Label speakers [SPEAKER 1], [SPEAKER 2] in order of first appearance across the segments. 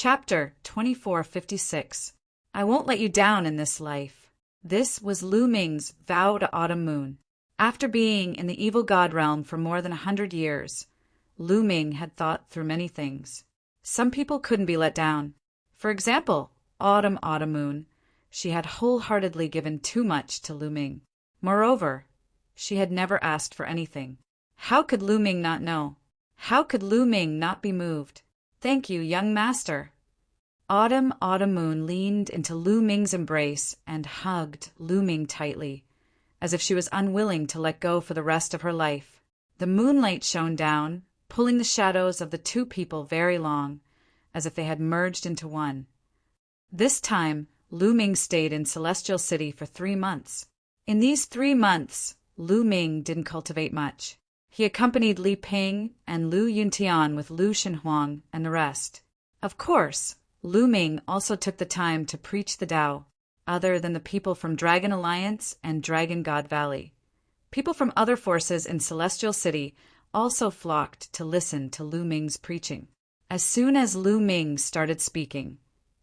[SPEAKER 1] Chapter 2456. I won't let you down in this life. This was Lu Ming's vow to Autumn Moon. After being in the evil god realm for more than 100 years, Lu Ming had thought through many things. Some people couldn't be let down. For example, Autumn Moon. She had wholeheartedly given too much to Lu Ming. Moreover, she had never asked for anything. How could Lu Ming not know? How could Lu Ming not be moved? Thank you, young master. Autumn Moon leaned into Lu Ming's embrace and hugged Lu Ming tightly, as if she was unwilling to let go for the rest of her life. The moonlight shone down, pulling the shadows of the two people very long, as if they had merged into one. This time, Lu Ming stayed in Celestial City for 3 months. In these 3 months, Lu Ming didn't cultivate much. He accompanied Li Ping and Lu Yuntian with Lu Shenhuang and the rest. Of course, Lu Ming also took the time to preach the Tao, other than the people from Dragon Alliance and Dragon God Valley. People from other forces in Celestial City also flocked to listen to Lu Ming's preaching. As soon as Lu Ming started speaking,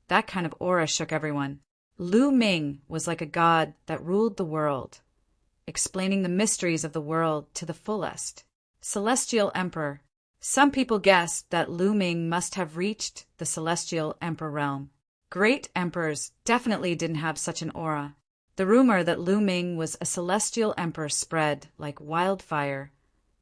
[SPEAKER 1] that kind of aura shook everyone. Lu Ming was like a god that ruled the world, explaining the mysteries of the world to the fullest. Celestial Emperor. Some people guessed that Lu Ming must have reached the Celestial Emperor realm. Great emperors definitely didn't have such an aura. The rumor that Lu Ming was a Celestial Emperor spread like wildfire,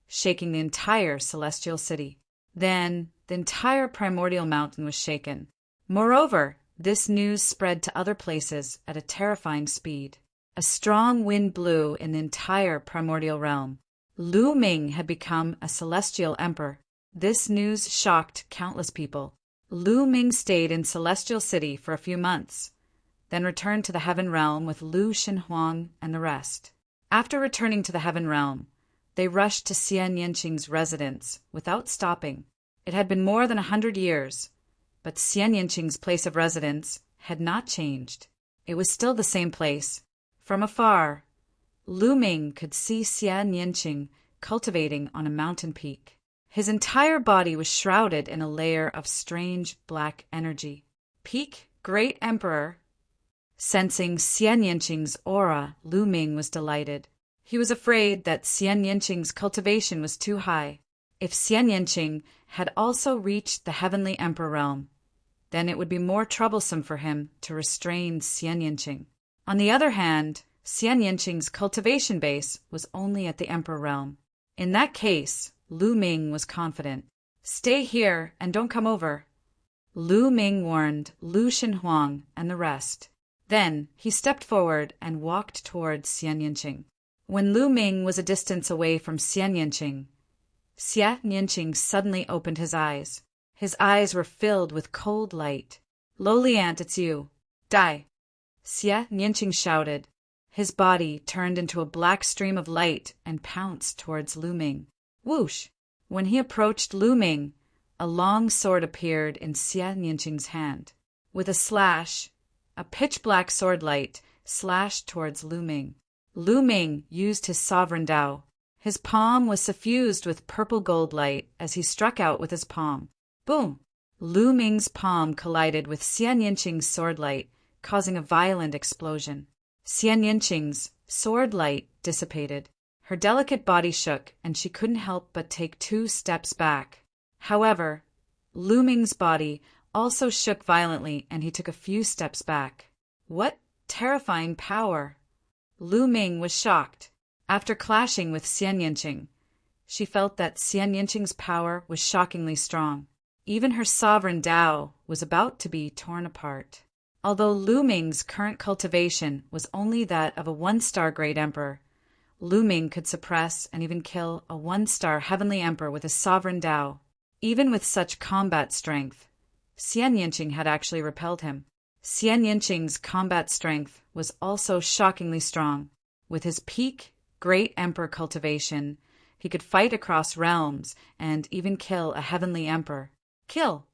[SPEAKER 1] shaking the entire Celestial City. Then, the entire Primordial Mountain was shaken. Moreover, this news spread to other places at a terrifying speed. A strong wind blew in the entire primordial realm. Lu Ming had become a celestial emperor. This news shocked countless people. Lu Ming stayed in Celestial City for a few months, then returned to the Heaven Realm with Lu Shenhuang and the rest. After returning to the Heaven Realm, they rushed to Xian Yanqing's residence without stopping. It had been more than 100 years, but Xian Yanqing's place of residence had not changed. It was still the same place. From afar, Lu Ming could see Xian Yanqing cultivating on a mountain peak. His entire body was shrouded in a layer of strange black energy. Peak, Great Emperor. Sensing Xian Yanqing's aura, Lu Ming was delighted. He was afraid that Xian Yanqing's cultivation was too high. If Xian Yanqing had also reached the Heavenly Emperor realm, then it would be more troublesome for him to restrain Xian Yanqing. On the other hand, Xian Yanqing's cultivation base was only at the Emperor realm. In that case, Lu Ming was confident. Stay here and don't come over. Lu Ming warned Lu Shenhuang and the rest. Then he stepped forward and walked towards Xian Yanqing. When Lu Ming was a distance away from Xian Yanqing suddenly opened his eyes. His eyes were filled with cold light. Lowly Ant, it's you. Die. Xian Yanqing shouted. His body turned into a black stream of light and pounced towards Lu Ming. Whoosh! When he approached Lu Ming, a long sword appeared in Xian Yanqing's hand. With a slash, a pitch-black sword light slashed towards Lu Ming. Lu Ming used his sovereign Tao. His palm was suffused with purple gold light as he struck out with his palm. Boom! Lu Ming's palm collided with Xian Yanqing's sword light, causing a violent explosion. Xian Yanqing's sword light dissipated. Her delicate body shook, and she couldn't help but take 2 steps back. However, Lu Ming's body also shook violently, and he took a few steps back. What terrifying power! Lu Ming was shocked. After clashing with Xian Yanqing, she felt that Xian Yanqing's power was shockingly strong. Even her sovereign Tao was about to be torn apart. Although Lu Ming's current cultivation was only that of a 1-star Great Emperor, Lu Ming could suppress and even kill a 1-star Heavenly Emperor with his sovereign Tao. Even with such combat strength, Xian Yanqing had actually repelled him. Xian Yanqing's combat strength was also shockingly strong. With his peak Great Emperor cultivation, he could fight across realms and even kill a Heavenly Emperor. Kill!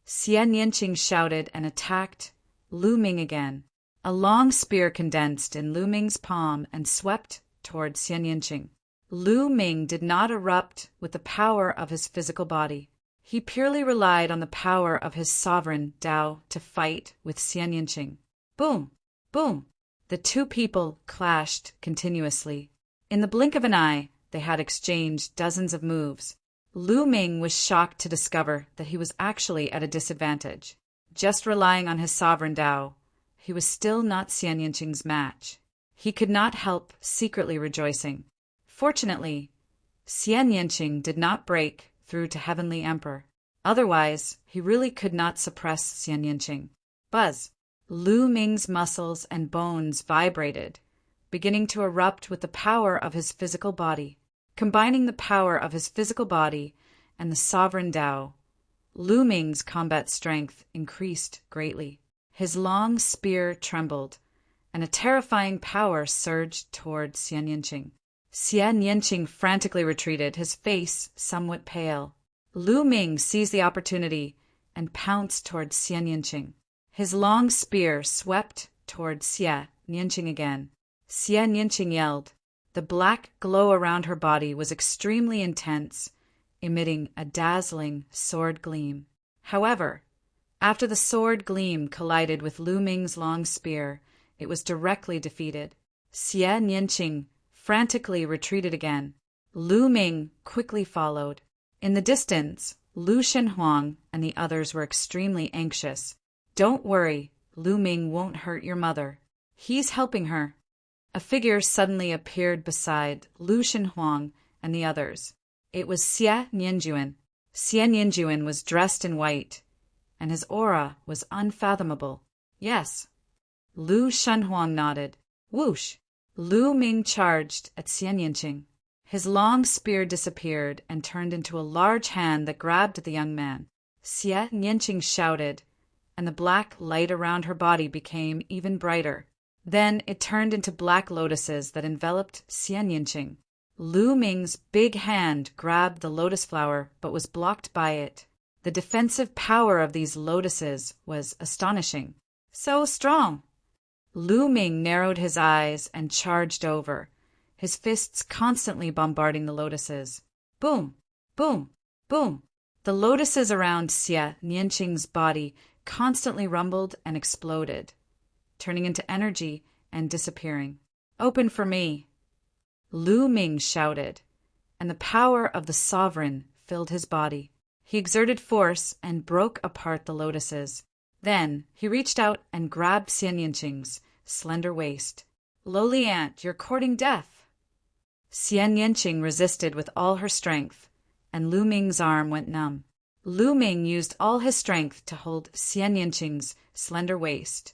[SPEAKER 1] Xian Yanqing shouted and attacked Lu Ming again. A long spear condensed in Lu Ming's palm and swept toward Xian Yanqing. Lu Ming did not erupt with the power of his physical body. He purely relied on the power of his sovereign Tao to fight with Xian Yinqing. Boom! Boom! The two people clashed continuously. In the blink of an eye, they had exchanged dozens of moves. Lu Ming was shocked to discover that he was actually at a disadvantage. Just relying on his sovereign Tao, he was still not Xian Yinqing's match. He could not help secretly rejoicing. Fortunately, Xian Yinqing did not break through to Heavenly Emperor. Otherwise, he really could not suppress Xian Yinqing. Buzz! Lu Ming's muscles and bones vibrated, beginning to erupt with the power of his physical body. Combining the power of his physical body and the sovereign Tao, Lu Ming's combat strength increased greatly. His long spear trembled, and a terrifying power surged toward Xian Yinqing. Xian Yinqing frantically retreated, his face somewhat pale. Lu Ming seized the opportunity and pounced toward Xian Yinqing. His long spear swept toward Xian Yinqing again. Xian Yinqing yelled. The black glow around her body was extremely intense, emitting a dazzling sword gleam. However, after the sword gleam collided with Lu Ming's long spear, it was directly defeated. Xian Yinqing frantically retreated again. Lu Ming quickly followed. In the distance, Lu Shenhuang and the others were extremely anxious. Don't worry, Lu Ming won't hurt your mother. He's helping her. A figure suddenly appeared beside Lu Shenhuang and the others. It was Xie Nianjuan. Xie Nianjuan was dressed in white, and his aura was unfathomable. Yes. Lu Shenhuang nodded. Whoosh! Lu Ming charged at Xian Yinqing. His long spear disappeared and turned into a large hand that grabbed the young man. Xian Yinqing shouted, and the black light around her body became even brighter. Then it turned into black lotuses that enveloped Xian Yinqing. Lu Ming's big hand grabbed the lotus flower but was blocked by it. The defensive power of these lotuses was astonishing. So strong! Lu Ming narrowed his eyes and charged over, his fists constantly bombarding the lotuses. Boom! Boom! Boom! The lotuses around Xian Yinqing's body constantly rumbled and exploded, turning into energy and disappearing. Open for me! Lu Ming shouted, and the power of the sovereign filled his body. He exerted force and broke apart the lotuses. Then he reached out and grabbed Xian Yinqing's slender waist. Lowly ant, you're courting death! Xian Yinqing resisted with all her strength, and Lu Ming's arm went numb. Lu Ming used all his strength to hold Xian Yinqing's slender waist,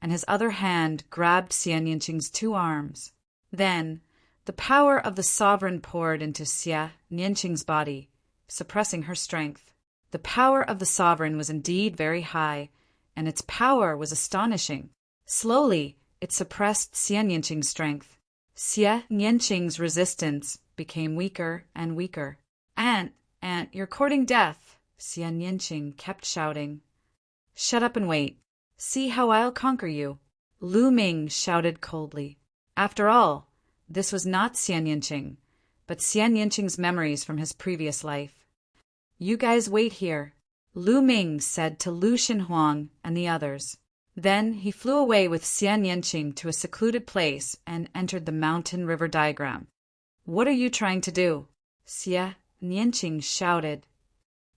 [SPEAKER 1] and his other hand grabbed Xian Yinqing's two arms. Then, the power of the sovereign poured into Xian Yinqing's body, suppressing her strength. The power of the sovereign was indeed very high, and its power was astonishing. Slowly, it suppressed Xian Yinqing's strength. Xian Yinqing's resistance became weaker and weaker. Aunt, you're courting death, Xian Yinqing kept shouting. Shut up and wait. See how I'll conquer you, Lu Ming shouted coldly. After all, this was not Xian Yinqing, but Xian Yinqing's memories from his previous life. You guys wait here, Lu Ming said to Lu Shenhuang and the others. Then he flew away with Xian Yinqing to a secluded place and entered the mountain river diagram. What are you trying to do? Xian Yinqing shouted.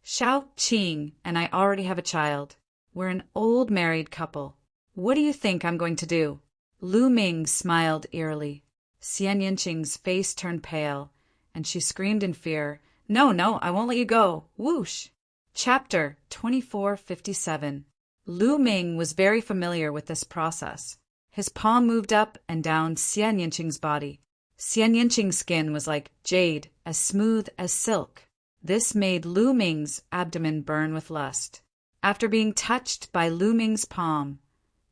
[SPEAKER 1] Shao Qing and I already have a child. We're an old married couple. What do you think I'm going to do? Lu Ming smiled eerily. Xian Yinqing's face turned pale, and she screamed in fear, No, I won't let you go. Whoosh! Chapter 2457. Lu Ming was very familiar with this process. His palm moved up and down Xian Yinqing's body. Xian Yinqing's skin was like jade, as smooth as silk. This made Lu Ming's abdomen burn with lust. After being touched by Lu Ming's palm,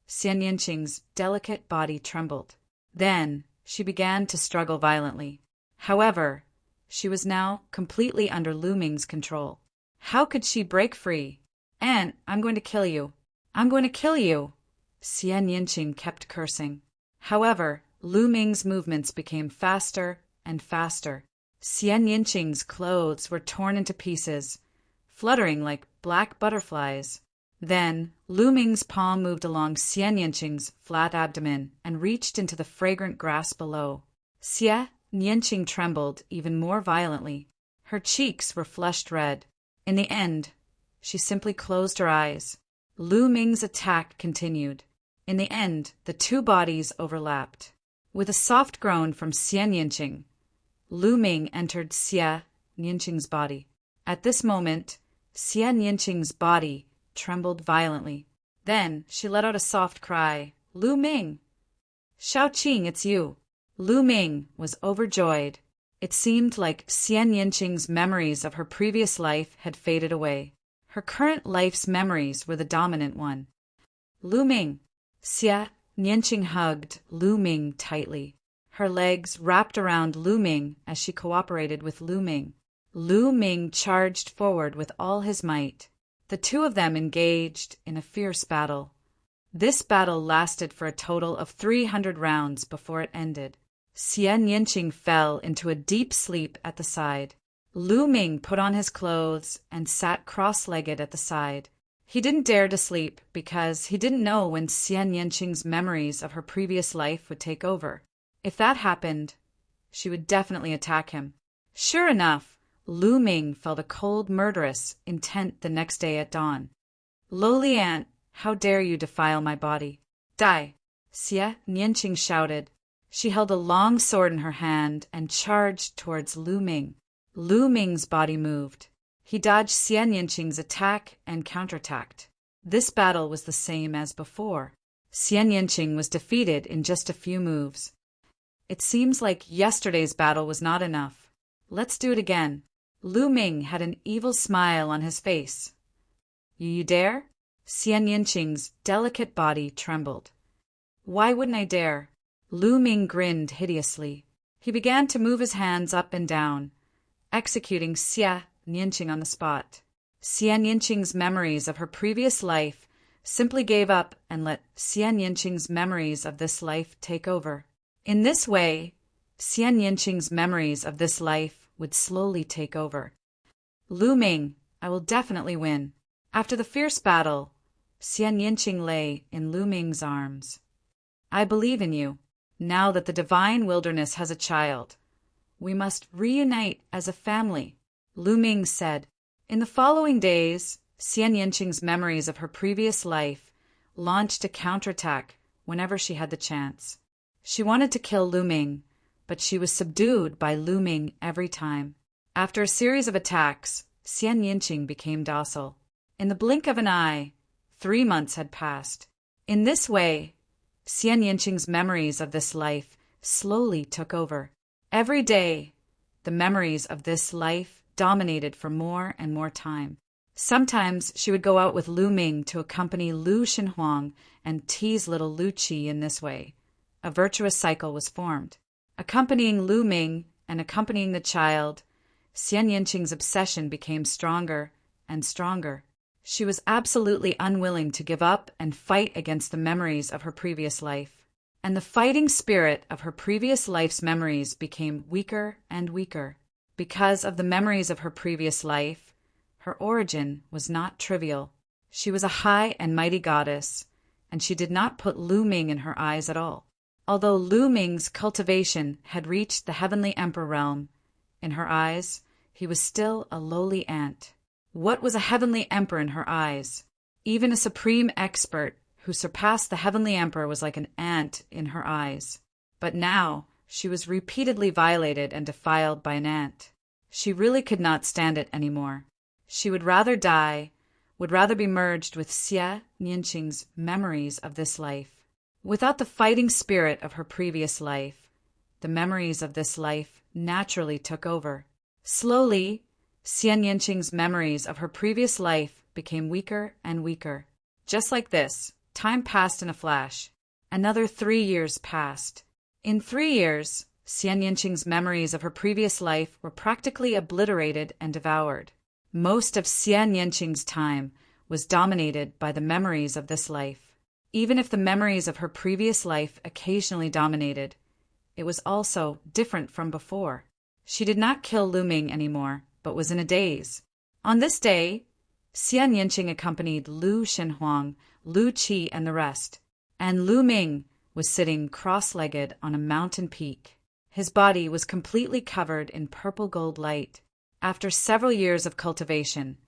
[SPEAKER 1] Xian Yinqing's delicate body trembled. Then she began to struggle violently. However, she was now completely under Lu Ming's control. How could she break free? Aunt, I'm going to kill you. I'm going to kill you, Xian Yinqing kept cursing. However, Lu Ming's movements became faster and faster. Xian Yinqing's clothes were torn into pieces. fluttering like black butterflies. Then, Lu Ming's palm moved along Xie Nianqing's flat abdomen and reached into the fragrant grass below. Xie Nianqing trembled even more violently. Her cheeks were flushed red. In the end, she simply closed her eyes. Lu Ming's attack continued. In the end, the two bodies overlapped. With a soft groan from Xie Nianqing, Lu Ming entered Xie Nianqing's body. At this moment, Xie Nianqing's body trembled violently. Then she let out a soft cry. Lu Ming! Shaoqing, it's you! Lu Ming was overjoyed. It seemed like Xie Nianqing's memories of her previous life had faded away. Her current life's memories were the dominant one. Lu Ming! Xie Nianqing hugged Lu Ming tightly. Her legs wrapped around Lu Ming as she cooperated with Lu Ming. Lu Ming charged forward with all his might. The two of them engaged in a fierce battle. This battle lasted for a total of 300 rounds before it ended. Xie Nianqing fell into a deep sleep at the side. Lu Ming put on his clothes and sat cross-legged at the side. He didn't dare to sleep because he didn't know when Xie Nianqing's memories of her previous life would take over. If that happened, she would definitely attack him. Sure enough, Lu Ming felt a cold murderous intent the next day at dawn. Lowly ant, how dare you defile my body? Die! Xie Nianqing shouted. She held a long sword in her hand and charged towards Lu Ming. Lu Ming's body moved. He dodged Xie Nianqing's attack and counterattacked. This battle was the same as before. Xie Nianqing was defeated in just a few moves. It seems like yesterday's battle was not enough. Let's do it again. Lu Ming had an evil smile on his face. You dare? Xie Nianqing's delicate body trembled. Why wouldn't I dare? Lu Ming grinned hideously. He began to move his hands up and down, executing Xie Nianqing on the spot. Xie Nianqing's memories of her previous life simply gave up and let Xie Nianqing's memories of this life take over. In this way, Xie Nianqing's memories of this life would slowly take over. Lu Ming, I will definitely win. After the fierce battle, Xie Nianqing lay in Lu Ming's arms. I believe in you. Now that the divine wilderness has a child, we must reunite as a family, Lu Ming said. In the following days, Xie Nianqing's memories of her previous life launched a counterattack whenever she had the chance. She wanted to kill Lu Ming, but she was subdued by Lu Ming every time. After a series of attacks, Xie Nianqing became docile. In the blink of an eye, 3 months had passed. In this way, Xie Nianqing's memories of this life slowly took over. Every day, the memories of this life dominated for more and more time. Sometimes she would go out with Lu Ming to accompany Lu Xinhuang and tease little Lu Qi in this way. A virtuous cycle was formed. Accompanying Lu Ming and accompanying the child, Xie Nianqing's obsession became stronger and stronger. She was absolutely unwilling to give up and fight against the memories of her previous life. And the fighting spirit of her previous life's memories became weaker and weaker. Because of the memories of her previous life, her origin was not trivial. She was a high and mighty goddess, and she did not put Lu Ming in her eyes at all. Although Lu Ming's cultivation had reached the heavenly emperor realm, in her eyes, he was still a lowly ant. What was a heavenly emperor in her eyes? Even a supreme expert who surpassed the heavenly emperor was like an ant in her eyes. But now, she was repeatedly violated and defiled by an ant. She really could not stand it anymore. She would rather die, would rather be merged with Xie Nianqing's memories of this life. Without the fighting spirit of her previous life, the memories of this life naturally took over. Slowly, Xie Nianqing's memories of her previous life became weaker and weaker. Just like this, time passed in a flash. Another 3 years passed. In 3 years, Xie Nianqing's memories of her previous life were practically obliterated and devoured. Most of Xie Nianqing's time was dominated by the memories of this life. Even if the memories of her previous life occasionally dominated, it was also different from before. She did not kill Lu Ming anymore, but was in a daze. On this day, Xian Yinqing accompanied Lu Shenhuang, Lu Qi, and the rest, and Lu Ming was sitting cross-legged on a mountain peak. His body was completely covered in purple gold light. After several years of cultivation,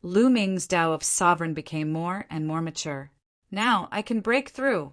[SPEAKER 1] Lu Ming's Tao of Sovereign became more and more mature. "Now I can break through,"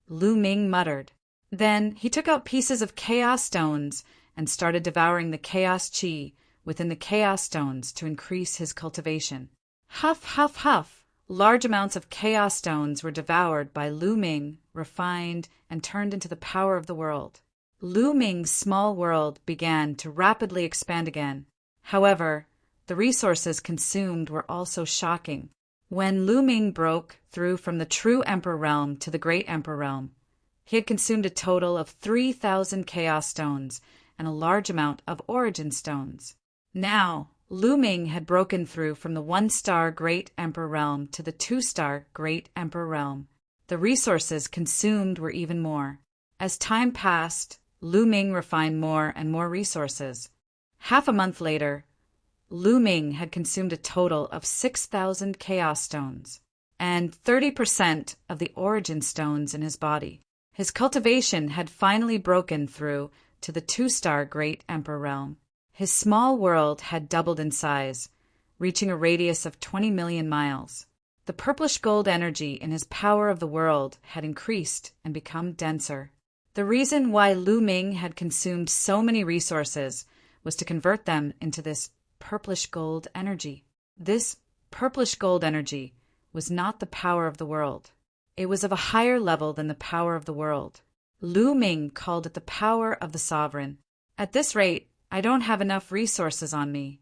[SPEAKER 1] Lu Ming muttered. Then he took out pieces of chaos stones and started devouring the chaos qi within the chaos stones to increase his cultivation. Huff, huff, huff. Large amounts of chaos stones were devoured by Lu Ming, refined, and turned into the power of the world. Lu Ming's small world began to rapidly expand again. However, the resources consumed were also shocking. When Lu Ming broke through from the true Emperor realm to the Great Emperor realm, he had consumed a total of 3,000 chaos stones and a large amount of origin stones. Now, Lu Ming had broken through from the 1-star Great Emperor realm to the 2-star Great Emperor realm. The resources consumed were even more. As time passed, Lu Ming refined more and more resources. Half a month later, Lu Ming had consumed a total of 6,000 chaos stones and 30% of the origin stones in his body. His cultivation had finally broken through to the 2-star Great Emperor realm. His small world had doubled in size, reaching a radius of 20 million miles. The purplish gold energy in his power of the world had increased and become denser. The reason why Lu Ming had consumed so many resources was to convert them into this purplish gold energy. This purplish gold energy was not the power of the world. It was of a higher level than the power of the world. Lu Ming called it the power of the sovereign. "At this rate, I don't have enough resources on me."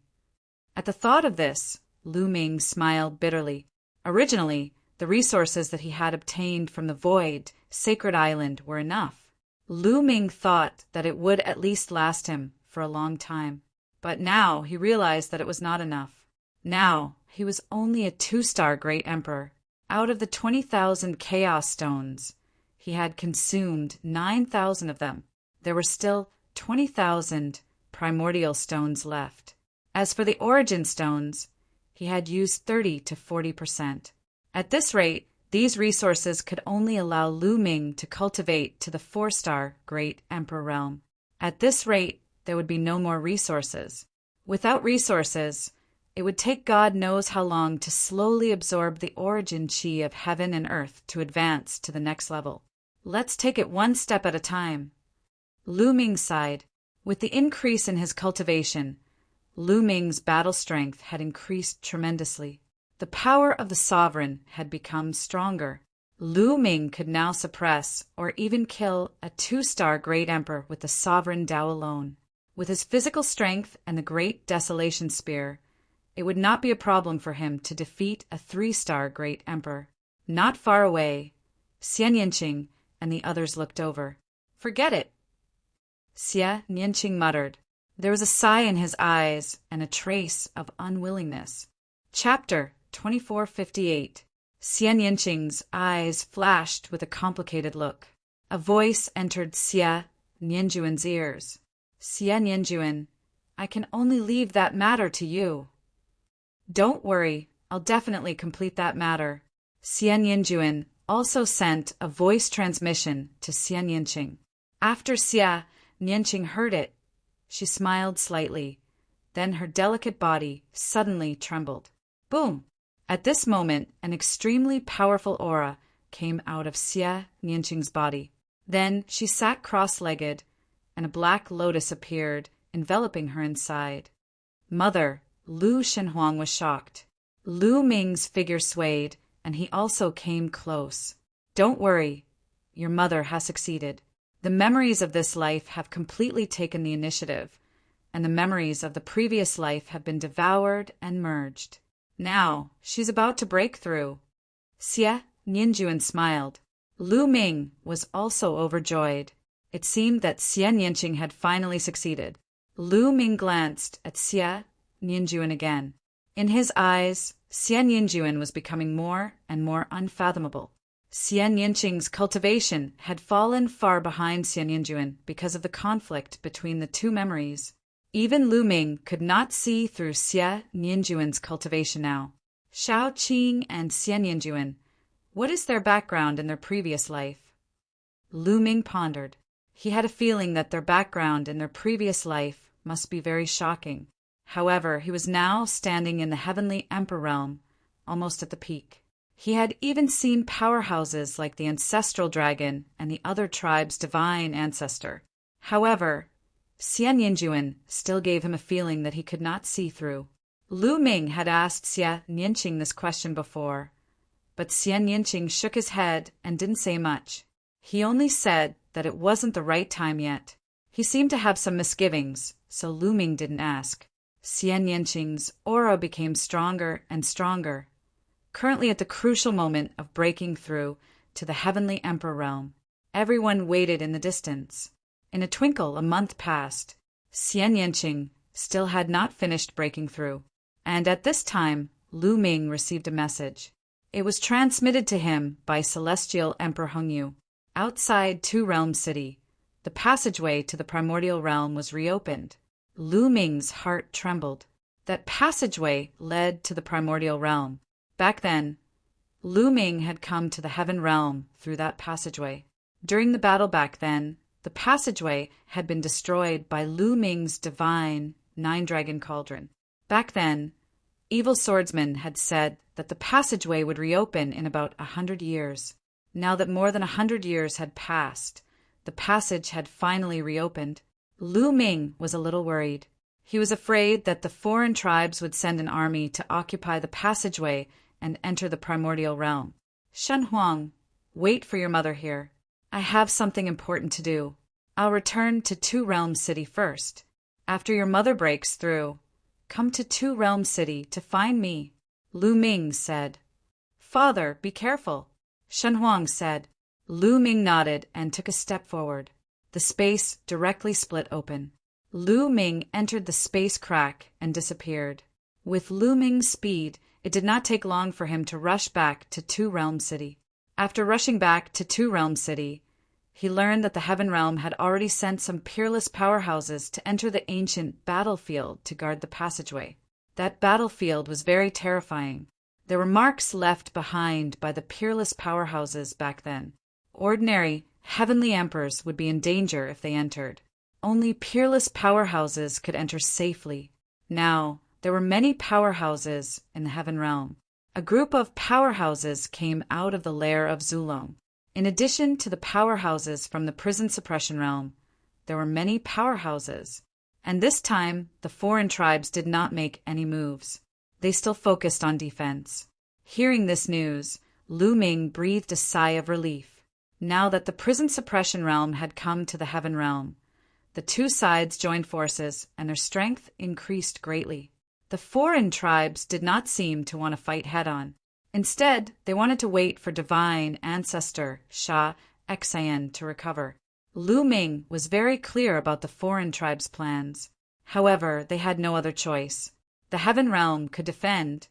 [SPEAKER 1] At the thought of this, Lu Ming smiled bitterly. Originally, the resources that he had obtained from the void, sacred island, were enough. Lu Ming thought that it would at least last him for a long time. But now he realized that it was not enough. Now he was only a 2-star Great Emperor. Out of the 20,000 chaos stones, he had consumed 9,000 of them. There were still 20,000 primordial stones left. As for the origin stones, he had used 30 to 40%. At this rate, these resources could only allow Lu Ming to cultivate to the 4-star Great Emperor realm. At this rate, there would be no more resources. Without resources, it would take God knows how long to slowly absorb the origin qi of heaven and earth to advance to the next level. Let's take it one step at a time. Lu Ming sighed. With the increase in his cultivation, Lu Ming's battle strength had increased tremendously. The power of the sovereign had become stronger. Lu Ming could now suppress or even kill a 2-star Great Emperor with the sovereign Tao alone. With his physical strength and the Great Desolation Spear, it would not be a problem for him to defeat a 3-star Great Emperor. Not far away, Xian Yinqing and the others looked over. "Forget it," Xian Yinqing muttered. There was a sigh in his eyes and a trace of unwillingness. Chapter 2458. Xian Yinqing's eyes flashed with a complicated look. A voice entered Xian Yinjuan's ears. "Xian Yinjuan, I can only leave that matter to you." "Don't worry, I'll definitely complete that matter." Xian Yinjuan also sent a voice transmission to Xian Yinqing. After Xian Yinqing heard it, she smiled slightly. Then her delicate body suddenly trembled. Boom! At this moment, an extremely powerful aura came out of Xian Yinqing's body. Then she sat cross-legged, and a black lotus appeared, enveloping her inside. Mother, Lu Shenhuang was shocked. Lu Ming's figure swayed, and he also came close. "Don't worry, your mother has succeeded. The memories of this life have completely taken the initiative, and the memories of the previous life have been devoured and merged. Now, she's about to break through." Xian Yinjuan smiled. Lu Ming was also overjoyed. It seemed that Xian Yinqing had finally succeeded. Lu Ming glanced at Xian Yinjuan again. In his eyes, Xian Yinjuan was becoming more and more unfathomable. Xian Yinqing's cultivation had fallen far behind Xian Yinjuan because of the conflict between the two memories. Even Lu Ming could not see through Xie Nianjuan's cultivation now. Shao Qing and Xie Nianjuan, what is their background in their previous life? Lu Ming pondered. He had a feeling that their background in their previous life must be very shocking. However, he was now standing in the heavenly emperor realm, almost at the peak. He had even seen powerhouses like the ancestral dragon and the other tribe's divine ancestor. However, Xie Nianjuan still gave him a feeling that he could not see through. Lu Ming had asked Xie Nianqing this question before, but Xie Nianqing shook his head and didn't say much. He only said that it wasn't the right time yet. He seemed to have some misgivings, so Lu Ming didn't ask. Xie Nianqing's aura became stronger and stronger, currently at the crucial moment of breaking through to the heavenly emperor realm. Everyone waited in the distance. In a twinkle, a month passed. Xie Nianqing still had not finished breaking through, and at this time, Lu Ming received a message. It was transmitted to him by Celestial Emperor Hongyu. Outside Two Realm City, the passageway to the primordial realm was reopened. Lu Ming's heart trembled. That passageway led to the primordial realm. Back then, Lu Ming had come to the heaven realm through that passageway. During the battle back then, the passageway had been destroyed by Lu Ming's divine nine-dragon cauldron. Back then, evil swordsmen had said that the passageway would reopen in about 100 years. Now that more than 100 years had passed, the passage had finally reopened. Lu Ming was a little worried. He was afraid that the foreign tribes would send an army to occupy the passageway and enter the primordial realm. Shen Huang, wait for your mother here. I have something important to do. I'll return to Two Realm City first. After your mother breaks through, come to Two Realm City to find me. Lu Ming said. Father, be careful. Shen Huang said. Lu Ming nodded and took a step forward. The space directly split open. Lu Ming entered the space crack and disappeared. With Lu Ming's speed, it did not take long for him to rush back to Two Realm City. After rushing back to Two Realm City, he learned that the Heaven Realm had already sent some peerless powerhouses to enter the ancient battlefield to guard the passageway. That battlefield was very terrifying. There were marks left behind by the peerless powerhouses back then. Ordinary, heavenly emperors would be in danger if they entered. Only peerless powerhouses could enter safely. Now, there were many powerhouses in the Heaven Realm. A group of powerhouses came out of the lair of Zulong. In addition to the powerhouses from the prison suppression realm, there were many powerhouses. And this time, the foreign tribes did not make any moves. They still focused on defense. Hearing this news, Lu Ming breathed a sigh of relief. Now that the prison suppression realm had come to the Heaven Realm, the two sides joined forces and their strength increased greatly. The foreign tribes did not seem to want to fight head-on. Instead, they wanted to wait for divine ancestor Sha Xian to recover. Lu Ming was very clear about the foreign tribes' plans. However, they had no other choice. The Heaven Realm could defend,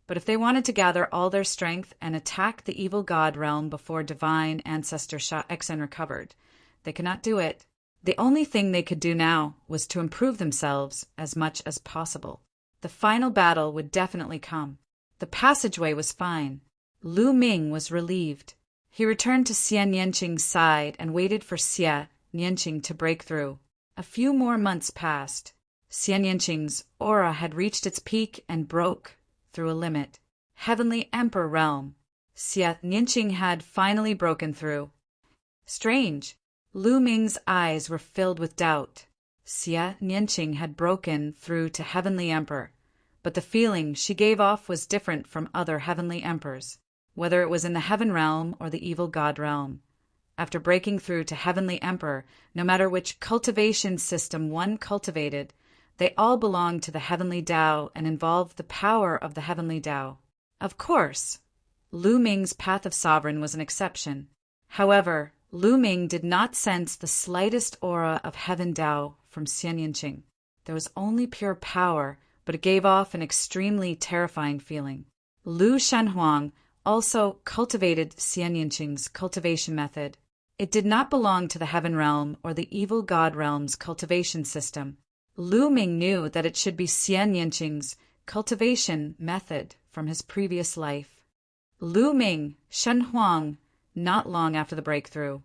[SPEAKER 1] but if they wanted to gather all their strength and attack the evil god realm before divine ancestor Sha Xian recovered, they could not do it. The only thing they could do now was to improve themselves as much as possible. The final battle would definitely come. The passageway was fine. Lu Ming was relieved. He returned to Xie Nianqing's side and waited for Xie Nianqing to break through. A few more months passed. Xie Nianqing's aura had reached its peak and broke through a limit. Heavenly Emperor Realm. Xie Nianqing had finally broken through. Strange. Lu Ming's eyes were filled with doubt. Xie Nianqing had broken through to Heavenly Emperor, but the feeling she gave off was different from other Heavenly Emperors, whether it was in the Heaven Realm or the Evil God Realm. After breaking through to Heavenly Emperor, no matter which cultivation system one cultivated, they all belonged to the Heavenly Tao and involved the power of the Heavenly Tao. Of course, Lu Ming's Path of Sovereign was an exception. However, Lu Ming did not sense the slightest aura of Heaven Tao from Xie Nianqing. There was only pure power, but it gave off an extremely terrifying feeling. Lu Shenhuang also cultivated Xie Nianqing's cultivation method. It did not belong to the Heaven Realm or the Evil God Realm's cultivation system. Lu Ming knew that it should be Xian Yinqing's cultivation method from his previous life. Lu Ming, Shen Huang, not long after the breakthrough.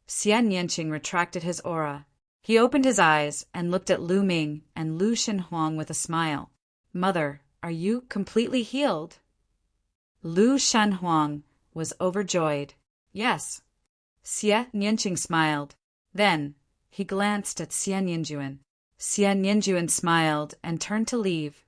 [SPEAKER 1] Xian Yinqing retracted his aura. He opened his eyes and looked at Lu Ming and Lu Shenhuang with a smile. "Mother, are you completely healed?" Lu Shenhuang was overjoyed. "Yes." Xian Yinqing smiled. Then he glanced at Xian Yinjuan. Xian Yinjuan smiled and turned to leave,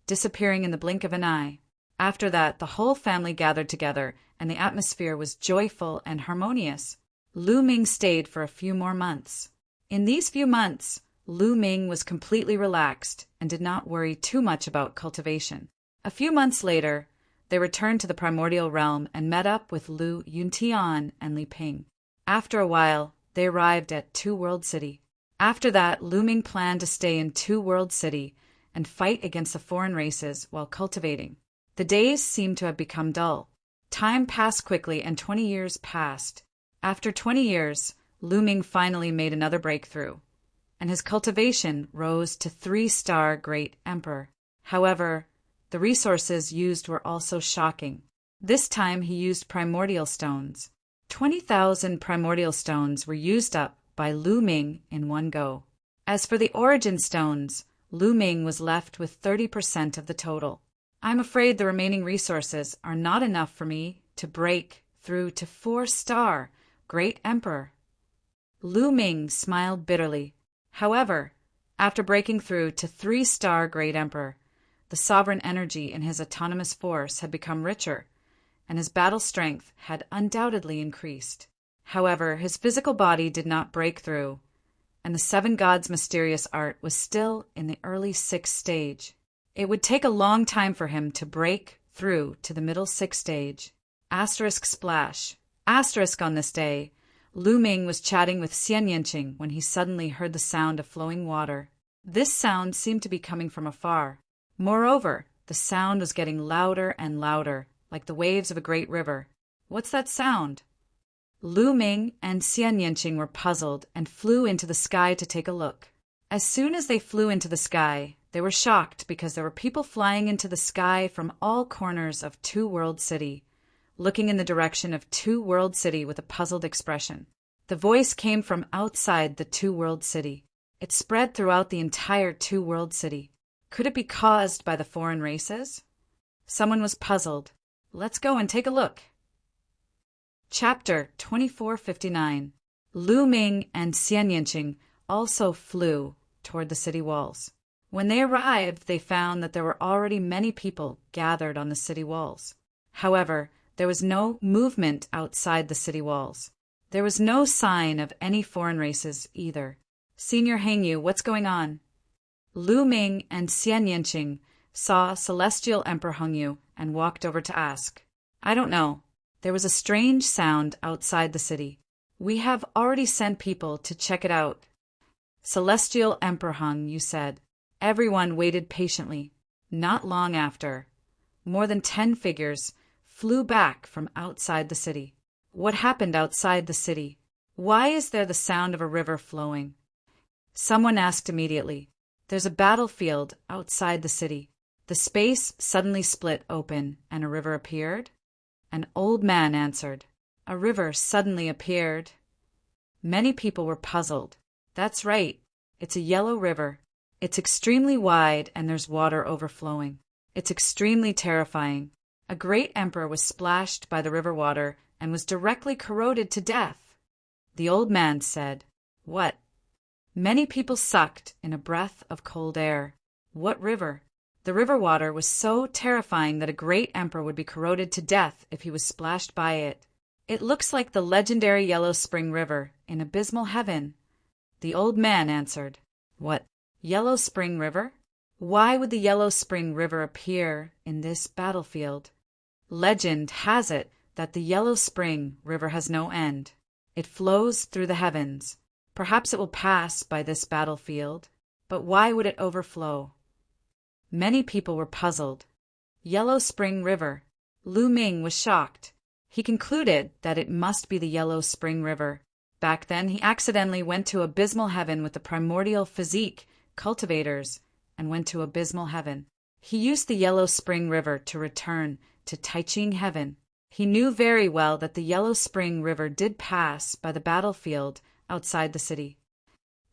[SPEAKER 1] disappearing in the blink of an eye. After that, the whole family gathered together, and the atmosphere was joyful and harmonious. Lu Ming stayed for a few more months. In these few months, Lu Ming was completely relaxed and did not worry too much about cultivation. A few months later, they returned to the primordial realm and met up with Lu Yuntian and Li Ping. After a while, they arrived at Two World City. After that, Lu Ming planned to stay in Two World City and fight against the foreign races while cultivating. The days seemed to have become dull. Time passed quickly and 20 years passed. After 20 years, Lu Ming finally made another breakthrough, and his cultivation rose to 3-star Great Emperor. However, the resources used were also shocking. This time he used primordial stones. 20,000 primordial stones were used up by Lu Ming in one go. As for the origin stones, Lu Ming was left with 30% of the total. "I'm afraid the remaining resources are not enough for me to break through to 4-star Great Emperor." Lu Ming smiled bitterly. However, after breaking through to 3-star Great Emperor, the sovereign energy in his autonomous force had become richer, and his battle strength had undoubtedly increased. However, his physical body did not break through, and the 7 gods' mysterious art was still in the early 6th stage. It would take a long time for him to break through to the middle 6th stage. Asterisk splash. Asterisk on this day, Lu Ming was chatting with Xian Yinqing when he suddenly heard the sound of flowing water. This sound seemed to be coming from afar. Moreover, the sound was getting louder and louder, like the waves of a great river. "What's that sound?" Lu Ming and Xian Yinqing were puzzled and flew into the sky to take a look. As soon as they flew into the sky, they were shocked because there were people flying into the sky from all corners of Two World City, looking in the direction of Two World City with a puzzled expression. The voice came from outside the Two World City. It spread throughout the entire Two World City. Could it be caused by the foreign races? Someone was puzzled. Let's go and take a look. Chapter 2459. Lu Ming and Xian Yinqing also flew toward the city walls. When they arrived, they found that there were already many people gathered on the city walls. However, there was no movement outside the city walls. There was no sign of any foreign races either. "Senior Hengyu, what's going on?" Lu Ming and Xian Yinqing saw Celestial Emperor Hengyu and walked over to ask. "I don't know. There was a strange sound outside the city. We have already sent people to check it out." Celestial Emperor Hengyu said. Everyone waited patiently. Not long after, more than 10 figures flew back from outside the city. What happened outside the city? Why is there the sound of a river flowing? Someone asked immediately. There's a battlefield outside the city. The space suddenly split open and a river appeared? An old man answered. A river suddenly appeared. Many people were puzzled. That's right. It's a yellow river. It's extremely wide and there's water overflowing. It's extremely terrifying. A great emperor was splashed by the river water and was directly corroded to death. The old man said, What? Many people sucked in a breath of cold air. What river? The river water was so terrifying that a great emperor would be corroded to death if he was splashed by it. It looks like the legendary Yellow Spring River in abysmal heaven. The old man answered, What? Yellow Spring River? Why would the Yellow Spring River appear in this battlefield? Legend has it that the Yellow Spring River has no end. It flows through the heavens. Perhaps it will pass by this battlefield, but why would it overflow? Many people were puzzled. Yellow Spring River. Lu Ming was shocked. He concluded that it must be the Yellow Spring River. Back then, he accidentally went to abysmal heaven with the primordial physique cultivators, and went to abysmal heaven. He used the Yellow Spring River to return to Taiching heaven. He knew very well that the Yellow Spring River did pass by the battlefield outside the city.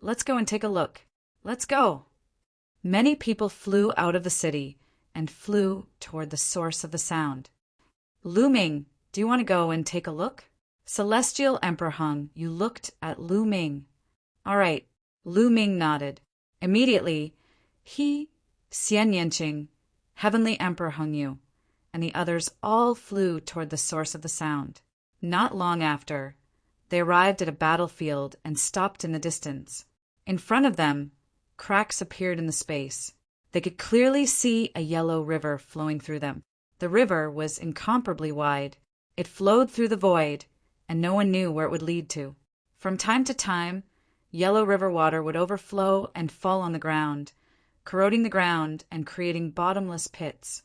[SPEAKER 1] Let's go and take a look. Let's go. Many people flew out of the city and flew toward the source of the sound. Lu Ming, do you want to go and take a look? Celestial Emperor Hung, you looked at Lu Ming. All right, Lu Ming nodded. Immediately, he, Xian Yanqing, Heavenly Emperor Hung Yu, and the others all flew toward the source of the sound. Not long after, they arrived at a battlefield and stopped in the distance. In front of them, cracks appeared in the space. They could clearly see a yellow river flowing through them. The river was incomparably wide. It flowed through the void, and no one knew where it would lead to. From time to time, yellow river water would overflow and fall on the ground, corroding the ground and creating bottomless pits.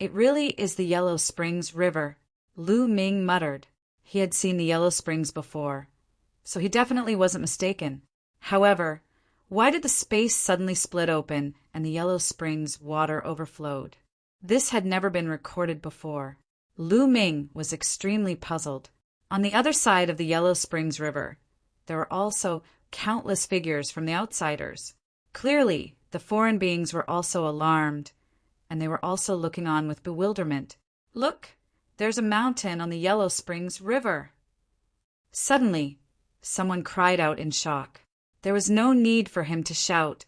[SPEAKER 1] It really is the Yellow Springs River, Lu Ming muttered. He had seen the Yellow Springs before, so he definitely wasn't mistaken. However, why did the space suddenly split open and the Yellow Springs water overflowed? This had never been recorded before. Lu Ming was extremely puzzled. On the other side of the Yellow Springs River, there were also countless figures from the outsiders. Clearly, the foreign beings were also alarmed, and they were also looking on with bewilderment. Look, there's a mountain on the Yellow Springs River. Suddenly, someone cried out in shock. There was no need for him to shout,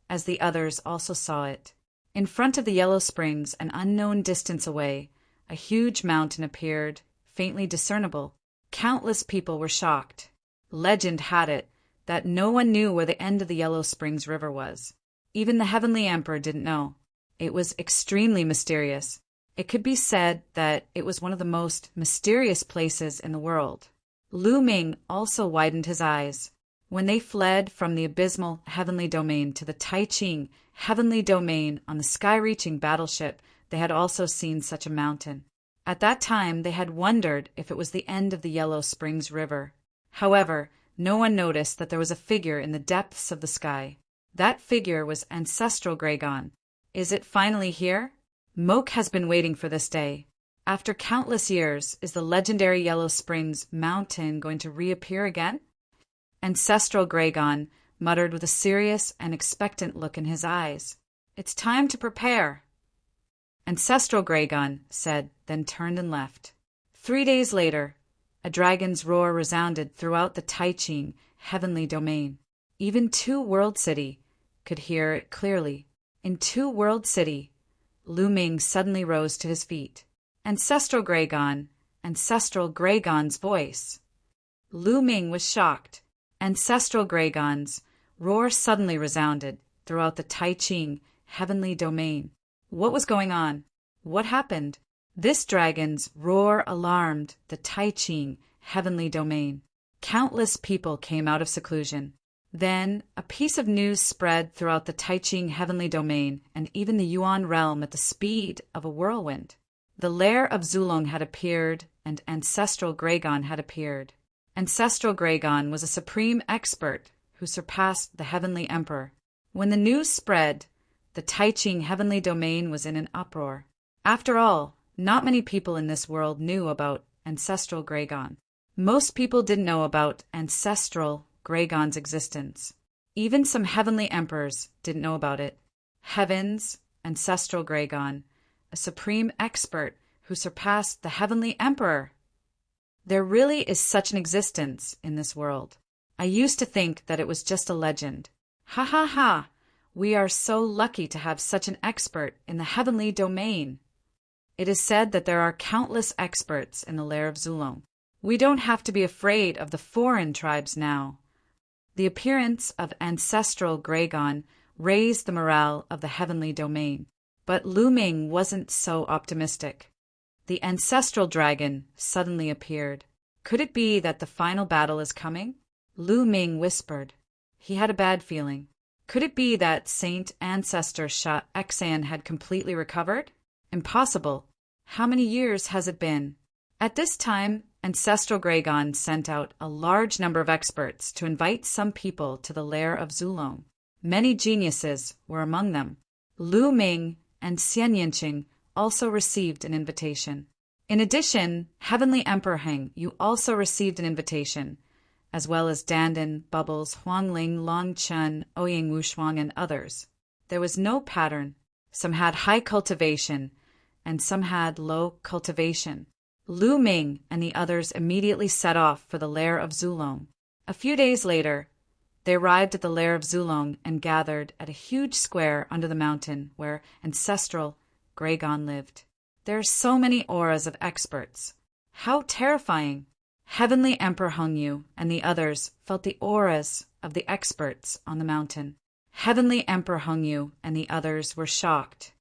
[SPEAKER 1] as the others also saw it. In front of the Yellow Springs, an unknown distance away, a huge mountain appeared, faintly discernible. Countless people were shocked. Legend had it that no one knew where the end of the Yellow Springs River was. Even the Heavenly Emperor didn't know. It was extremely mysterious. It could be said that it was one of the most mysterious places in the world. Lu Ming also widened his eyes. When they fled from the abysmal heavenly domain to the Taiching heavenly domain on the sky-reaching battleship, they had also seen such a mountain. At that time, they had wondered if it was the end of the Yellow Springs River. However, no one noticed that there was a figure in the depths of the sky. That figure was Ancestral Gregon. Is it finally here? Moke has been waiting for this day. After countless years, is the legendary Yellow Springs mountain going to reappear again? Ancestral Gregon muttered with a serious and expectant look in his eyes. It's time to prepare. Ancestral Gregon said, then turned and left. 3 days later, a dragon's roar resounded throughout the Taiching heavenly domain. Even Two World City could hear it clearly. In Two World City, Lu Ming suddenly rose to his feet. Ancestral Gregon's voice. Lu Ming was shocked. Ancestral Gregon's roar suddenly resounded throughout the Taiching heavenly domain. What was going on? What happened? This dragon's roar alarmed the Taiching heavenly domain. Countless people came out of seclusion. Then a piece of news spread throughout the Taiching heavenly domain and even the Yuan realm at the speed of a whirlwind. The lair of Zulong had appeared, and Ancestral Gregon had appeared. Ancestral Gregon was a supreme expert who surpassed the Heavenly Emperor. When the news spread, the Taiching heavenly domain was in an uproar. After all, not many people in this world knew about Ancestral Gregon. Most people didn't know about Ancestral Gregon's existence. Even some heavenly emperors didn't know about it. Heaven's Ancestral Gregon, a supreme expert who surpassed the Heavenly Emperor. There really is such an existence in this world. I used to think that it was just a legend. Ha ha ha! We are so lucky to have such an expert in the heavenly domain. It is said that there are countless experts in the lair of Zulong. We don't have to be afraid of the foreign tribes now. The appearance of Ancestral Gregon raised the morale of the heavenly domain. But Lu Ming wasn't so optimistic. The ancestral dragon suddenly appeared. Could it be that the final battle is coming? Lu Ming whispered. He had a bad feeling. Could it be that Saint Ancestor Sha Xan had completely recovered? Impossible. How many years has it been? At this time, Ancestral Gregon sent out a large number of experts to invite some people to the lair of Zulong. Many geniuses were among them. Lu Ming and Xian Yinqing also received an invitation. In addition, Heavenly Emperor Heng, you also received an invitation, as well as Dandan, Bubbles, Huangling, Long Chen, Ouying Wushuang, and others. There was no pattern. Some had high cultivation, and some had low cultivation. Lu Ming and the others immediately set off for the lair of Zulong. A few days later, they arrived at the lair of Zulong and gathered at a huge square under the mountain where ancestral Gregon lived. There are so many auras of experts. How terrifying! Heavenly Emperor Hongyu and the others felt the auras of the experts on the mountain. Heavenly Emperor Hongyu and the others were shocked.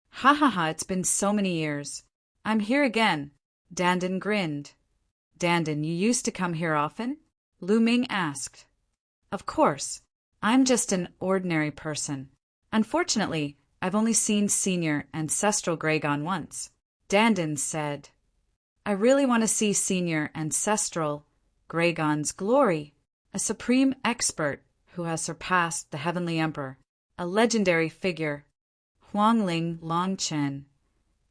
[SPEAKER 1] Ha ha ha, it's been so many years. I'm here again. Dandan grinned. Dandan, you used to come here often? Lu Ming asked. Of course. I'm just an ordinary person. Unfortunately, I've only seen Senior Ancestral Gregon once. Dandan said, I really want to see Senior Ancestral Gregon's glory, a supreme expert who has surpassed the Heavenly Emperor, a legendary figure. Huangling, Longchen,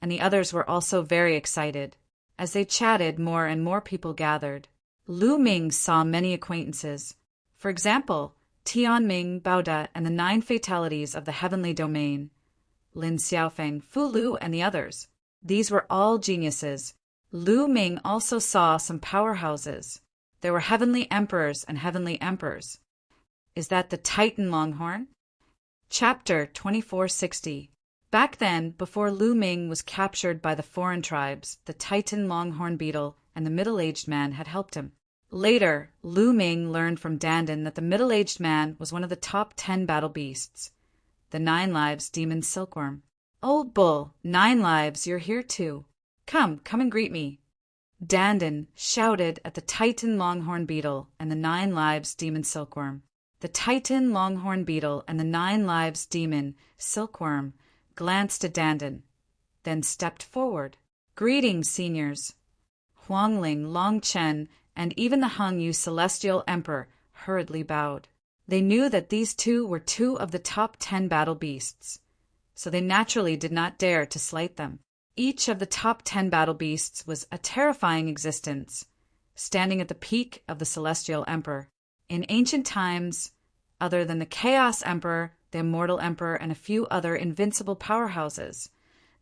[SPEAKER 1] and the others were also very excited. As they chatted, more and more people gathered. Lu Ming saw many acquaintances. For example, Tianming, Baoda, and the 9 fatalities of the heavenly domain, Lin Xiaofeng, Fu Lu, and the others. These were all geniuses. Lu Ming also saw some powerhouses. There were heavenly emperors and heavenly emperors. Is that the Titan Longhorn? Chapter 2460. Back then, before Lu Ming was captured by the foreign tribes, the Titan Longhorn beetle and the middle-aged man had helped him. Later, Lu Ming learned from Dandan that the middle-aged man was one of the top 10 battle beasts, the 9 Lives Demon Silkworm. Old Bull, 9 Lives, you're here too. Come and greet me. Dandan shouted at the Titan Longhorn beetle and the 9 Lives Demon Silkworm. The Titan Longhorn beetle and the 9 Lives Demon Silkworm glanced at Dandan, then stepped forward. Greetings, seniors. Huangling, Longchen, and even the Hongyu Celestial Emperor hurriedly bowed. They knew that these two were 2 of the top 10 battle beasts, so they naturally did not dare to slight them. Each of the top 10 battle beasts was a terrifying existence, standing at the peak of the Celestial Emperor. In ancient times, other than the Chaos Emperor, the Immortal Emperor, and a few other invincible powerhouses,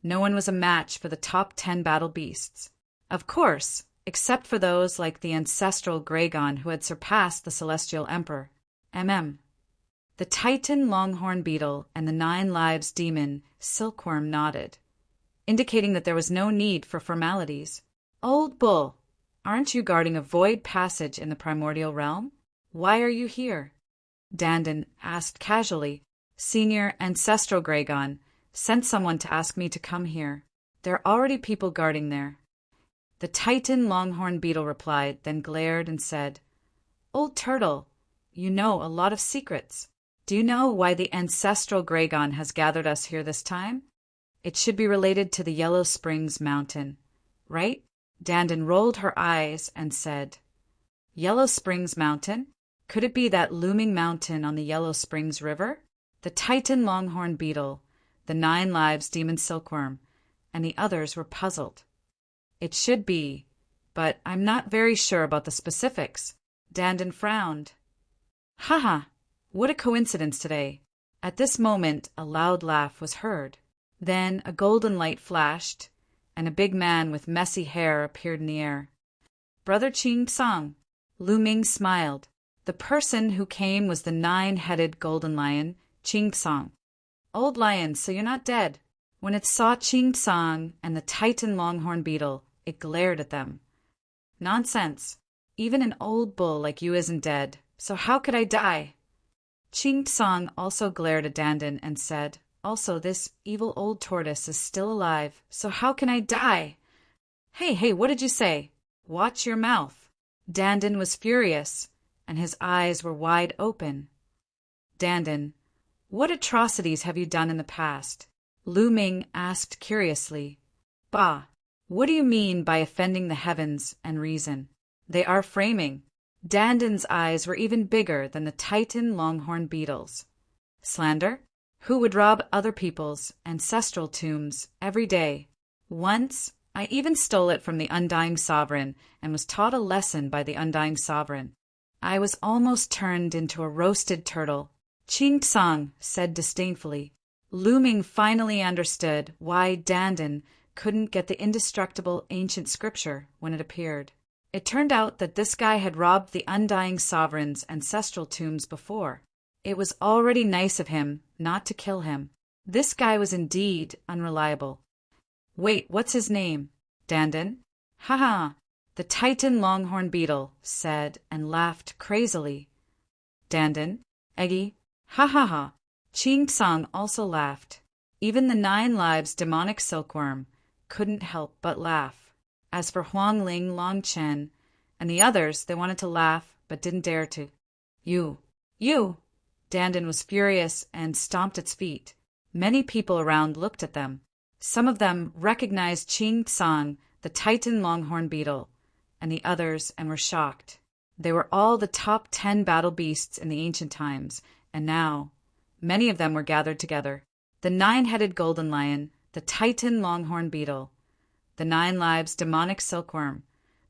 [SPEAKER 1] no one was a match for the top 10 battle beasts. Of course, except for those like the ancestral Gregon who had surpassed the Celestial Emperor. The Titan Longhorn beetle and the 9 Lives Demon Silkworm nodded, indicating that there was no need for formalities. Old Bull, aren't you guarding a void passage in the primordial realm? Why are you here? Dandan asked casually. Senior Ancestral Gregon sent someone to ask me to come here. There are already people guarding there. The Titan Longhorn beetle replied, then glared and said, Old Turtle, you know a lot of secrets. Do you know why the Ancestral Gregon has gathered us here this time? It should be related to the Yellow Springs Mountain, right? Dandan rolled her eyes and said, Yellow Springs Mountain? Could it be that looming mountain on the Yellow Springs River? The Titan Longhorn beetle, the 9 Lives Demon Silkworm, and the others were puzzled. It should be, but I'm not very sure about the specifics. Dandan frowned. Haha, what a coincidence today. At this moment, a loud laugh was heard. Then a golden light flashed, and a big man with messy hair appeared in the air. Brother Qing Song. Lu Ming smiled. The person who came was the 9-headed golden lion, Qing Song. Old lion, so you're not dead. When it saw Qing Song and the Titan Longhorn beetle, it glared at them. Nonsense. Even an old bull like you isn't dead, so how could I die? Qing Song also glared at Dandan and said, Also, this evil old tortoise is still alive, so how can I die? Hey, what did you say? Watch your mouth. Dandan was furious, and his eyes were wide open. Dandan, what atrocities have you done in the past? Lu Ming asked curiously. Bah, what do you mean by offending the heavens and reason? They are framing. Dandan's eyes were even bigger than the Titan Longhorn beetle's. Slander? Who would rob other people's ancestral tombs every day? Once, I even stole it from the undying sovereign and was taught a lesson by the undying sovereign. I was almost turned into a roasted turtle. Ching Tsang said disdainfully. Lu Ming finally understood why Dandan couldn't get the indestructible ancient scripture when it appeared. It turned out that this guy had robbed the undying sovereign's ancestral tombs before. It was already nice of him not to kill him. This guy was indeed unreliable. Wait, what's his name? Dandan? Ha! The Titan longhorn beetle said and laughed crazily. Dandan? Eggy? Ha! Ching Tsang also laughed. Even the 9 lives demonic silkworm couldn't help but laugh. As for Huang Ling Long Chen and the others, they wanted to laugh but didn't dare to. You! Dandan was furious and stomped its feet. Many people around looked at them. Some of them recognized Ching Tsang, the Titan longhorn beetle, and the others, and were shocked. They were all the top 10 battle beasts in the ancient times, and now many of them were gathered together. The 9-headed golden lion, the Titan longhorn beetle, the 9 lives demonic silkworm,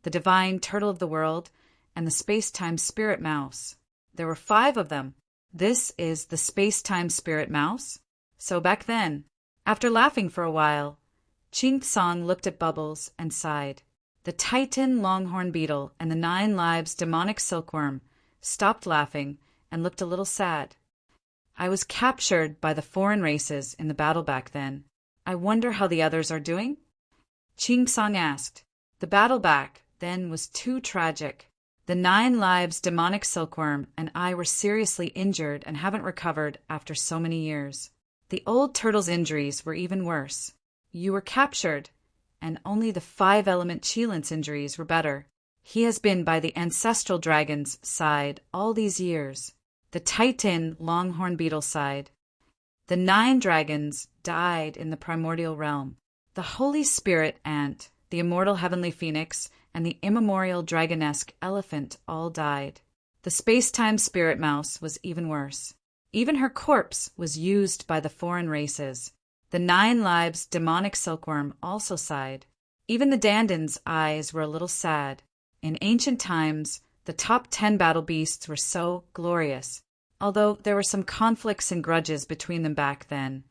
[SPEAKER 1] the divine turtle of the world, and the space-time spirit mouse. There were 5 of them. This is the space-time spirit mouse? So back then, after laughing for a while, Ching Tsang looked at Bubbles and sighed. The Titan longhorn beetle and the 9 lives demonic silkworm stopped laughing and looked a little sad. I was captured by the foreign races in the battle back then. I wonder how the others are doing? Ching Tsang asked. The battle back then was too tragic. The 9 lives demonic silkworm and I were seriously injured and haven't recovered after so many years. The old turtle's injuries were even worse. You were captured, and only the 5-element Chilant's injuries were better. He has been by the ancestral dragon's side all these years. The Titan longhorn beetle side. The 9 dragons died in the primordial realm. The Holy Spirit ant, the immortal heavenly phoenix, and the immemorial dragonesque elephant all died. The space-time spirit mouse was even worse. Even her corpse was used by the foreign races. The 9 lives demonic silkworm also sighed. Even the Dandan's eyes were a little sad. In ancient times, the top 10 battle beasts were so glorious, although there were some conflicts and grudges between them back then.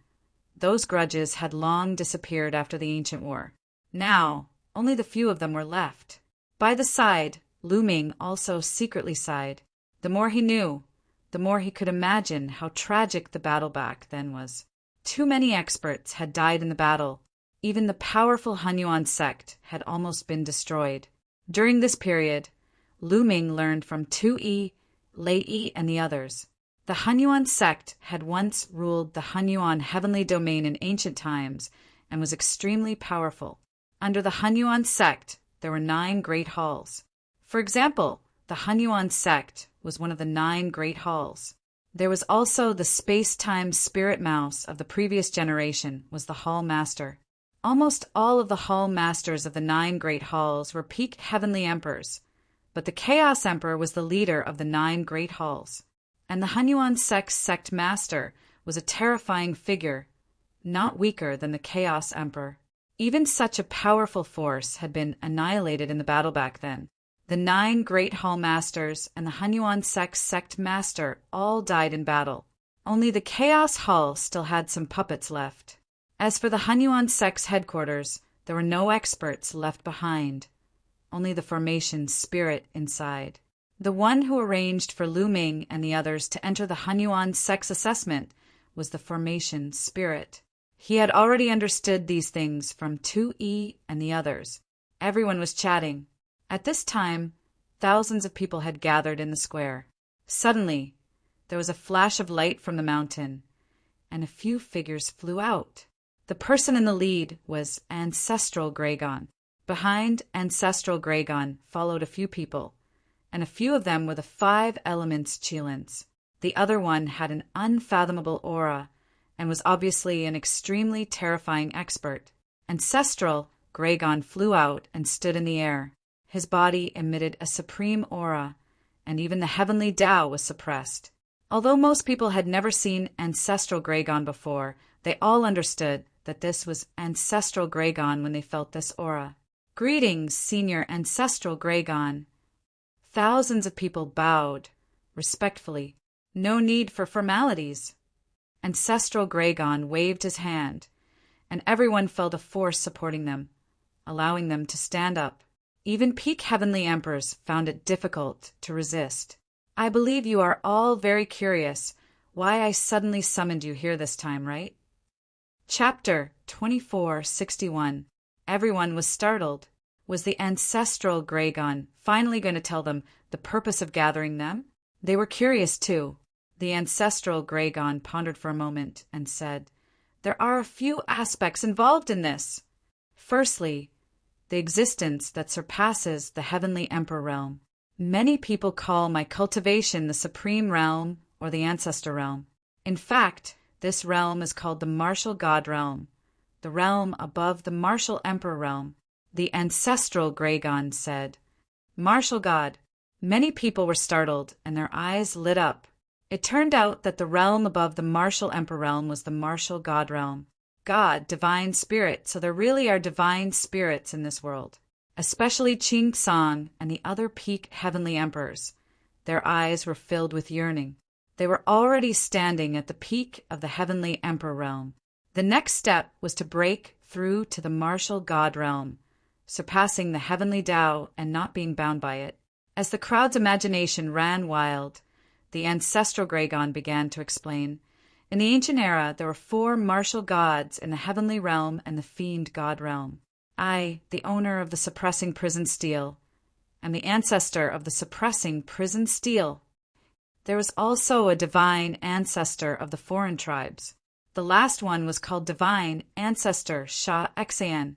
[SPEAKER 1] Those grudges had long disappeared after the ancient war. Now, only the few of them were left. By the side, Lu Ming also secretly sighed. The more he knew, the more he could imagine how tragic the battle back then was. Too many experts had died in the battle. Even the powerful Hunyuan sect had almost been destroyed. During this period, Lu Ming learned from Tu-yi, Lei-yi, and the others. The Hunyuan sect had once ruled the Hunyuan heavenly domain in ancient times and was extremely powerful. Under the Hunyuan sect, there were 9 great halls. For example, the Hunyuan sect was one of the 9 great halls. There was also the space-time spirit mouse of the previous generation was the hall master. Almost all of the hall masters of the 9 great halls were peak heavenly emperors, but the Chaos Emperor was the leader of the 9 great halls. And the Hunyuan sect's sect master was a terrifying figure, not weaker than the Chaos Emperor. Even such a powerful force had been annihilated in the battle back then. The 9 great hall masters and the Hunyuan sect's sect master all died in battle. Only the Chaos Hall still had some puppets left. As for the Hunyuan sect's headquarters, there were no experts left behind, only the formation spirit inside. The one who arranged for Lu Ming and the others to enter the Hunyuan sect's assessment was the formation spirit. He had already understood these things from Tu-yi and the others. Everyone was chatting. At this time, thousands of people had gathered in the square. Suddenly, there was a flash of light from the mountain, and a few figures flew out. The person in the lead was Ancestral Gragon. Behind Ancestral Gragon followed a few people, and a few of them were the 5 elements Chilans. The other one had an unfathomable aura and was obviously an extremely terrifying expert. Ancestral Gragon flew out and stood in the air. His body emitted a supreme aura, and even the heavenly Tao was suppressed. Although most people had never seen ancestral Gragon before, they all understood that this was ancestral Gragon when they felt this aura. Greetings, Senior Ancestral Gragon. Thousands of people bowed, respectfully. No need for formalities. Ancestral Gragon waved his hand, and everyone felt a force supporting them, allowing them to stand up. Even peak heavenly emperors found it difficult to resist. I believe you are all very curious why I suddenly summoned you here this time, right? Chapter 2461. Everyone was startled. Was the ancestral Gragon finally going to tell them the purpose of gathering them? They were curious too. The ancestral Gragon pondered for a moment and said, "There are a few aspects involved in this. Firstly, the existence that surpasses the heavenly emperor realm. Many people call my cultivation the supreme realm or the ancestor realm. In fact, this realm is called the martial god realm, the realm above the martial emperor realm." The ancestral Gragon said, "Martial god." Many people were startled and their eyes lit up. It turned out that the realm above the martial emperor realm was the martial god realm. God, divine spirit, so there really are divine spirits in this world, especially Ching Song and the other peak heavenly emperors. Their eyes were filled with yearning. They were already standing at the peak of the heavenly emperor realm. The next step was to break through to the martial god realm, surpassing the heavenly Tao and not being bound by it. As the crowd's imagination ran wild, the ancestral Gragon began to explain. In the ancient era, there were 4 martial gods in the heavenly realm and the fiend god realm. I, the owner of the suppressing prison steel, am the ancestor of the suppressing prison steel. There was also a divine ancestor of the foreign tribes. The last one was called Divine Ancestor Sha Exayan.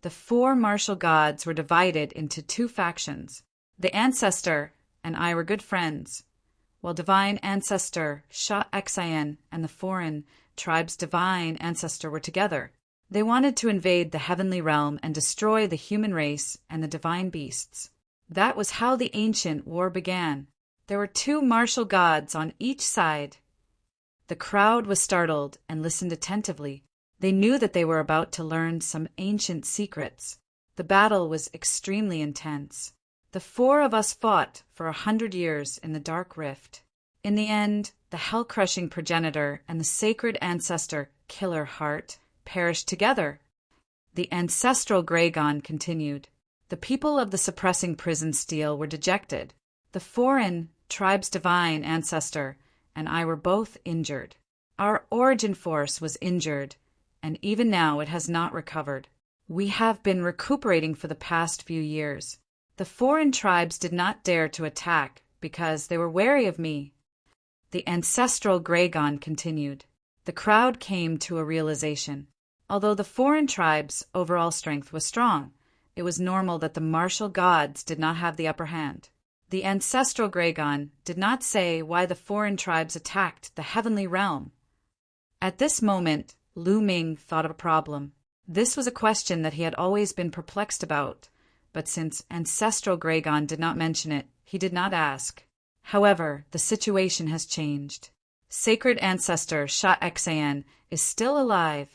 [SPEAKER 1] The 4 martial gods were divided into 2 factions. The ancestor and I were good friends, while Divine Ancestor Sha Exayan and the foreign tribe's divine ancestor were together. They wanted to invade the heavenly realm and destroy the human race and the divine beasts. That was how the ancient war began. There were 2 martial gods on each side. The crowd was startled and listened attentively. They knew that they were about to learn some ancient secrets. The battle was extremely intense. The 4 of us fought for 100 years in the dark rift. In the end, the hell-crushing progenitor and the sacred ancestor, Killer Heart, perished together. The ancestral Gragon continued. The people of the suppressing prison steel were dejected. The foreign tribe's divine ancestor and I were both injured. Our origin force was injured, and even now it has not recovered. We have been recuperating for the past few years. The foreign tribes did not dare to attack because they were wary of me. The ancestral Gragon continued. The crowd came to a realization. Although the foreign tribes' overall strength was strong, it was normal that the martial gods did not have the upper hand. The ancestral Gragon did not say why the foreign tribes attacked the heavenly realm. At this moment, Lu Ming thought of a problem. This was a question that he had always been perplexed about, but since ancestral Gragon did not mention it, he did not ask. However, the situation has changed. Sacred ancestor Sha Exayan is still alive.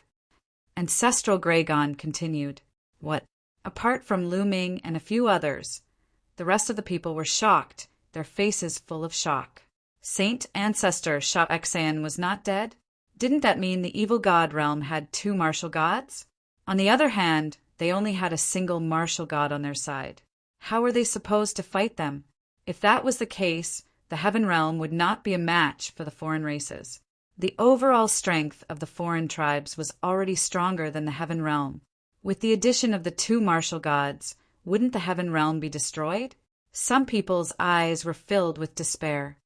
[SPEAKER 1] Ancestral Gragon continued. What? Apart from Lu Ming and a few others, the rest of the people were shocked, their faces full of shock. Saint Ancestor Sha Exayan was not dead? Didn't that mean the evil god realm had 2 martial gods? On the other hand, they only had a single martial god on their side. How were they supposed to fight them? If that was the case, the heaven realm would not be a match for the foreign races. The overall strength of the foreign tribes was already stronger than the heaven realm. With the addition of the 2 martial gods, wouldn't the heaven realm be destroyed? Some people's eyes were filled with despair.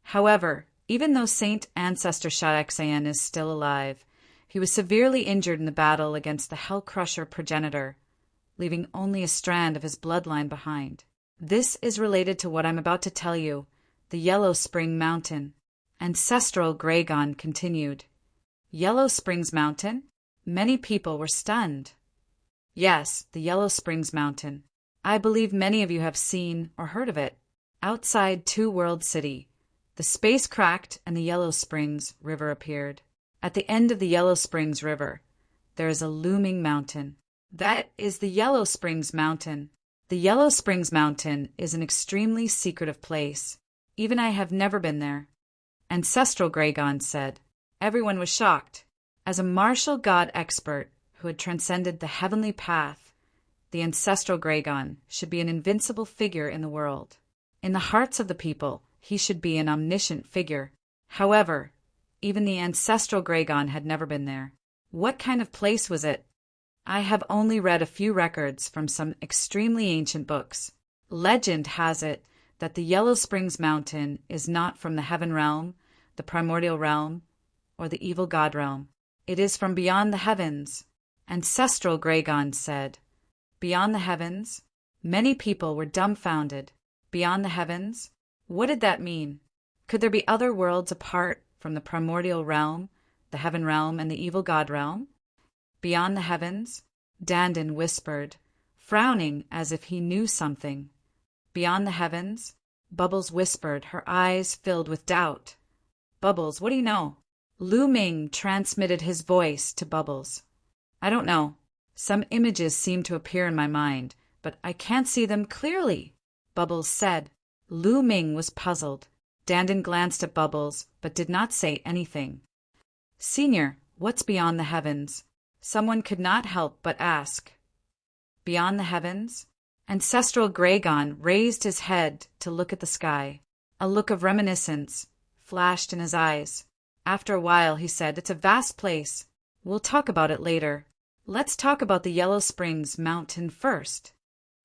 [SPEAKER 1] However, even though Saint Ancestor Sha Exayan is still alive, he was severely injured in the battle against the Hellcrusher progenitor, leaving only a strand of his bloodline behind. This is related to what I'm about to tell you, the Yellow Spring Mountain. Ancestral Gragon continued. Yellow Springs Mountain? Many people were stunned. Yes, the Yellow Springs Mountain. I believe many of you have seen or heard of it. Outside Two World City, the The space cracked and the Yellow Springs River appeared. At the end of the Yellow Springs River, there is a looming mountain. That is the Yellow Springs Mountain. The Yellow Springs Mountain is an extremely secretive place. Even I have never been there. Ancestral Gragon said. Everyone was shocked. As a martial god expert who had transcended the heavenly path, the Ancestral Gragon should be an invincible figure in the world. In the hearts of the people, he should be an omniscient figure. However, even the Ancestral Gragon had never been there. What kind of place was it? I have only read a few records from some extremely ancient books. Legend has it that the Yellow Springs Mountain is not from the heaven realm, the primordial realm, or the evil god realm. It is from beyond the heavens. Ancestral Gragon said. Beyond the heavens? Many people were dumbfounded. Beyond the heavens? What did that mean? Could there be other worlds apart from the primordial realm, the heaven realm, and the evil god realm? Beyond the heavens? Dandin whispered, frowning as if he knew something. Beyond the heavens? Bubbles whispered, her eyes filled with doubt. Bubbles, what do you know? Lu Ming transmitted his voice to Bubbles. I don't know. Some images seem to appear in my mind, but I can't see them clearly, Bubbles said. Lu Ming was puzzled. Dandin glanced at Bubbles, but did not say anything. Senior, what's beyond the heavens? Someone could not help but ask. Beyond the heavens? Ancestral Gragon raised his head to look at the sky. A look of reminiscence flashed in his eyes. After a while, he said, It's a vast place. We'll talk about it later. Let's talk about the Yellow Springs Mountain first.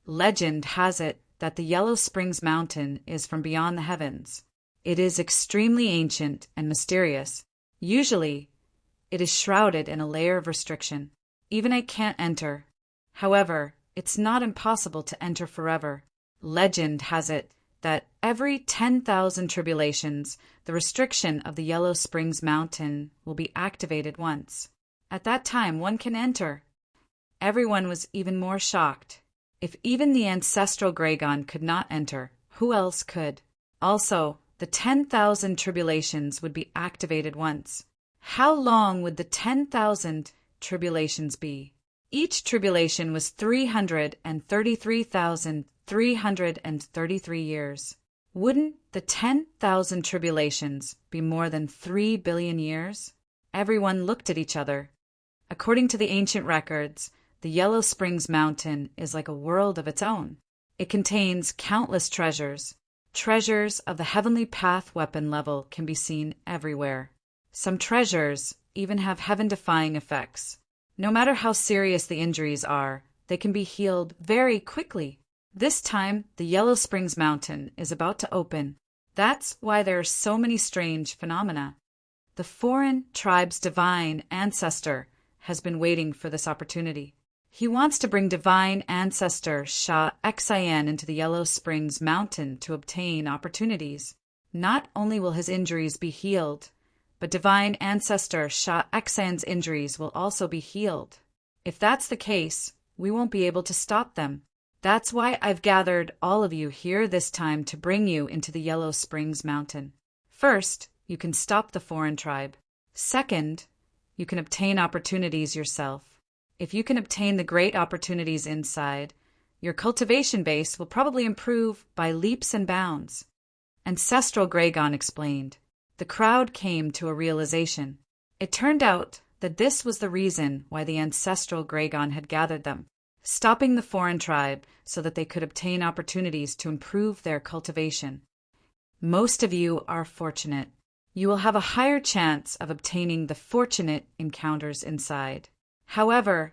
[SPEAKER 1] Legend has it that the Yellow Springs Mountain is from beyond the heavens. It is extremely ancient and mysterious. Usually, it is shrouded in a layer of restriction. Even I can't enter. However, it's not impossible to enter forever. Legend has it that every 10,000 tribulations, the restriction of the Yellow Springs Mountain will be activated once. At that time, one can enter. Everyone was even more shocked. If even the Ancestral Gragon could not enter, who else could? Also, the 10,000 tribulations would be activated once. How long would the 10,000 tribulations be? Each tribulation was 333,333 years. Wouldn't the 10,000 tribulations be more than 3 billion years? Everyone looked at each other. According to the ancient records, the Yellow Springs Mountain is like a world of its own. It contains countless treasures. Treasures of the heavenly path weapon level can be seen everywhere. Some treasures even have heaven-defying effects. No matter how serious the injuries are, they can be healed very quickly. This time, the Yellow Springs Mountain is about to open. That's why there are so many strange phenomena. The foreign tribe's divine ancestor has been waiting for this opportunity. He wants to bring divine ancestor Shah Xian into the Yellow Springs Mountain to obtain opportunities. Not only will his injuries be healed, but divine ancestor Shah Xian's injuries will also be healed. If that's the case, we won't be able to stop them. That's why I've gathered all of you here this time to bring you into the Yellow Springs Mountain. First, you can stop the foreign tribe. Second, you can obtain opportunities yourself. If you can obtain the great opportunities inside, your cultivation base will probably improve by leaps and bounds. Ancestral Gragon explained. The crowd came to a realization. It turned out that this was the reason why the Ancestral Gragon had gathered them, stopping the foreign tribe so that they could obtain opportunities to improve their cultivation. Most of you are fortunate. You will have a higher chance of obtaining the fortunate encounters inside. However,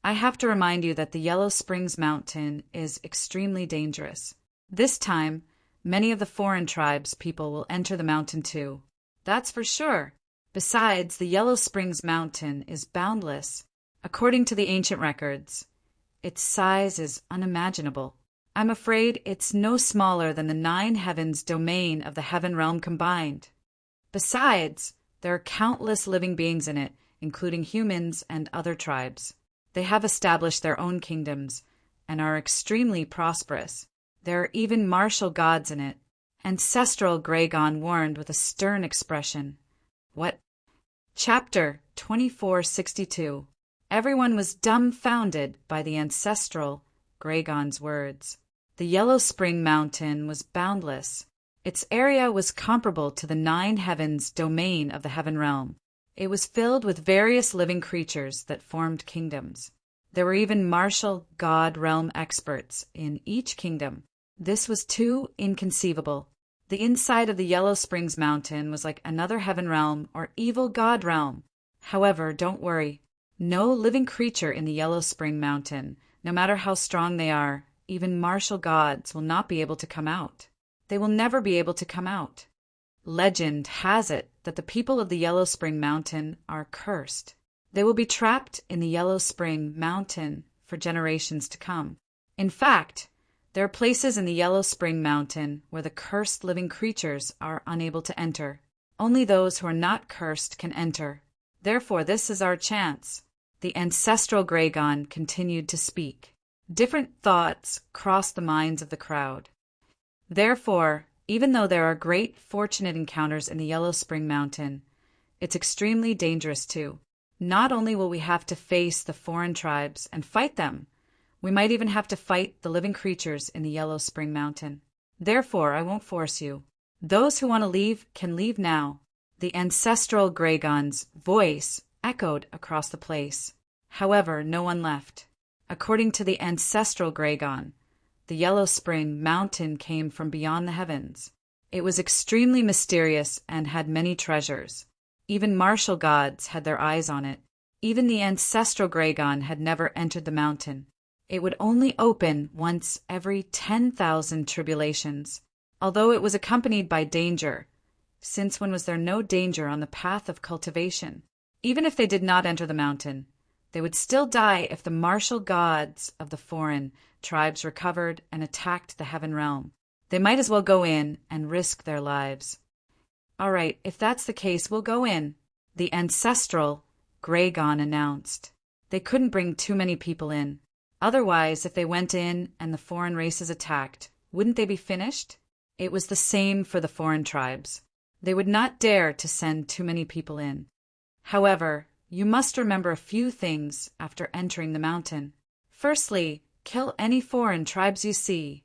[SPEAKER 1] I have to remind you that the Yellow Springs Mountain is extremely dangerous. This time, many of the foreign tribes' people will enter the mountain too. That's for sure. Besides, the Yellow Springs Mountain is boundless. According to the ancient records, its size is unimaginable. I'm afraid it's no smaller than the 9 heavens domain of the heaven realm combined. Besides, there are countless living beings in it, including humans and other tribes. They have established their own kingdoms and are extremely prosperous. There are even martial gods in it. Ancestral Gragon warned with a stern expression. What? Chapter 2462. Everyone was dumbfounded by the ancestral Gragon's words. The Yellow Spring Mountain was boundless. Its area was comparable to the 9 heavens domain of the heaven realm. It was filled with various living creatures that formed kingdoms. There were even martial god realm experts in each kingdom. This was too inconceivable. The inside of the Yellow Springs Mountain was like another heaven realm or evil god realm. However, don't worry. No living creature in the Yellow Spring Mountain, no matter how strong they are, even martial gods, will not be able to come out. They will never be able to come out. Legend has it that the people of the Yellow Spring Mountain are cursed. They will be trapped in the Yellow Spring Mountain for generations to come. In fact, there are places in the Yellow Spring Mountain where the cursed living creatures are unable to enter. Only those who are not cursed can enter. Therefore, this is our chance. The ancestral Gragon continued to speak. Different thoughts crossed the minds of the crowd. Therefore, even though there are great fortunate encounters in the Yellow Spring Mountain, it's extremely dangerous too. Not only will we have to face the foreign tribes and fight them, we might even have to fight the living creatures in the Yellow Spring Mountain. Therefore, I won't force you. Those who want to leave can leave now. The ancestral Gragon's voice echoed across the place. However, no one left. According to the ancestral Gragon, the Yellow Spring Mountain came from beyond the heavens. It was extremely mysterious and had many treasures. Even martial gods had their eyes on it. Even the ancestral Gragon had never entered the mountain. It would only open once every 10,000 tribulations, although it was accompanied by danger, since when was there no danger on the path of cultivation? Even if they did not enter the mountain, they would still die if the martial gods of the foreign tribes recovered and attacked the heaven realm. They might as well go in and risk their lives. All right, if that's the case, we'll go in, the ancestral Gragon announced. They couldn't bring too many people in. Otherwise, if they went in and the foreign races attacked, wouldn't they be finished? It was the same for the foreign tribes. They would not dare to send too many people in. However, you must remember a few things after entering the mountain. Firstly, kill any foreign tribes you see.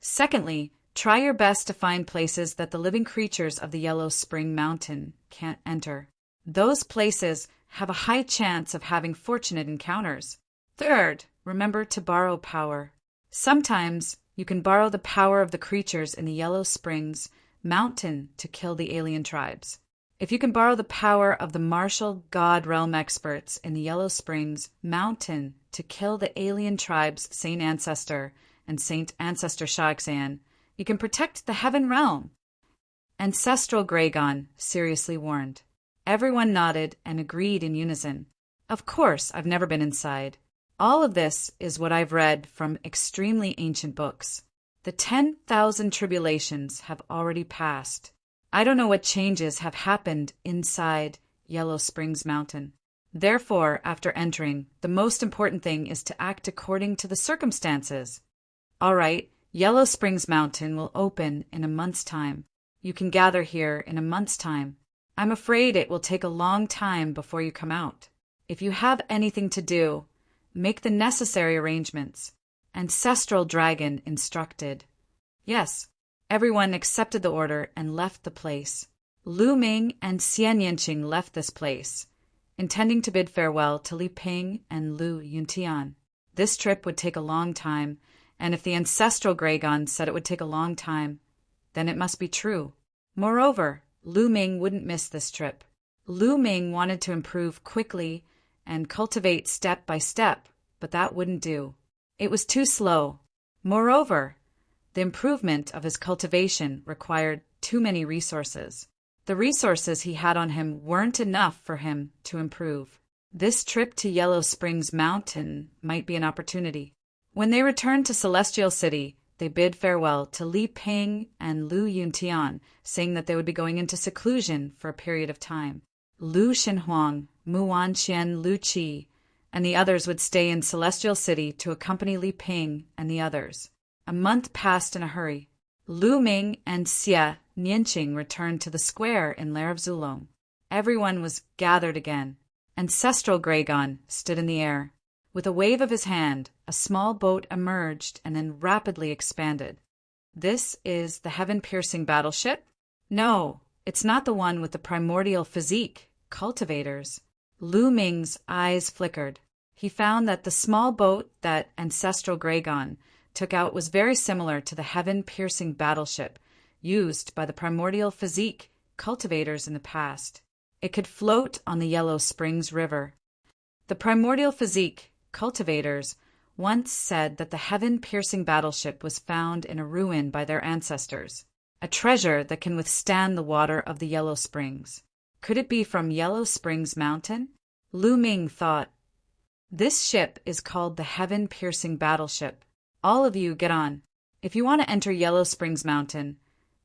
[SPEAKER 1] Secondly, try your best to find places that the living creatures of the Yellow Spring Mountain can't enter. Those places have a high chance of having fortunate encounters. Third, remember to borrow power. Sometimes you can borrow the power of the creatures in the Yellow Springs Mountain to kill the alien tribes. If you can borrow the power of the martial god realm experts in the Yellow Springs Mountain to kill the alien tribes Saint Ancestor and Saint Ancestor Shaxan, you can protect the heaven realm. Ancestral Gragon seriously warned. Everyone nodded and agreed in unison. Of course, I've never been inside. All of this is what I've read from extremely ancient books. The 10,000 tribulations have already passed. I don't know what changes have happened inside Yellow Springs Mountain. Therefore, after entering, the most important thing is to act according to the circumstances. All right, Yellow Springs Mountain will open in a month's time. You can gather here in a month's time. I'm afraid it will take a long time before you come out. If you have anything to do, make the necessary arrangements. Ancestral Dragon instructed. Yes, everyone accepted the order and left the place. Lu Ming and Xian Yanqing left this place, intending to bid farewell to Li Ping and Lu Yuntian. This trip would take a long time, and if the ancestral Gragon said it would take a long time, then it must be true. Moreover, Lu Ming wouldn't miss this trip. Lu Ming wanted to improve quickly and cultivate step by step, but that wouldn't do. It was too slow. Moreover, the improvement of his cultivation required too many resources. The resources he had on him weren't enough for him to improve. This trip to Yellow Springs Mountain might be an opportunity. When they returned to Celestial City, they bid farewell to Li Ping and Lu Yuntian, saying that they would be going into seclusion for a period of time. Lu Shenhuang, Mu Wanqian, Lu Qi, and the others would stay in Celestial City to accompany Li Ping and the others. A month passed in a hurry. Lu Ming and Xie Nianqing returned to the square in Lair of Zulong. Everyone was gathered again. Ancestral Gragon stood in the air. With a wave of his hand, a small boat emerged and then rapidly expanded. This is the heaven-piercing battleship? No, it's not the one with the primordial physique, cultivators. Lu Ming's eyes flickered. He found that the small boat that Ancestral Gragon took out was very similar to the heaven-piercing battleship used by the primordial physique cultivators in the past. It could float on the Yellow Springs River. The primordial physique cultivators once said that the heaven-piercing battleship was found in a ruin by their ancestors, a treasure that can withstand the water of the Yellow Springs. Could it be from Yellow Springs Mountain? Lu Ming thought. This ship is called the heaven-piercing battleship. All of you get on. If you want to enter Yellow Springs Mountain,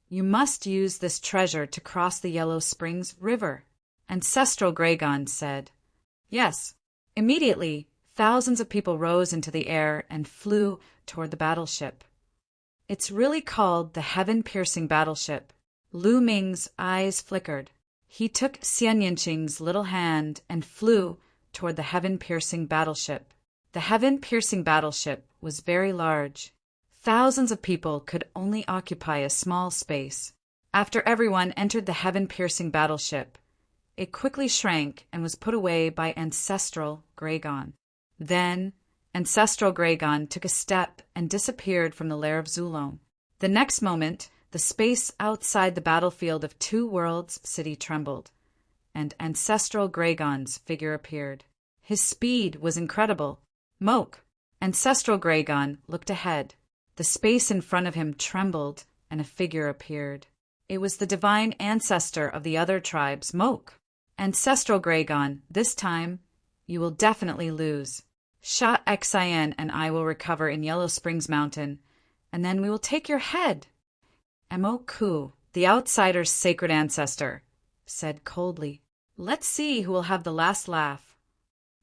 [SPEAKER 1] you must use this treasure to cross the Yellow Springs River. Ancestral Gragon said. Yes. Immediately, thousands of people rose into the air and flew toward the battleship. It's really called the heaven-piercing battleship. Lu Ming's eyes flickered. He took Xian Yanqing's little hand and flew toward the heaven-piercing battleship. The heaven-piercing battleship was very large. Thousands of people could only occupy a small space. After everyone entered the heaven-piercing battleship, it quickly shrank and was put away by Ancestral Gragon. Then, Ancestral Gragon took a step and disappeared from the Lair of Zulong. The next moment, the space outside the battlefield of Two Worlds City trembled, and Ancestral Gragon's figure appeared. His speed was incredible. Moke! Ancestral Gragon looked ahead. The space in front of him trembled, and a figure appeared. It was the divine ancestor of the other tribes, Moke. Ancestral Gragon, this time, you will definitely lose. Sha Xian and I will recover in Yellow Springs Mountain, and then we will take your head. Mo Ku, the outsider's sacred ancestor, said coldly. Let's see who will have the last laugh.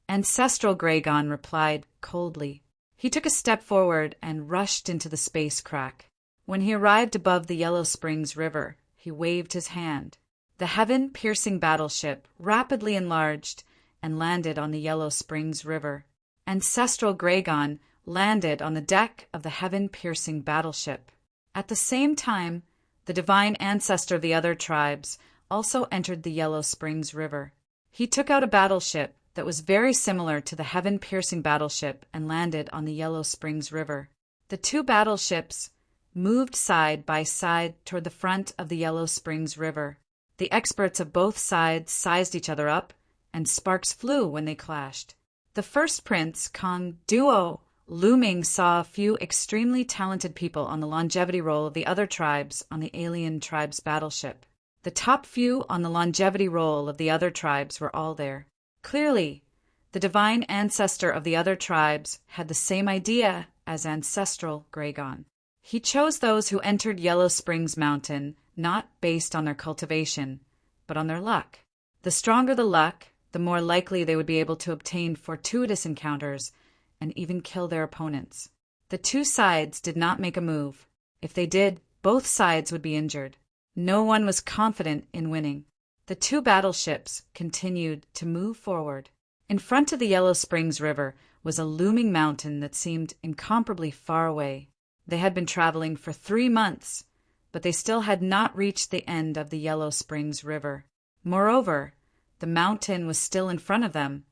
[SPEAKER 1] Ancestral Gragon replied coldly. He took a step forward and rushed into the space crack. When he arrived above the Yellow Springs River, he waved his hand. The heaven-piercing battleship rapidly enlarged and landed on the Yellow Springs River. Ancestral Gragon landed on the deck of the heaven-piercing battleship. At the same time, the divine ancestor of the other tribes also entered the Yellow Springs River. He took out a battleship that was very similar to the heaven-piercing battleship and landed on the Yellow Springs River. The two battleships moved side by side toward the front of the Yellow Springs River. The experts of both sides sized each other up, and sparks flew when they clashed. The first prince, Kong Duo, Lu Ming saw a few extremely talented people on the longevity roll of the other tribes on the alien tribe's battleship. The top few on the longevity roll of the other tribes were all there. Clearly, the divine ancestor of the other tribes had the same idea as Ancestral Gragon. He chose those who entered Yellow Springs Mountain not based on their cultivation, but on their luck. The stronger the luck, the more likely they would be able to obtain fortuitous encounters and even kill their opponents. The two sides did not make a move. If they did, both sides would be injured. No one was confident in winning. The two battleships continued to move forward. In front of the Yellow Springs River was a looming mountain that seemed incomparably far away. They had been traveling for 3 months, but they still had not reached the end of the Yellow Springs River. Moreover, the mountain was still in front of them,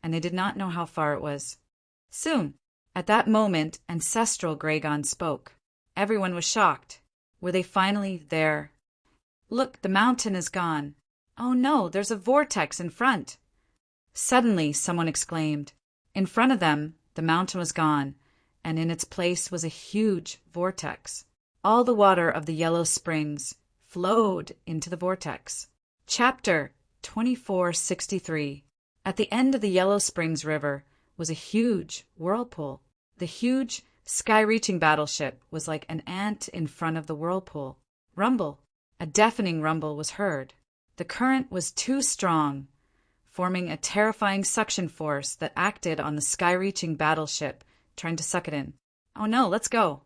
[SPEAKER 1] and they did not know how far it was. Soon, at that moment, Ancestral Gragon spoke. Everyone was shocked. Were they finally there? Look, the mountain is gone. Oh no, there's a vortex in front. Suddenly, someone exclaimed. In front of them, the mountain was gone, and in its place was a huge vortex. All the water of the Yellow Springs flowed into the vortex. Chapter 2463. At the end of the Yellow Springs River was a huge whirlpool. The huge, sky-reaching battleship was like an ant in front of the whirlpool. Rumble. A deafening rumble was heard. The current was too strong, forming a terrifying suction force that acted on the sky-reaching battleship, trying to suck it in. Oh no, let's go.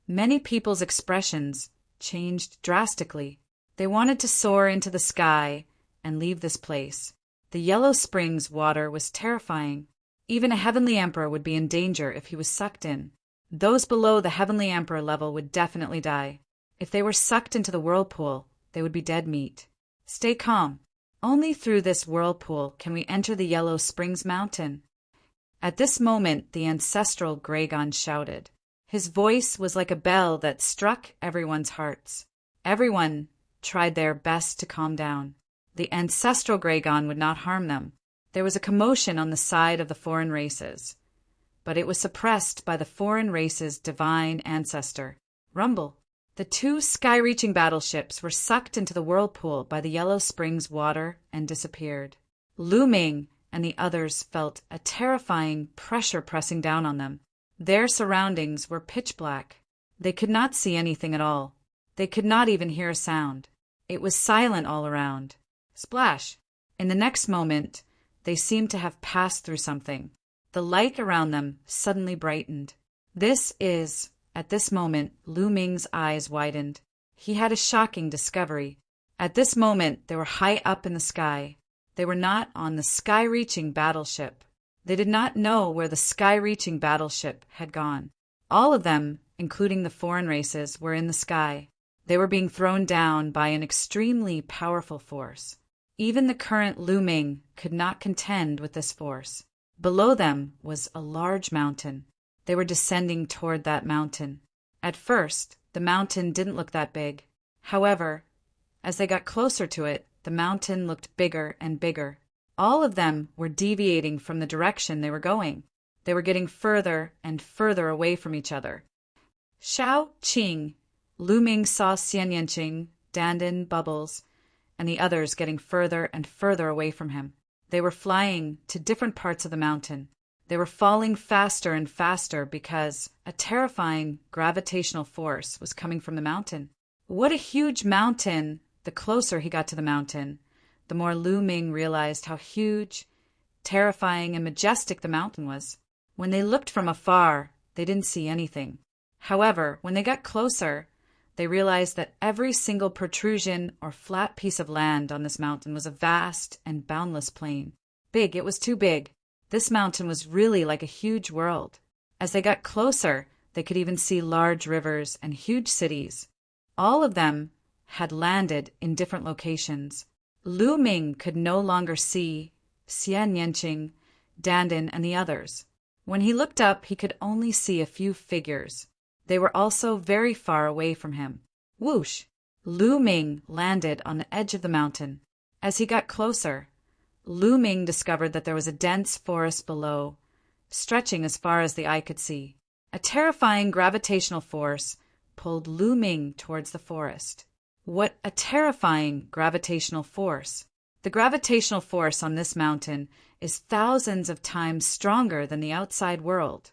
[SPEAKER 1] Many people's expressions changed drastically. They wanted to soar into the sky and leave this place. The Yellow Springs water was terrifying. Even a heavenly emperor would be in danger if he was sucked in. Those below the heavenly emperor level would definitely die. If they were sucked into the whirlpool, they would be dead meat. Stay calm. Only through this whirlpool can we enter the Yellow Springs mountain. At this moment, the ancestral Gragon shouted. His voice was like a bell that struck everyone's hearts. Everyone tried their best to calm down. The ancestral Gragon would not harm them. There was a commotion on the side of the foreign races, but it was suppressed by the foreign race's divine ancestor. Rumble. The two sky-reaching battleships were sucked into the whirlpool by the Yellow Springs water and disappeared. Lu Ming and the others felt a terrifying pressure pressing down on them. Their surroundings were pitch black. They could not see anything at all. They could not even hear a sound. It was silent all around. Splash! In the next moment, they seemed to have passed through something. The light around them suddenly brightened. At this moment, Lu Ming's eyes widened. He had a shocking discovery. At this moment, they were high up in the sky. They were not on the sky-reaching battleship. They did not know where the sky-reaching battleship had gone. All of them, including the foreign races, were in the sky. They were being thrown down by an extremely powerful force. Even the current Lu Ming could not contend with this force. Below them was a large mountain. They were descending toward that mountain. At first, the mountain didn't look that big. However, as they got closer to it, the mountain looked bigger and bigger. All of them were deviating from the direction they were going. They were getting further and further away from each other. Shao Qing. Lu Ming saw Xian Yanqing, Dandan, Bubbles, and the others getting further and further away from him. They were flying to different parts of the mountain. They were falling faster and faster because a terrifying gravitational force was coming from the mountain. What a huge mountain! The closer he got to the mountain, the more Lu Ming realized how huge, terrifying, and majestic the mountain was. When they looked from afar, they didn't see anything. However, when they got closer, they realized that every single protrusion or flat piece of land on this mountain was a vast and boundless plain. Big, it was too big. This mountain was really like a huge world. As they got closer, they could even see large rivers and huge cities. All of them had landed in different locations. Lu Ming could no longer see Xian Yanqing, Dandan, and the others. When he looked up, he could only see a few figures. They were also very far away from him. Whoosh! Lu Ming landed on the edge of the mountain. As he got closer, Lu Ming discovered that there was a dense forest below, stretching as far as the eye could see. A terrifying gravitational force pulled Lu Ming towards the forest. What a terrifying gravitational force! The gravitational force on this mountain is thousands of times stronger than the outside world.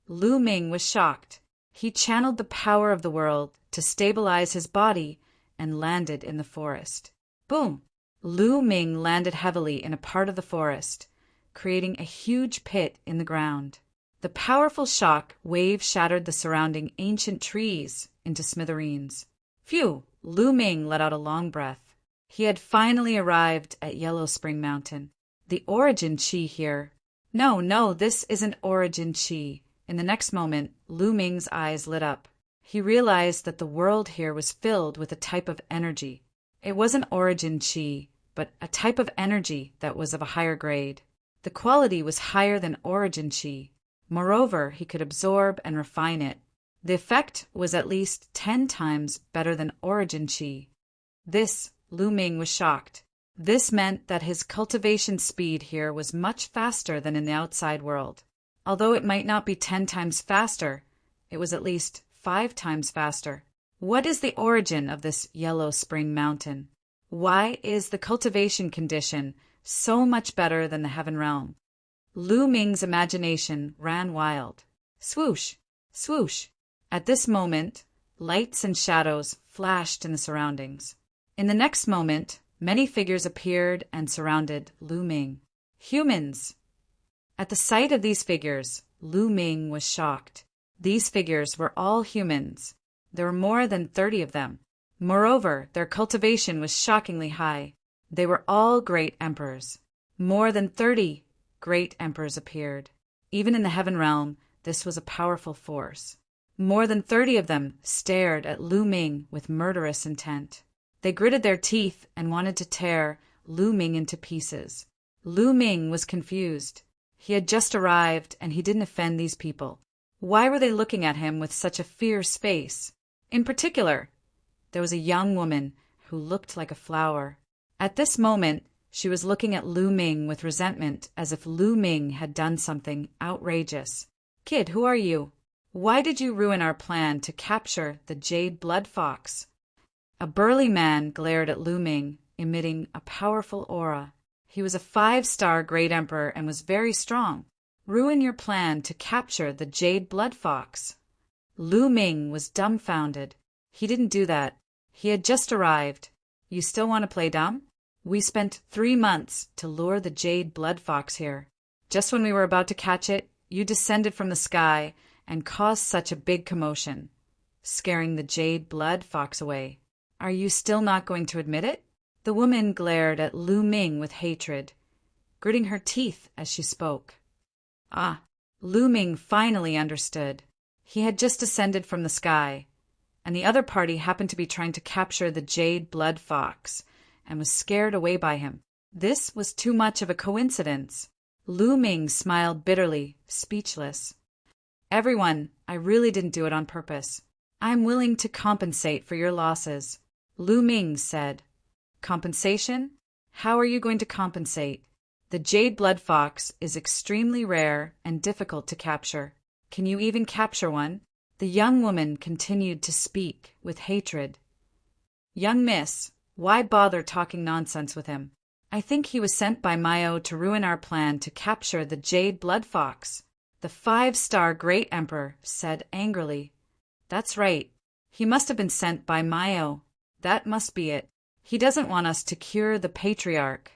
[SPEAKER 1] Lu Ming was shocked. He channeled the power of the world to stabilize his body and landed in the forest. Boom! Lu Ming landed heavily in a part of the forest, creating a huge pit in the ground. The powerful shock wave shattered the surrounding ancient trees into smithereens. Phew! Lu Ming let out a long breath. He had finally arrived at Yellow Spring Mountain. The origin chi here. No, this isn't origin chi. In the next moment, Lu Ming's eyes lit up. He realized that the world here was filled with a type of energy. It wasn't origin chi, but a type of energy that was of a higher grade. The quality was higher than origin chi. Moreover, he could absorb and refine it. The effect was at least 10 times better than origin chi. Lu Ming was shocked. This meant that his cultivation speed here was much faster than in the outside world. Although it might not be 10 times faster, it was at least 5 times faster. What is the origin of this Yellow Spring Mountain? Why is the cultivation condition so much better than the heaven realm? Lu Ming's imagination ran wild. Swoosh! Swoosh! At this moment, lights and shadows flashed in the surroundings. In the next moment, many figures appeared and surrounded Lu Ming. Humans! At the sight of these figures, Lu Ming was shocked. These figures were all humans. There were more than 30 of them. Moreover, their cultivation was shockingly high. They were all great emperors. More than 30 great emperors appeared. Even in the heaven realm, this was a powerful force. More than 30 of them stared at Lu Ming with murderous intent. They gritted their teeth and wanted to tear Lu Ming into pieces. Lu Ming was confused. He had just arrived, and he didn't offend these people. Why were they looking at him with such a fierce face? In particular, there was a young woman who looked like a flower. At this moment, she was looking at Lu Ming with resentment, as if Lu Ming had done something outrageous. "Kid, who are you? Why did you ruin our plan to capture the Jade Blood Fox?" A burly man glared at Lu Ming, emitting a powerful aura. He was a 5-star great emperor and was very strong. "Ruin your plan to capture the Jade Blood Fox?" Lu Ming was dumbfounded. He didn't do that. He had just arrived. "You still want to play dumb? We spent 3 months to lure the Jade Blood Fox here. Just when we were about to catch it, you descended from the sky and caused such a big commotion, scaring the Jade Blood Fox away. Are you still not going to admit it?" The woman glared at Lu Ming with hatred, gritting her teeth as she spoke. Lu Ming finally understood. He had just descended from the sky, and the other party happened to be trying to capture the Jade Blood Fox and was scared away by him. This was too much of a coincidence. Lu Ming smiled bitterly, speechless. "Everyone, I really didn't do it on purpose. I'm willing to compensate for your losses," Lu Ming said. "Compensation? How are you going to compensate? The Jade Blood Fox is extremely rare and difficult to capture. Can you even capture one?" The young woman continued to speak with hatred. "Young miss, why bother talking nonsense with him? I think he was sent by Mayo to ruin our plan to capture the Jade Blood Fox," the 5-star great emperor said angrily. "That's right. He must have been sent by Mayo. That must be it. He doesn't want us to cure the patriarch."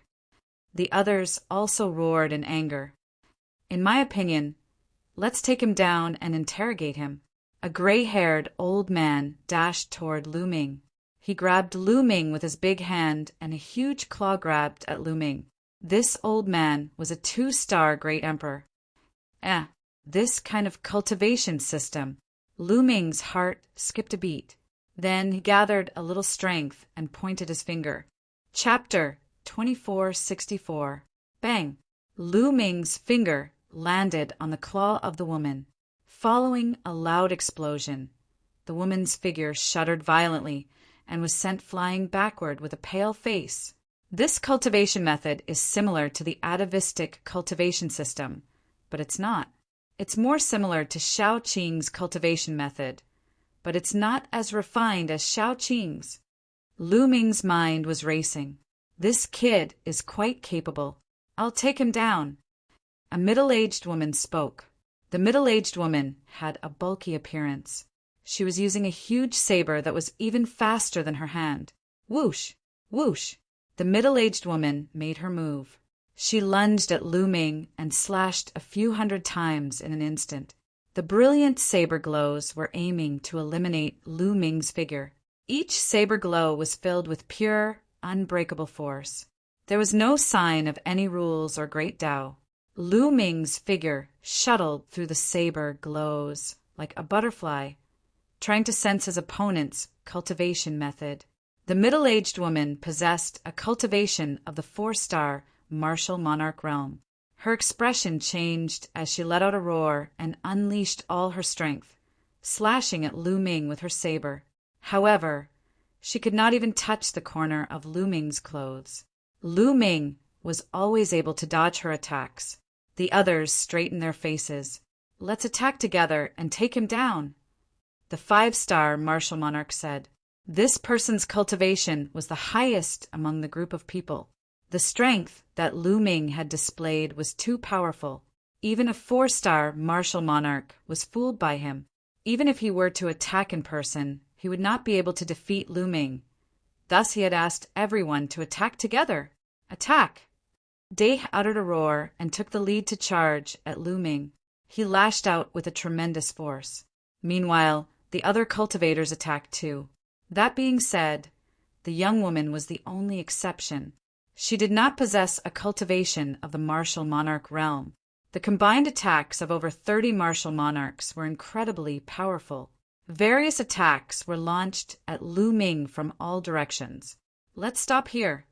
[SPEAKER 1] The others also roared in anger. "In my opinion, let's take him down and interrogate him." A gray-haired old man dashed toward Lu Ming. He grabbed Lu Ming with his big hand, and a huge claw grabbed at Lu Ming. This old man was a 2-star great emperor. This kind of cultivation system. Lu Ming's heart skipped a beat. Then he gathered a little strength and pointed his finger. Chapter 2464. Bang! Lu Ming's finger landed on the claw of the woman. Following a loud explosion, the woman's figure shuddered violently and was sent flying backward with a pale face. This cultivation method is similar to the atavistic cultivation system, but it's not. It's more similar to Shao Qing's cultivation method, but it's not as refined as Shao Qing's. Lu Ming's mind was racing. This kid is quite capable. I'll take him down. A middle-aged woman spoke. The middle-aged woman had a bulky appearance. She was using a huge saber that was even faster than her hand. Whoosh! Whoosh! The middle-aged woman made her move. She lunged at Lu Ming and slashed a few hundred times in an instant. The brilliant saber glows were aiming to eliminate Lu Ming's figure. Each saber glow was filled with pure, unbreakable force. There was no sign of any rules or great Tao. Lu Ming's figure shuttled through the saber glows like a butterfly, trying to sense his opponent's cultivation method. The middle-aged woman possessed a cultivation of the 4-star martial monarch realm. Her expression changed as she let out a roar and unleashed all her strength, slashing at Lu Ming with her saber. However, she could not even touch the corner of Lu Ming's clothes. Lu Ming was always able to dodge her attacks. The others straightened their faces. "Let's attack together and take him down," the 5-star martial monarch said. This person's cultivation was the highest among the group of people. The strength that Lu Ming had displayed was too powerful. Even a 4-star martial monarch was fooled by him. Even if he were to attack in person, he would not be able to defeat Lu Ming. Thus he had asked everyone to attack together. Attack! Dai uttered a roar and took the lead to charge at Lu Ming. He lashed out with a tremendous force. Meanwhile, the other cultivators attacked too. That being said, the young woman was the only exception. She did not possess a cultivation of the martial monarch realm. The combined attacks of over 30 martial monarchs were incredibly powerful. Various attacks were launched at Lu Ming from all directions. "Let's stop here,"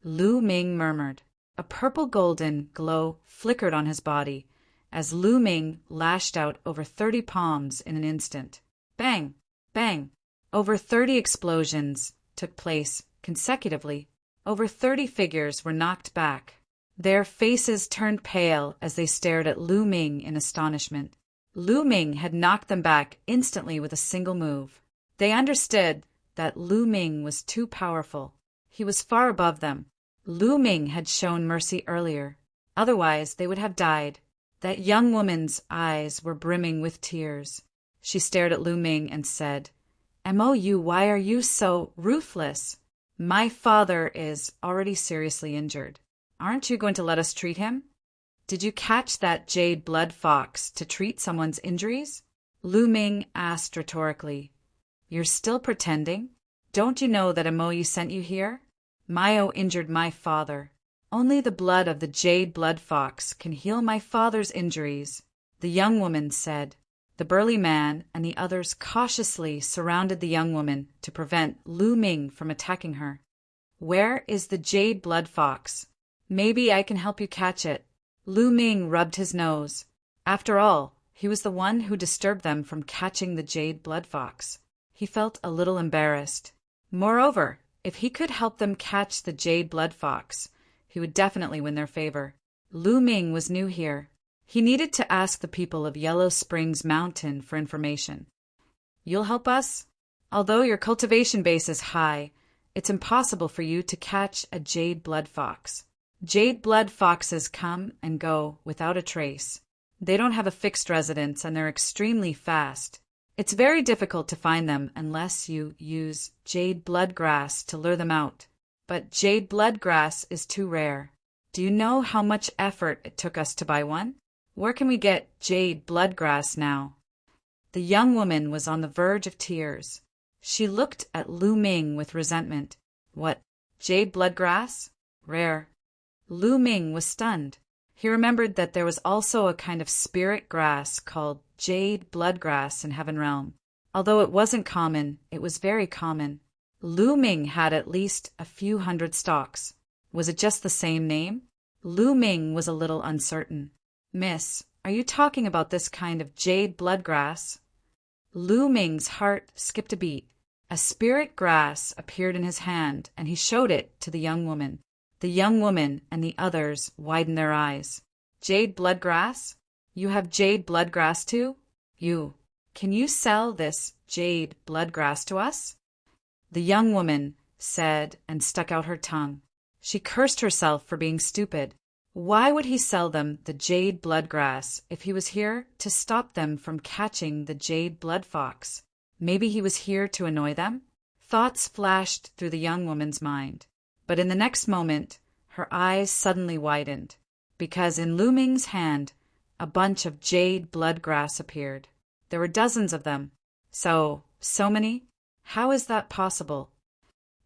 [SPEAKER 1] Lu Ming murmured. A purple-golden glow flickered on his body as Lu Ming lashed out over 30 palms in an instant. Bang! Bang! Over 30 explosions took place consecutively. Over 30 figures were knocked back. Their faces turned pale as they stared at Lu Ming in astonishment. Lu Ming had knocked them back instantly with a single move. They understood that Lu Ming was too powerful. He was far above them. Lu Ming had shown mercy earlier. Otherwise, they would have died. That young woman's eyes were brimming with tears. She stared at Lu Ming and said, "Mou, why are you so ruthless? My father is already seriously injured. Aren't you going to let us treat him? Did you catch that jade blood fox to treat someone's injuries?" Lu Ming asked rhetorically. "You're still pretending? Don't you know that Mou sent you here? Mayo injured my father. Only the blood of the jade blood fox can heal my father's injuries," the young woman said. The burly man and the others cautiously surrounded the young woman to prevent Lu Ming from attacking her. "Where is the jade blood fox? Maybe I can help you catch it." Lu Ming rubbed his nose. After all, he was the one who disturbed them from catching the jade blood fox. He felt a little embarrassed. Moreover, if he could help them catch the jade blood fox, he would definitely win their favor. Lu Ming was new here. He needed to ask the people of Yellow Springs Mountain for information. "You'll help us? Although your cultivation base is high, it's impossible for you to catch a jade blood fox. Jade blood foxes come and go without a trace. They don't have a fixed residence and they're extremely fast. It's very difficult to find them unless you use jade blood grass to lure them out. But jade blood grass is too rare. Do you know how much effort it took us to buy one? Where can we get jade blood grass now?" The young woman was on the verge of tears. She looked at Lu Ming with resentment. "What? Jade blood grass? Rare." Lu Ming was stunned. He remembered that there was also a kind of spirit grass called jade blood grass in Heaven Realm. Although it wasn't common, it was very common. Lu Ming had at least a few hundred stalks. Was it just the same name? Lu Ming was a little uncertain. "Miss, are you talking about this kind of jade blood grass?" Lu Ming's heart skipped a beat. A spirit grass appeared in his hand, and he showed it to the young woman. The young woman and the others widened their eyes. "Jade blood grass? You have jade blood grass too? Can you sell this jade blood grass to us?" The young woman said and stuck out her tongue. She cursed herself for being stupid. Why would he sell them the jade blood grass if he was here to stop them from catching the jade blood fox? Maybe he was here to annoy them? Thoughts flashed through the young woman's mind. But in the next moment, her eyes suddenly widened, because in Lu Ming's hand, a bunch of jade blood grass appeared. There were dozens of them. So many? How is that possible?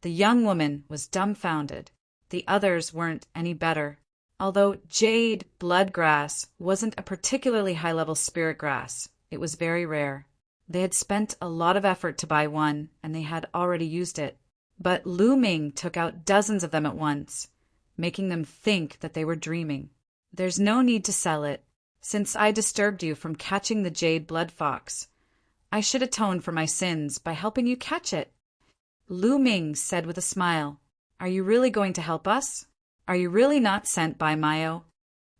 [SPEAKER 1] The young woman was dumbfounded. The others weren't any better. Although jade blood grass wasn't a particularly high-level spirit grass, it was very rare. They had spent a lot of effort to buy one, and they had already used it. But Lu Ming took out dozens of them at once, making them think that they were dreaming. "There's no need to sell it. Since I disturbed you from catching the jade blood fox, I should atone for my sins by helping you catch it." Lu Ming said with a smile, "Are you really going to help us? Are you really not sent by Mayo?"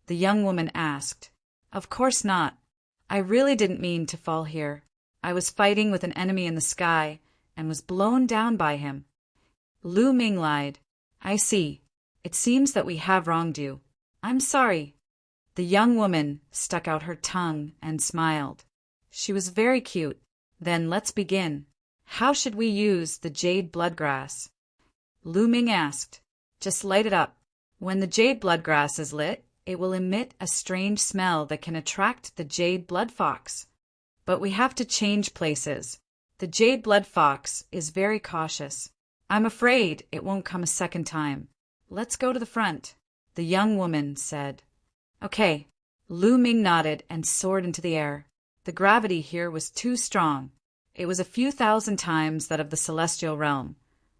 [SPEAKER 1] The young woman asked. "Of course not. I really didn't mean to fall here. I was fighting with an enemy in the sky and was blown down by him." Lu Ming lied. "I see. It seems that we have wronged you. I'm sorry." The young woman stuck out her tongue and smiled. She was very cute. "Then let's begin. How should we use the jade blood grass?" Lu Ming asked. "Just light it up. When the jade blood grass is lit, it will emit a strange smell that can attract the jade blood fox." But we have to change places. The jade blood fox is very cautious. I'm afraid it won't come a second time. Let's go to the front, the young woman said. Okay. Lu Ming nodded and soared into the air. The gravity here was too strong. It was a few thousand times that of the celestial realm,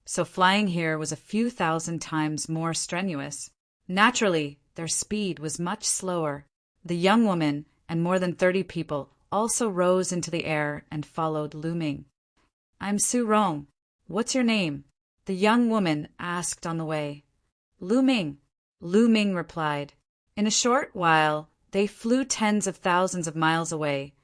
[SPEAKER 1] so flying here was a few thousand times more strenuous. Naturally, their speed was much slower. The young woman and more than 30 people also rose into the air and followed Lu Ming. I'm Su Rong. What's your name? The young woman asked on the way. Lu Ming. Lu Ming replied. In a short while, they flew tens of thousands of miles away,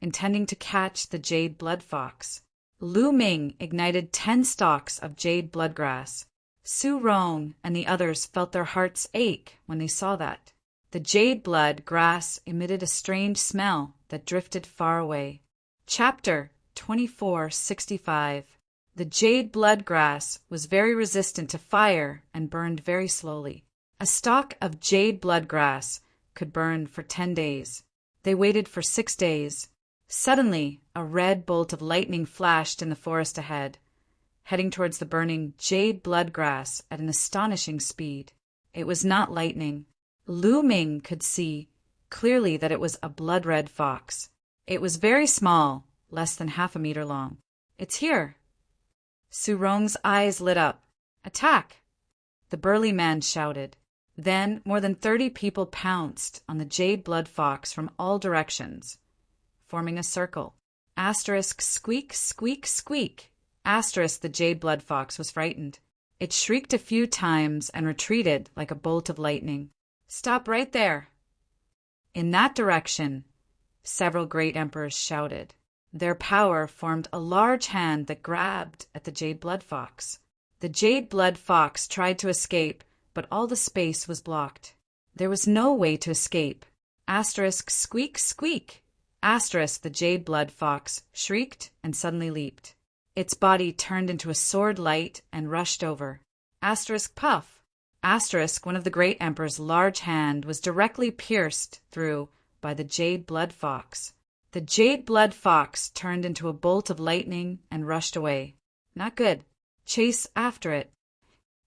[SPEAKER 1] intending to catch the jade blood fox. Lu Ming ignited 10 stalks of jade bloodgrass. Su Rong and the others felt their hearts ache when they saw that. The jade blood grass emitted a strange smell that drifted far away. Chapter 2465. The jade blood grass was very resistant to fire and burned very slowly. A stalk of jade blood grass could burn for 10 days. They waited for 6 days. Suddenly, a red bolt of lightning flashed in the forest ahead, heading towards the burning jade blood grass at an astonishing speed. It was not lightning. Lu Ming could see clearly that it was a blood-red fox. It was very small, less than half a meter long. It's here. Su Rong's eyes lit up. Attack! The burly man shouted. Then more than 30 people pounced on the jade blood fox from all directions, forming a circle. Asterisk squeak, squeak, squeak. Asterisk the jade blood fox was frightened. It shrieked a few times and retreated like a bolt of lightning. Stop right there. In that direction, several great emperors shouted. Their power formed a large hand that grabbed at the jade blood fox. The jade blood fox tried to escape, but all the space was blocked. There was no way to escape. Asterisk squeak, squeak. Asterisk the jade blood fox shrieked and suddenly leaped. Its body turned into a sword light and rushed over. Asterisk puff. Asterisk one of the great emperor's large hand was directly pierced through by the jade blood fox. The jade blood fox turned into a bolt of lightning and rushed away. Not good. Chase after it.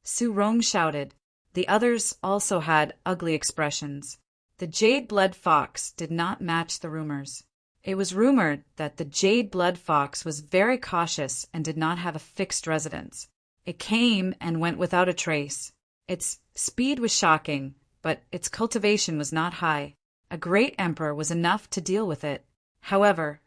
[SPEAKER 1] Su Rong shouted. The others also had ugly expressions. The jade blood fox did not match the rumors. It was rumored that the jade blood fox was very cautious and did not have a fixed residence. It came and went without a trace. Its speed was shocking, but its cultivation was not high. A great emperor was enough to deal with it. However,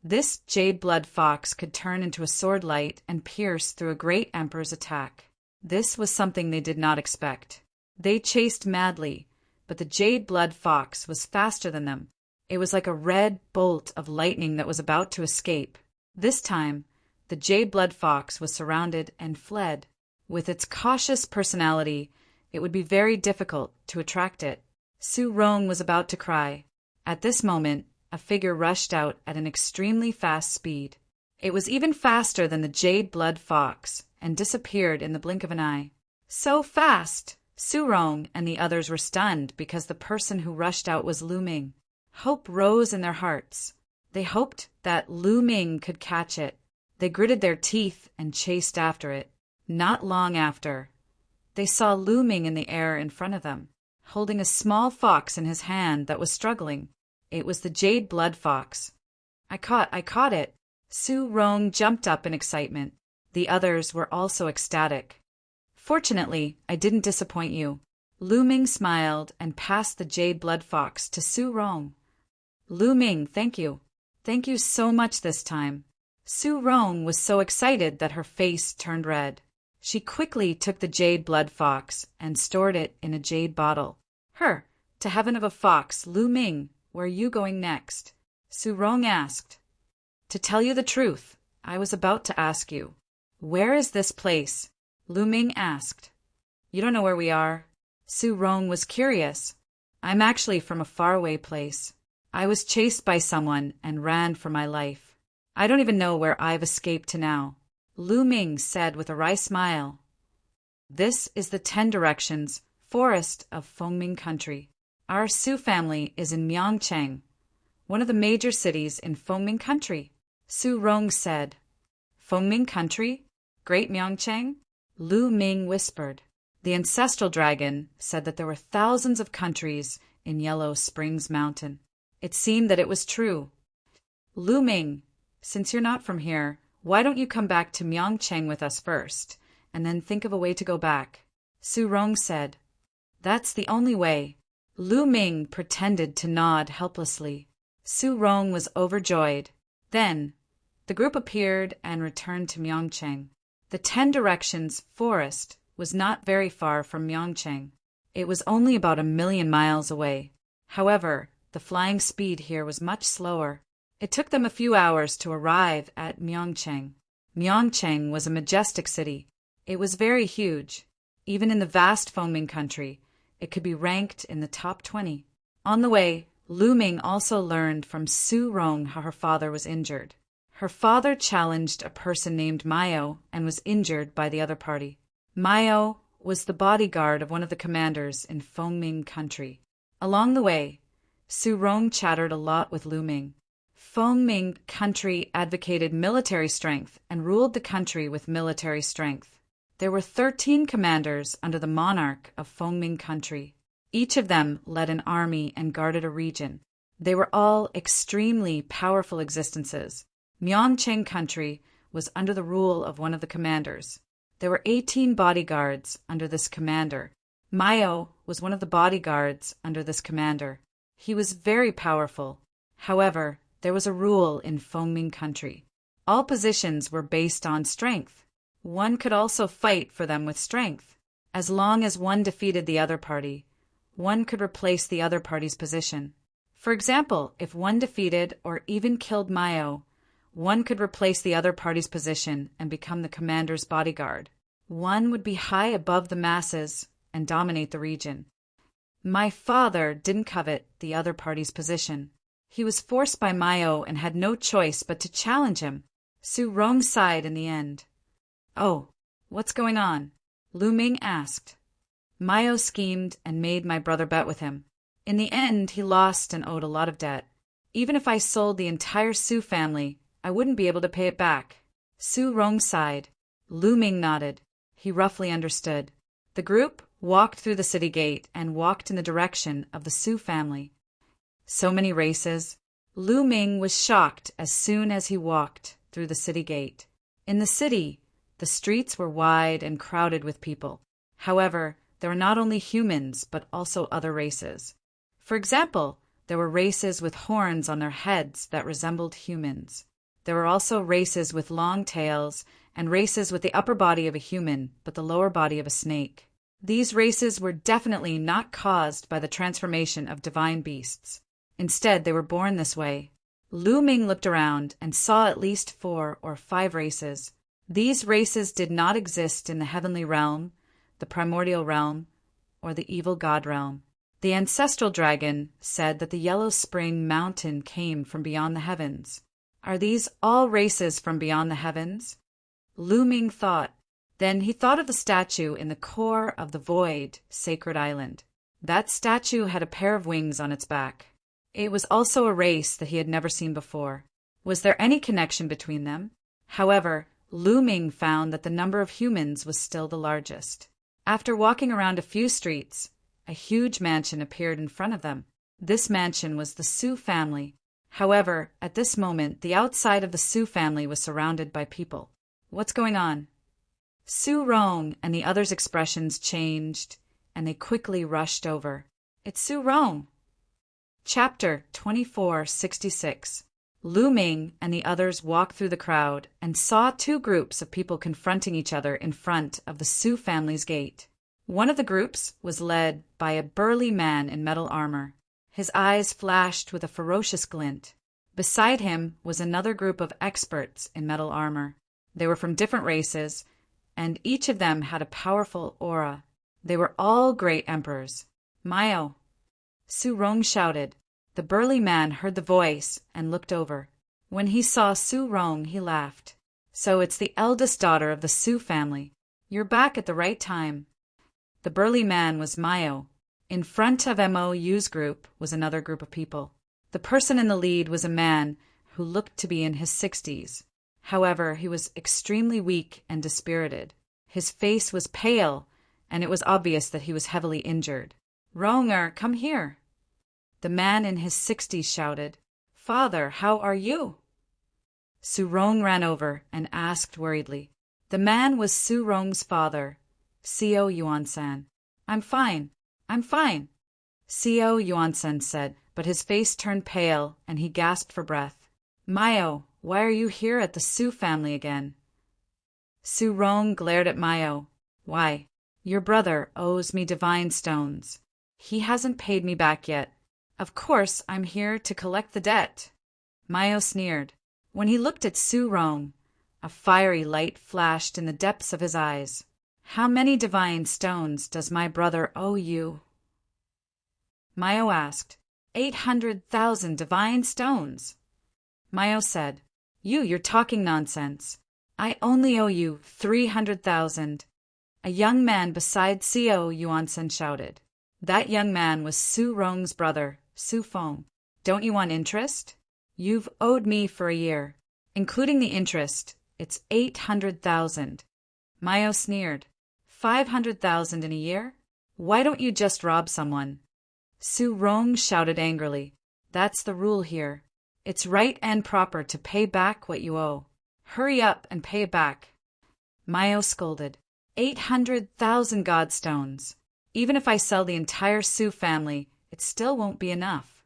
[SPEAKER 1] this jade blood fox could turn into a sword light and pierce through a great emperor's attack. This was something they did not expect. They chased madly, but the jade blood fox was faster than them. It was like a red bolt of lightning that was about to escape. This time, the jade blood fox was surrounded and fled. With its cautious personality, it would be very difficult to attract it. Su Rong was about to cry. At this moment, a figure rushed out at an extremely fast speed. It was even faster than the jade blood fox and disappeared in the blink of an eye. So fast! Su Rong and the others were stunned because the person who rushed out was Lu Ming. Hope rose in their hearts. They hoped that Lu Ming could catch it. They gritted their teeth and chased after it. Not long after, they saw Lu Ming in the air in front of them, holding a small fox in his hand that was struggling. It was the jade blood fox. I caught it. Su Rong jumped up in excitement. The others were also ecstatic. Fortunately, I didn't disappoint you. Lu Ming smiled and passed the jade blood fox to Su Rong. Lu Ming, thank you. Thank you so much this time. Su Rong was so excited that her face turned red. She quickly took the jade blood fox and stored it in a jade bottle. To heaven of a fox, Lu Ming, where are you going next? Su Rong asked. To tell you the truth, I was about to ask you. Where is this place? Lu Ming asked. You don't know where we are? Su Rong was curious. I'm actually from a faraway place. I was chased by someone and ran for my life. I don't even know where I've escaped to now. Lu Ming said with a wry smile. This is the 10 Directions forest of Fengming country. Our Su family is in Myeongchang. one of the major cities in Fengming Country. Su Rong said. Fengming Country? Great Myeongchang? Lu Ming whispered. The ancestral dragon said that there were thousands of countries in Yellow Springs Mountain. It seemed that it was true. Lu Ming, since you're not from here, why don't you come back to Myeongchang with us first, and then think of a way to go back? Su Rong said. That's the only way. Lu Ming pretended to nod helplessly. Su Rong was overjoyed. Then, the group appeared and returned to Myeongchang. The 10 Directions forest was not very far from Myeongchang. It was only about 1,000,000 miles away. However, the flying speed here was much slower. It took them a few hours to arrive at Myeongchang. Myeongchang was a majestic city. It was very huge. Even in the vast Fengming Country, it could be ranked in the top 20. On the way, Lu Ming also learned from Su Rong how her father was injured. Her father challenged a person named Mayo and was injured by the other party. Mayo was the bodyguard of one of the commanders in Fengming Country. Along the way, Su Rong chattered a lot with Lu Ming. Fengming Country advocated military strength and ruled the country with military strength. There were 13 commanders under the monarch of Fengming Country. Each of them led an army and guarded a region. They were all extremely powerful existences. Myeongchang Country was under the rule of one of the commanders. There were 18 bodyguards under this commander. Mayo was one of the bodyguards under this commander. He was very powerful. However, there was a rule in Fengming Country. All positions were based on strength. One could also fight for them with strength. As long as one defeated the other party, one could replace the other party's position. For example, if one defeated or even killed Mayo, one could replace the other party's position and become the commander's bodyguard. One would be high above the masses and dominate the region. My father didn't covet the other party's position. He was forced by Mayo and had no choice but to challenge him. Su Rong sighed in the end. Oh, what's going on? Lu Ming asked. Mayo schemed and made my brother bet with him. In the end, he lost and owed a lot of debt. Even if I sold the entire Su family, I wouldn't be able to pay it back. Su Rong sighed. Lu Ming nodded. He roughly understood. The group walked through the city gate and walked in the direction of the Su family. So many races. Lu Ming was shocked as soon as he walked through the city gate. In the city, the streets were wide and crowded with people. However, there were not only humans but also other races. For example, there were races with horns on their heads that resembled humans. There were also races with long tails and races with the upper body of a human but the lower body of a snake. These races were definitely not caused by the transformation of divine beasts. Instead, they were born this way. Lu Ming looked around and saw at least 4 or 5 races. These races did not exist in the heavenly realm, the primordial realm, or the evil god realm. The ancestral dragon said that the Yellow Spring Mountain came from beyond the heavens. Are these all races from beyond the heavens? Lu Ming thought. Then he thought of the statue in the core of the void, sacred island. That statue had a pair of wings on its back. It was also a race that he had never seen before. Was there any connection between them? However, Lu Ming found that the number of humans was still the largest. After walking around a few streets, a huge mansion appeared in front of them. This mansion was the Su family. However, at this moment, the outside of the Su family was surrounded by people. What's going on? Su Rong and the others' expressions changed, and they quickly rushed over. It's Su Rong. Chapter 2466. Lu Ming and the others walked through the crowd and saw 2 groups of people confronting each other in front of the Su family's gate. One of the groups was led by a burly man in metal armor. His eyes flashed with a ferocious glint. Beside him was another group of experts in metal armor. They were from different races, and each of them had a powerful aura. They were all great emperors. Mayo! Su Rong shouted. The burly man heard the voice and looked over. When he saw Su Rong, he laughed. So it's the eldest daughter of the Su family. You're back at the right time. The burly man was Mayo. In front of MOU's group was another group of people. The person in the lead was a man who looked to be in his 60s. However, he was extremely weak and dispirited. His face was pale, and it was obvious that he was heavily injured. "Ronger, come here!" The man in his 60s shouted. "Father, how are you?" Surong ran over and asked worriedly. The man was Surong's father, Seo Yuan-san. "I'm fine. I'm fine," Seo Yuan-san said, but his face turned pale and he gasped for breath. "Mayo, why are you here at the Su family again?" Surong glared at Mayo. "Why, your brother owes me divine stones. He hasn't paid me back yet. Of course I'm here to collect the debt." Mayo sneered. When he looked at Surong, a fiery light flashed in the depths of his eyes. "How many divine stones does my brother owe you?" Mayo asked. 800,000 divine stones. Mayo said, You're talking nonsense. I only owe you 300,000. A young man beside Seo Yuan-sen shouted. That young man was Su Rong's brother, Su Feng. "Don't you want interest? You've owed me for a year. Including the interest, it's 800,000. Mayo sneered. 500,000 in a year? Why don't you just rob someone? Su Rong shouted angrily. That's the rule here. It's right and proper to pay back what you owe. Hurry up and pay it back. Mayo scolded. 800,000 godstones. Even if I sell the entire Su family, it still won't be enough.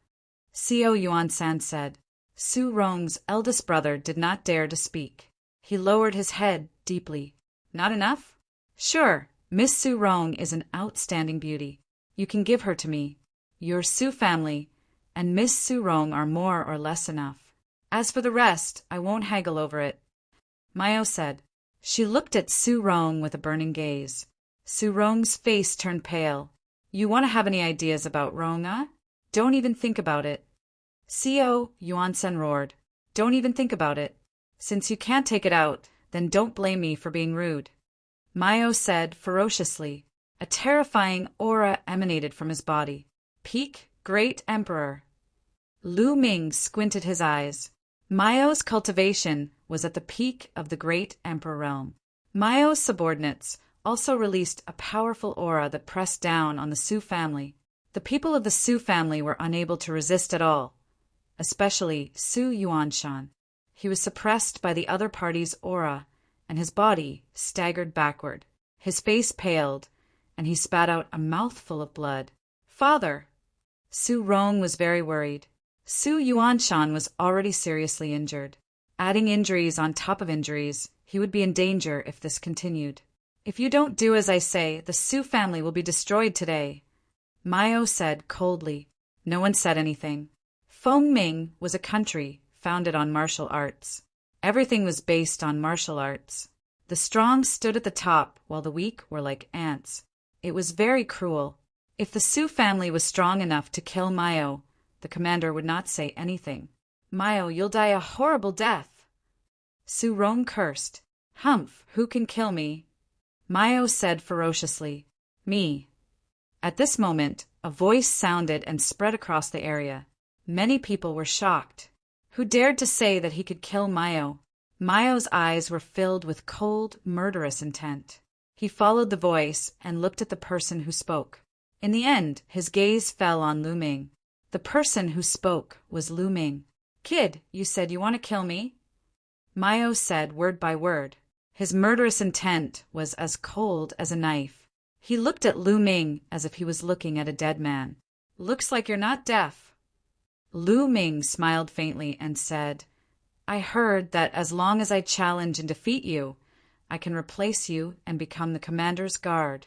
[SPEAKER 1] Seo Yuan-san said. Su Rong's eldest brother did not dare to speak. He lowered his head deeply. Not enough? Sure, Miss Su Rong is an outstanding beauty. You can give her to me. Your Su family and Miss Su Rong are more or less enough. As for the rest, I won't haggle over it. Mayo said. She looked at Su Rong with a burning gaze. Su Rong's face turned pale. You want to have any ideas about Ronga? Don't even think about it. Seo Yuan-sen roared. Don't even think about it. Since you can't take it out, then don't blame me for being rude. Mayo said ferociously. A terrifying aura emanated from his body. Peak, Great Emperor. Lu Ming squinted his eyes. Mayo's cultivation was at the peak of the Great Emperor realm. Mayo's subordinates also released a powerful aura that pressed down on the Su family. The people of the Su family were unable to resist at all, especially Su Yuanshan. He was suppressed by the other party's aura, and his body staggered backward. His face paled, and he spat out a mouthful of blood. Father! Su Rong was very worried. Su Yuanshan was already seriously injured. Adding injuries on top of injuries, he would be in danger if this continued. If you don't do as I say, the Su family will be destroyed today. Mayo said coldly. No one said anything. Fengming was a country founded on martial arts. Everything was based on martial arts. The strong stood at the top while the weak were like ants. It was very cruel. If the Su family was strong enough to kill Mayo, the commander would not say anything. Mayo, you'll die a horrible death. Su Rong cursed. Humph, who can kill me? Mayo said ferociously. Me. At this moment, a voice sounded and spread across the area. Many people were shocked. Who dared to say that he could kill Mayo? Mayo's eyes were filled with cold, murderous intent. He followed the voice and looked at the person who spoke. In the end, his gaze fell on Lu Ming. The person who spoke was Lu Ming. Kid, you said you want to kill me? Mayo said word by word. His murderous intent was as cold as a knife. He looked at Lu Ming as if he was looking at a dead man. Looks like you're not deaf. Lu Ming smiled faintly and said, I heard that as long as I challenge and defeat you, I can replace you and become the commander's guard.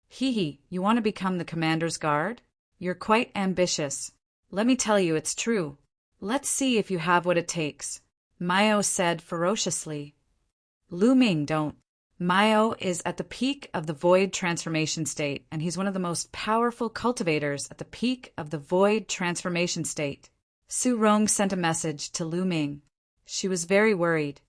[SPEAKER 1] Hee, you want to become the commander's guard? You're quite ambitious. Let me tell you it's true. Let's see if you have what it takes. Mayo said ferociously. Lu Ming, don't. Mayo is at the peak of the void transformation state, and he's one of the most powerful cultivators at the peak of the void transformation state. Su Rong sent a message to Lu Ming. She was very worried.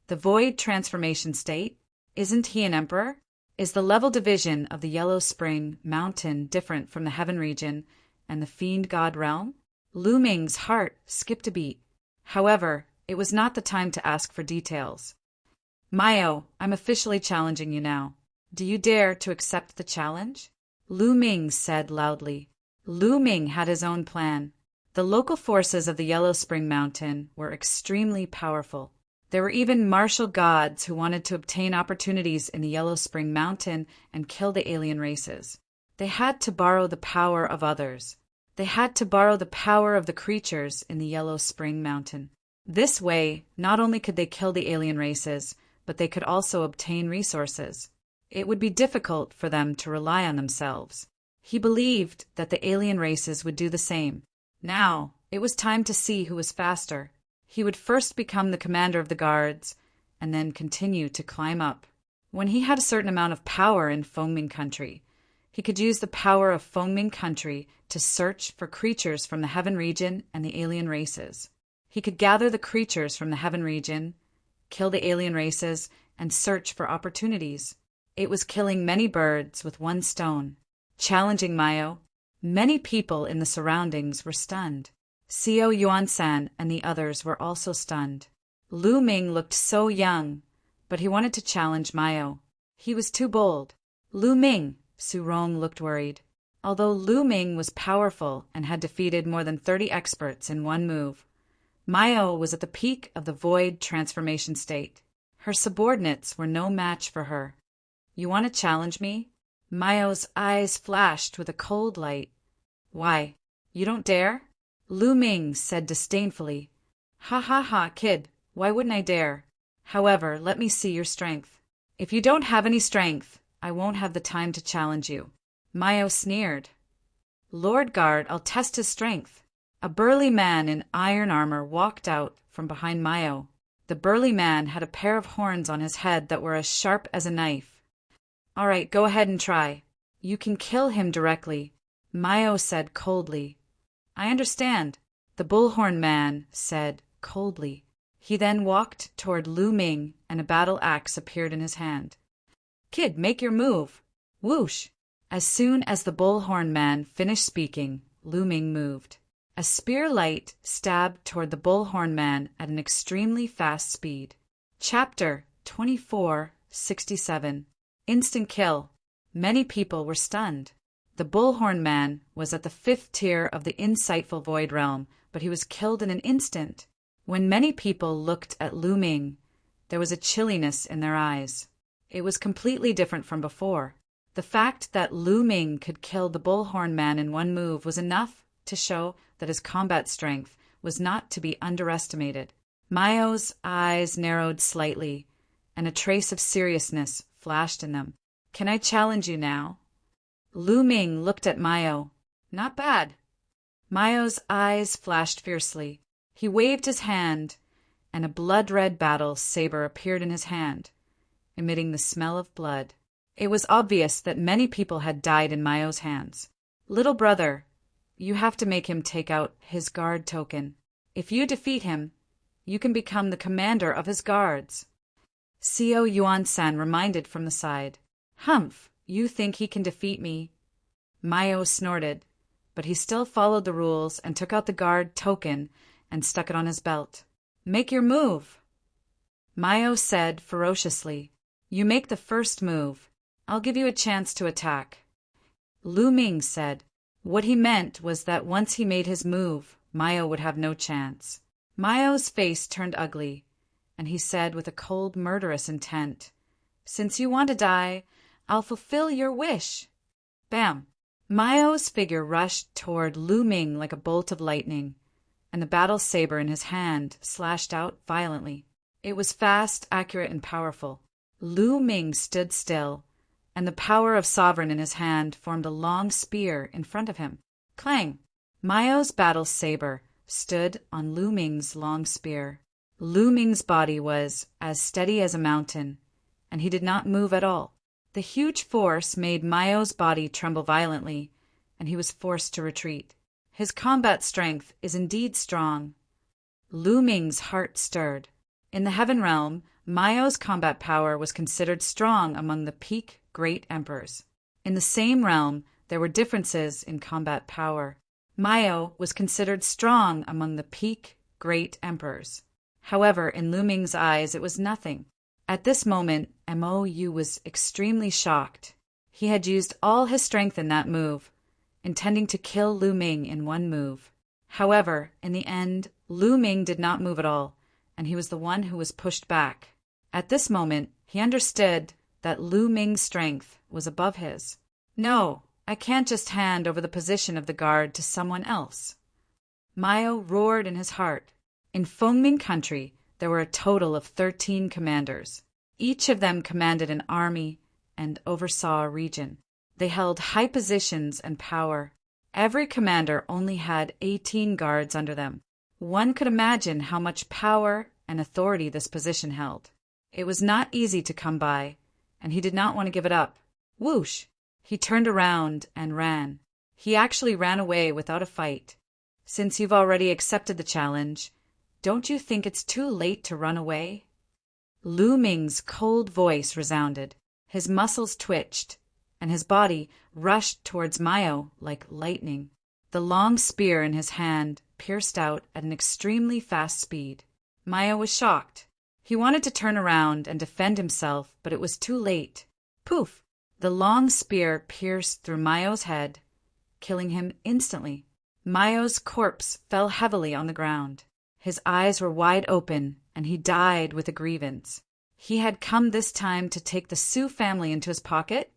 [SPEAKER 1] The void transformation state? Isn't he an emperor? Is the level division of the Yellow Spring Mountain different from the Heaven region and the Fiend God realm? Lu Ming's heart skipped a beat. However, it was not the time to ask for details. Mayo, I'm officially challenging you now. Do you dare to accept the challenge? Lu Ming said loudly. Lu Ming had his own plan. The local forces of the Yellow Spring Mountain were extremely powerful. There were even martial gods who wanted to obtain opportunities in the Yellow Spring Mountain and kill the alien races. They had to borrow the power of others. They had to borrow the power of the creatures in the Yellow Spring Mountain. This way, not only could they kill the alien races, but they could also obtain resources. It would be difficult for them to rely on themselves. He believed that the alien races would do the same. Now, it was time to see who was faster. He would first become the commander of the guards, and then continue to climb up. When he had a certain amount of power in Fengming Country, he could use the power of Fengming Country to search for creatures from the Heaven region and the alien races. He could gather the creatures from the Heaven region, kill the alien races, and search for opportunities. It was killing many birds with one stone. Challenging Mayo, many people in the surroundings were stunned. Xiao Yuan-san and the others were also stunned. Lu Ming looked so young, but he wanted to challenge Mayo. He was too bold. Lu Ming, Su Rong looked worried. Although Lu Ming was powerful and had defeated more than 30 experts in one move, Mayo was at the peak of the void transformation state. Her subordinates were no match for her. You want to challenge me? Mayo's eyes flashed with a cold light. Why, you don't dare? Lu Ming said disdainfully. Ha ha ha, kid, why wouldn't I dare? However, let me see your strength. If you don't have any strength, I won't have the time to challenge you. Mayo sneered. Lord Guard, I'll test his strength. A burly man in iron armor walked out from behind Mayo. The burly man had a pair of horns on his head that were as sharp as a knife. All right, go ahead and try. You can kill him directly, Mayo said coldly. I understand, the bullhorn man said coldly. He then walked toward Lu Ming and a battle axe appeared in his hand. Kid, make your move. Whoosh! As soon as the bullhorn man finished speaking, Lu Ming moved. A spear light stabbed toward the bullhorn man at an extremely fast speed. Chapter 24:67. Instant kill. Many people were stunned. The bullhorn man was at the 5th tier of the insightful void realm, but he was killed in an instant. When many people looked at Lu Ming, there was a chilliness in their eyes. It was completely different from before. The fact that Lu Ming could kill the bullhorn man in one move was enough to show that his combat strength was not to be underestimated. Mayo's eyes narrowed slightly, and a trace of seriousness flashed in them. Can I challenge you now? Lu Ming looked at Mayo. Not bad. Mayo's eyes flashed fiercely. He waved his hand, and a blood-red battle saber appeared in his hand, emitting the smell of blood. It was obvious that many people had died in Mayo's hands. Little brother, you have to make him take out his guard token. If you defeat him, you can become the commander of his guards. Xiao Yuan-san reminded from the side. Humph, you think he can defeat me? Mayo snorted, but he still followed the rules and took out the guard token and stuck it on his belt. Make your move. Mayo said ferociously. You make the first move. I'll give you a chance to attack. Lu Ming said. What he meant was that once he made his move, Mayo would have no chance. Mayo's face turned ugly, and he said with a cold, murderous intent, Since you want to die, I'll fulfill your wish. Bam! Mayo's figure rushed toward Lu Ming like a bolt of lightning, and the battle saber in his hand slashed out violently. It was fast, accurate, and powerful. Lu Ming stood still, and the power of sovereign in his hand formed a long spear in front of him. Clang! Mayo's battle saber stood on Lu Ming's long spear. Lu Ming's body was as steady as a mountain, and he did not move at all. The huge force made Mayo's body tremble violently, and he was forced to retreat. His combat strength is indeed strong. Lu Ming's heart stirred. In the Heaven Realm, Mayo's combat power was considered strong among the peak great emperors. In the same realm, there were differences in combat power. Mayo was considered strong among the peak great emperors. However, in Lu Ming's eyes it was nothing. At this moment, Mou was extremely shocked. He had used all his strength in that move, intending to kill Lu Ming in one move. However, in the end, Lu Ming did not move at all, and he was the one who was pushed back. At this moment, he understood that Lu Ming's strength was above his. No, I can't just hand over the position of the guard to someone else. Mayo roared in his heart. In Fengming country, there were a total of 13 commanders. Each of them commanded an army and oversaw a region. They held high positions and power. Every commander only had 18 guards under them. One could imagine how much power and authority this position held. It was not easy to come by, and he did not want to give it up. Whoosh! He turned around and ran. He actually ran away without a fight. Since you've already accepted the challenge, don't you think it's too late to run away? Lu Ming's cold voice resounded. His muscles twitched, and his body rushed towards Mayo like lightning. The long spear in his hand pierced out at an extremely fast speed. Mayo was shocked. He wanted to turn around and defend himself, but it was too late. Poof! The long spear pierced through Mayo's head, killing him instantly. Mayo's corpse fell heavily on the ground. His eyes were wide open, and he died with a grievance. He had come this time to take the Su family into his pocket,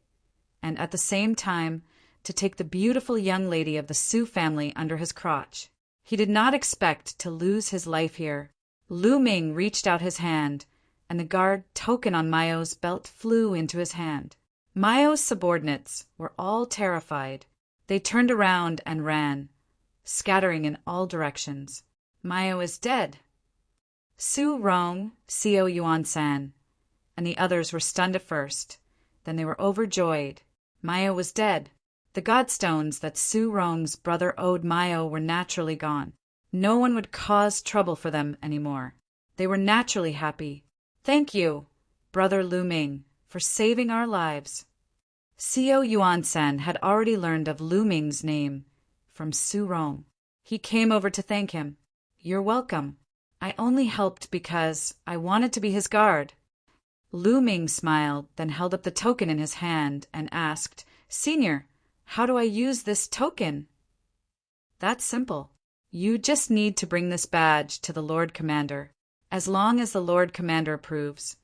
[SPEAKER 1] and at the same time to take the beautiful young lady of the Su family under his crotch. He did not expect to lose his life here. Lu Ming reached out his hand, and the guard token on Mayo's belt flew into his hand. Mayo's subordinates were all terrified. They turned around and ran, scattering in all directions. Mayo is dead. Su Rong, Xiao Yuan-san, and the others were stunned at first. Then they were overjoyed. Mayo was dead. The godstones that Su Rong's brother owed Mayo were naturally gone. No one would cause trouble for them anymore. They were naturally happy. Thank you, Brother Lu Ming, for saving our lives. Xiao Yuan-san had already learned of Lu Ming's name from Su Rong. He came over to thank him. You're welcome. I only helped because I wanted to be his guard. Lu Ming smiled, then held up the token in his hand and asked, Senior, how do I use this token? That's simple. You just need to bring this badge to the Lord Commander. As long as the Lord Commander approves,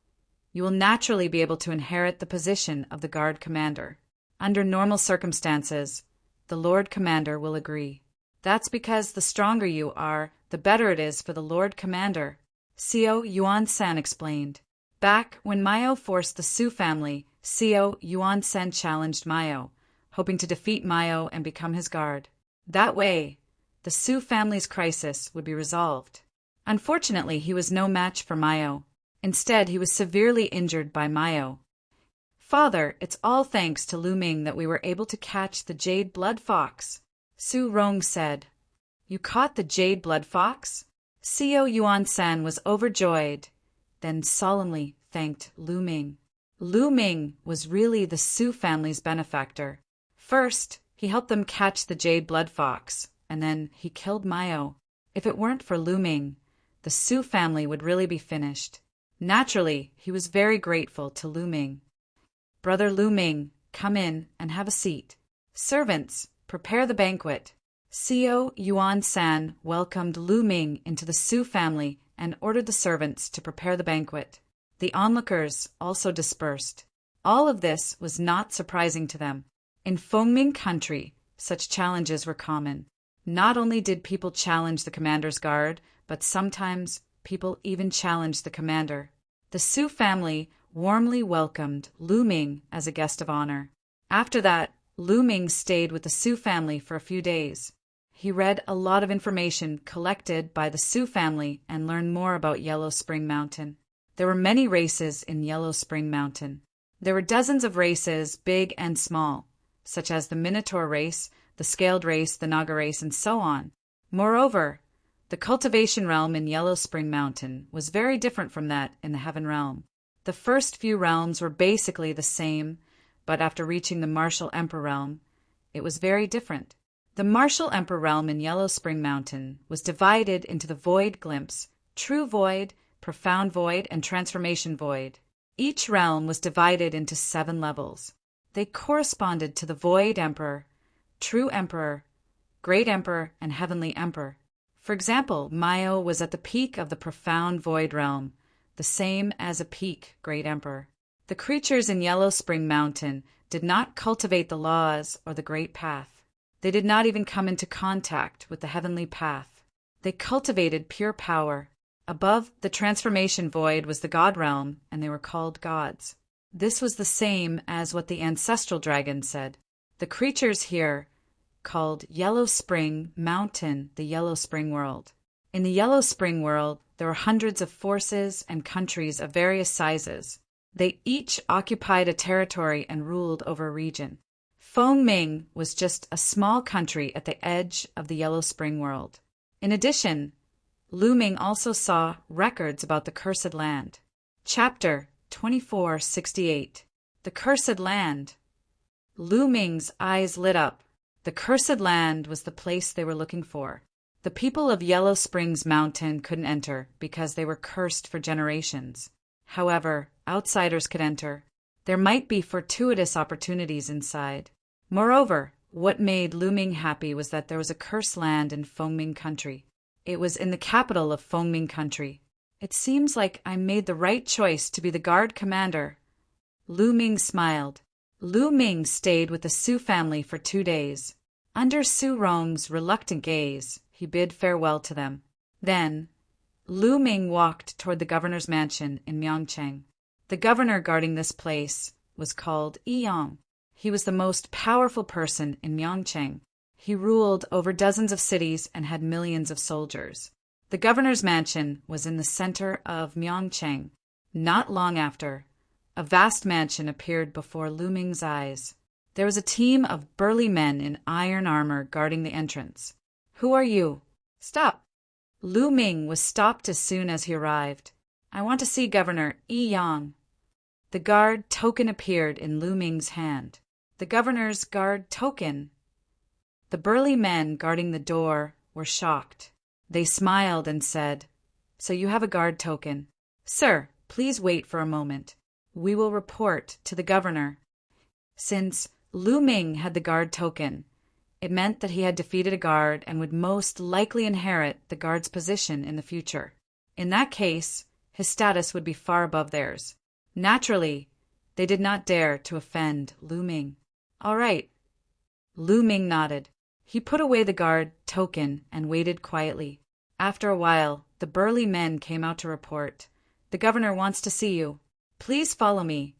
[SPEAKER 1] you will naturally be able to inherit the position of the Guard Commander. Under normal circumstances, the Lord Commander will agree. That's because the stronger you are, the better it is for the Lord Commander, Xiao Yuan-san explained. Back when Mayo forced the Su family, Xiao Yuan-san challenged Mayo, hoping to defeat Mayo and become his guard. That way, the Su family's crisis would be resolved. Unfortunately, he was no match for Mayo. Instead, he was severely injured by Mayo. Father, it's all thanks to Lu Ming that we were able to catch the jade blood fox, Su Rong said. You caught the jade blood fox? Xiao Yuan-san was overjoyed, then solemnly thanked Lu Ming. Lu Ming was really the Su family's benefactor. First, he helped them catch the jade blood fox, and then he killed Mayo. If it weren't for Lu Ming, the Su family would really be finished. Naturally, he was very grateful to Lu Ming. Brother Lu Ming, come in and have a seat. Servants, prepare the banquet. Xiao Yuan-san welcomed Lu Ming into the Su family and ordered the servants to prepare the banquet. The onlookers also dispersed. All of this was not surprising to them. In Fengming country, such challenges were common. Not only did people challenge the commander's guard, but sometimes people even challenged the commander. The Su family warmly welcomed Lu Ming as a guest of honor. After that, Lu Ming stayed with the Su family for a few days. He read a lot of information collected by the Su family and learned more about Yellow Spring Mountain. There were many races in Yellow Spring Mountain. There were dozens of races, big and small, such as the Minotaur race, the Scaled race, the Naga race, and so on. Moreover, the cultivation realm in Yellow Spring Mountain was very different from that in the Heaven realm. The first few realms were basically the same, but after reaching the Martial Emperor realm, it was very different. The martial emperor realm in Yellow Spring Mountain was divided into the Void Glimpse, True Void, Profound Void, and Transformation Void. Each realm was divided into 7 levels. They corresponded to the Void Emperor, True Emperor, Great Emperor, and Heavenly Emperor. For example, Mayo was at the peak of the Profound Void realm, the same as a peak Great Emperor. The creatures in Yellow Spring Mountain did not cultivate the laws or the Great Path. They did not even come into contact with the Heavenly Path. They cultivated pure power. Above the Transformation Void was the God Realm, and they were called gods. This was the same as what the ancestral dragon said. The creatures here called Yellow Spring Mountain the Yellow Spring World. In the Yellow Spring World, there were hundreds of forces and countries of various sizes. They each occupied a territory and ruled over a region. Fengming was just a small country at the edge of the Yellow Spring World. In addition, Luming also saw records about the Cursed Land. Chapter 2468. The Cursed Land. Luming's eyes lit up. The Cursed Land was the place they were looking for. The people of Yellow Springs Mountain couldn't enter because they were cursed for generations. However, outsiders could enter. There might be fortuitous opportunities inside. Moreover, what made Luming happy was that there was a cursed land in Fengming Country. It was in the capital of Fengming Country. It seems like I made the right choice to be the guard commander. Luming smiled. Luming stayed with the Su family for 2 days. Under Su Rong's reluctant gaze, he bid farewell to them. Then, Luming walked toward the governor's mansion in Myeongchang. The governor guarding this place was called Yong. He was the most powerful person in Myeongchang. He ruled over dozens of cities and had millions of soldiers. The governor's mansion was in the center of Myeongchang. Not long after, a vast mansion appeared before Luming's eyes. There was a team of burly men in iron armor guarding the entrance. "Who are you?" "Stop." Luming was stopped as soon as he arrived. "I want to see Governor Yang." The guard token appeared in Luming's hand. The governor's guard token. The burly men guarding the door were shocked. They smiled and said, "So you have a guard token. Sir, please wait for a moment. We will report to the governor." Since Luming had the guard token, it meant that he had defeated a guard and would most likely inherit the guard's position in the future. In that case, his status would be far above theirs. Naturally, they did not dare to offend Luming. "All right." Luming nodded. He put away the guard token and waited quietly. After a while, the burly men came out to report. "The governor wants to see you. Please follow me."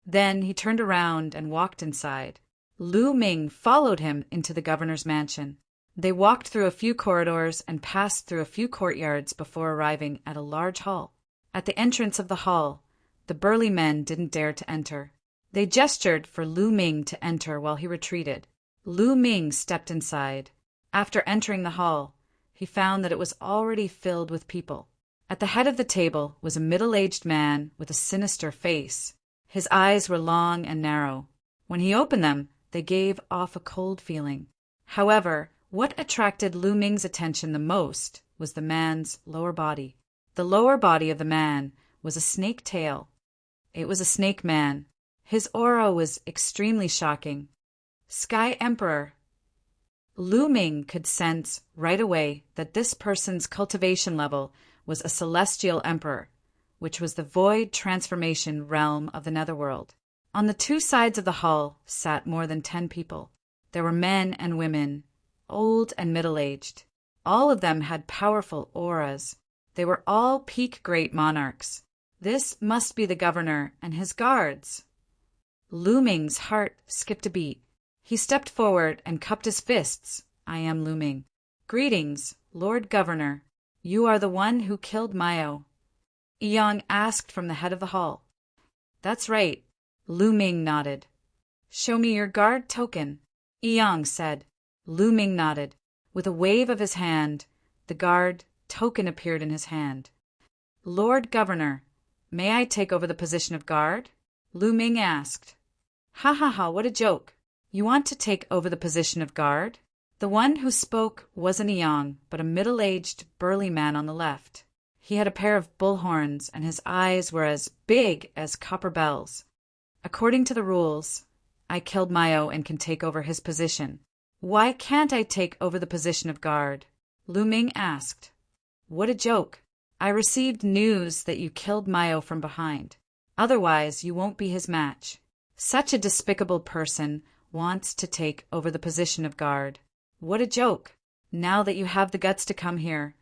[SPEAKER 1] Then he turned around and walked inside. Luming followed him into the governor's mansion. They walked through a few corridors and passed through a few courtyards before arriving at a large hall. At the entrance of the hall, the burly men didn't dare to enter. They gestured for Luming to enter while he retreated. Luming stepped inside. After entering the hall, he found that it was already filled with people. At the head of the table was a middle-aged man with a sinister face. His eyes were long and narrow. When he opened them, they gave off a cold feeling. However, what attracted Luming's attention the most was the man's lower body. The lower body of the man was a snake tail. It was a snake man. His aura was extremely shocking. Sky Emperor. Luming could sense right away that this person's cultivation level was a celestial emperor, which was the void transformation realm of the netherworld. On the 2 sides of the hall sat more than 10 people. There were men and women, old and middle-aged. All of them had powerful auras. They were all peak great monarchs. This must be the governor and his guards. Luming's heart skipped a beat. He stepped forward and cupped his fists. "I am Luming. Greetings, Lord Governor. You are the one who killed Mayo." Yang asked from the head of the hall. "That's right." Luming nodded. "Show me your guard token," Yang said. Luming nodded. With a wave of his hand, the guard token appeared in his hand. "Lord Governor, may I take over the position of guard?" Luming asked. "Ha ha ha, what a joke. You want to take over the position of guard?" The one who spoke wasn't Yang, but a middle-aged, burly man on the left. He had a pair of bull horns, and his eyes were as big as copper bells. According to the rules, I killed Mayo and can take over his position. Why can't I take over the position of guard? Lu Ming asked. What a joke. I received news that you killed Mayo from behind. Otherwise, you won't be his match. Such a despicable person wants to take over the position of guard. What a joke. Now that you have the guts to come here,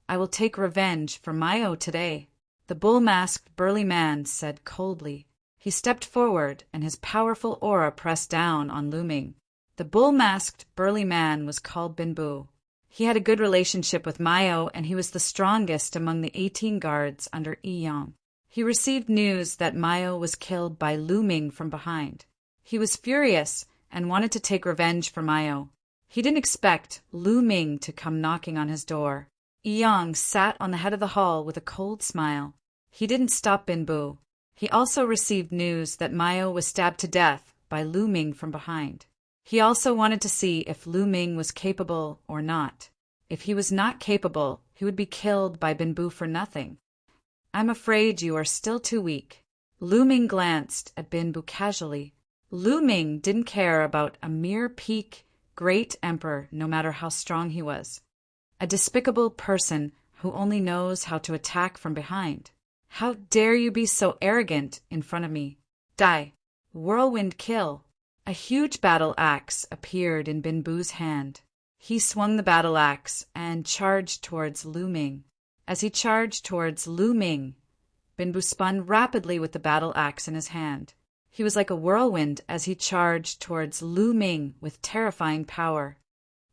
[SPEAKER 1] I will take revenge for Mayo today. The bull-masked burly man said coldly. He stepped forward, and his powerful aura pressed down on Lu Ming. The bull-masked burly man was called Binbu. He had a good relationship with Mayo, and he was the strongest among the 18 guards under Yang. He received news that Mayo was killed by Lu Ming from behind. He was furious and wanted to take revenge for Mayo. He didn't expect Lu Ming to come knocking on his door. Yang sat on the head of the hall with a cold smile. He didn't stop Binbu. He also received news that Mayo was stabbed to death by Lu Ming from behind. He also wanted to see if Lu Ming was capable or not. If he was not capable, he would be killed by Binbu for nothing. I'm afraid you are still too weak. Lu Ming glanced at Binbu casually. Lu Ming didn't care about a mere peak great emperor, no matter how strong he was. A despicable person who only knows how to attack from behind. How dare you be so arrogant in front of me? Die. Whirlwind kill. A huge battle axe appeared in Binbu's hand. He swung the battle axe and charged towards Lu Ming. As he charged towards Lu Ming, Binbu spun rapidly with the battle axe in his hand. He was like a whirlwind as he charged towards Lu Ming with terrifying power.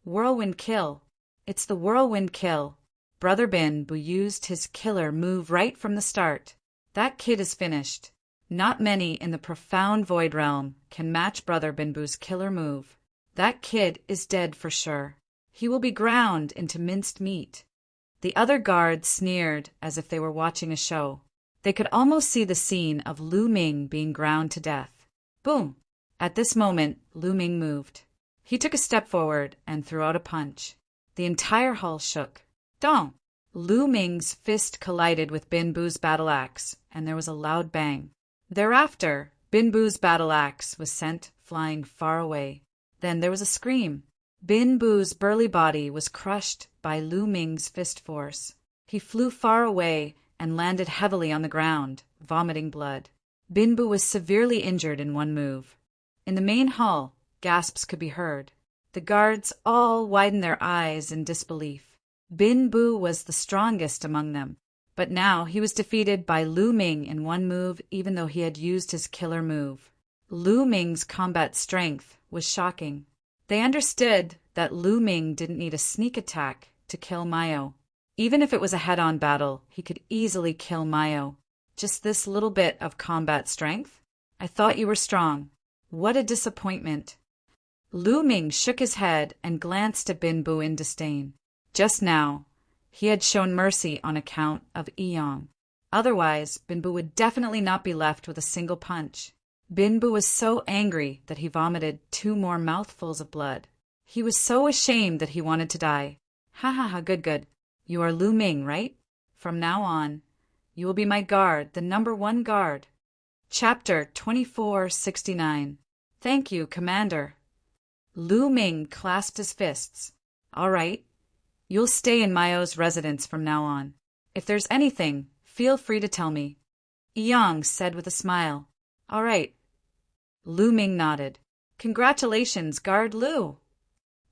[SPEAKER 1] Whirlwind kill. It's the whirlwind kill. Brother Binbu used his killer move right from the start. That kid is finished. Not many in the profound void realm can match Brother Binbu's killer move. That kid is dead for sure. He will be ground into minced meat. The other guards sneered as if they were watching a show. They could almost see the scene of Lu Ming being ground to death. Boom! At this moment, Lu Ming moved. He took a step forward and threw out a punch. The entire hall shook. Dong! Lu Ming's fist collided with Binbu's battle axe, and there was a loud bang. Thereafter, Binbu's battle axe was sent flying far away. Then there was a scream. Binbu's burly body was crushed by Lu Ming's fist force. He flew far away and landed heavily on the ground, vomiting blood. Binbu was severely injured in one move. In the main hall, gasps could be heard. The guards all widened their eyes in disbelief. Binbu was the strongest among them, but now he was defeated by Lu Ming in one move even though he had used his killer move. Lu Ming's combat strength was shocking. They understood that Lu Ming didn't need a sneak attack to kill Mayo. Even if it was a head-on battle, he could easily kill Mayo. Just this little bit of combat strength? I thought you were strong. What a disappointment. Lu Ming shook his head and glanced at Binbu in disdain. Just now, he had shown mercy on account of Yang. Otherwise, Binbu would definitely not be left with a single punch. Binbu was so angry that he vomited 2 more mouthfuls of blood. He was so ashamed that he wanted to die. Ha ha ha, good. You are Lu Ming, right? From now on, you will be my guard, the #1 guard. Chapter 2469. Thank you, Commander. Lu Ming clasped his fists. All right. You'll stay in Mayo's residence from now on. If there's anything, feel free to tell me. Yang said with a smile. All right. Lu Ming nodded. Congratulations, Guard Lu.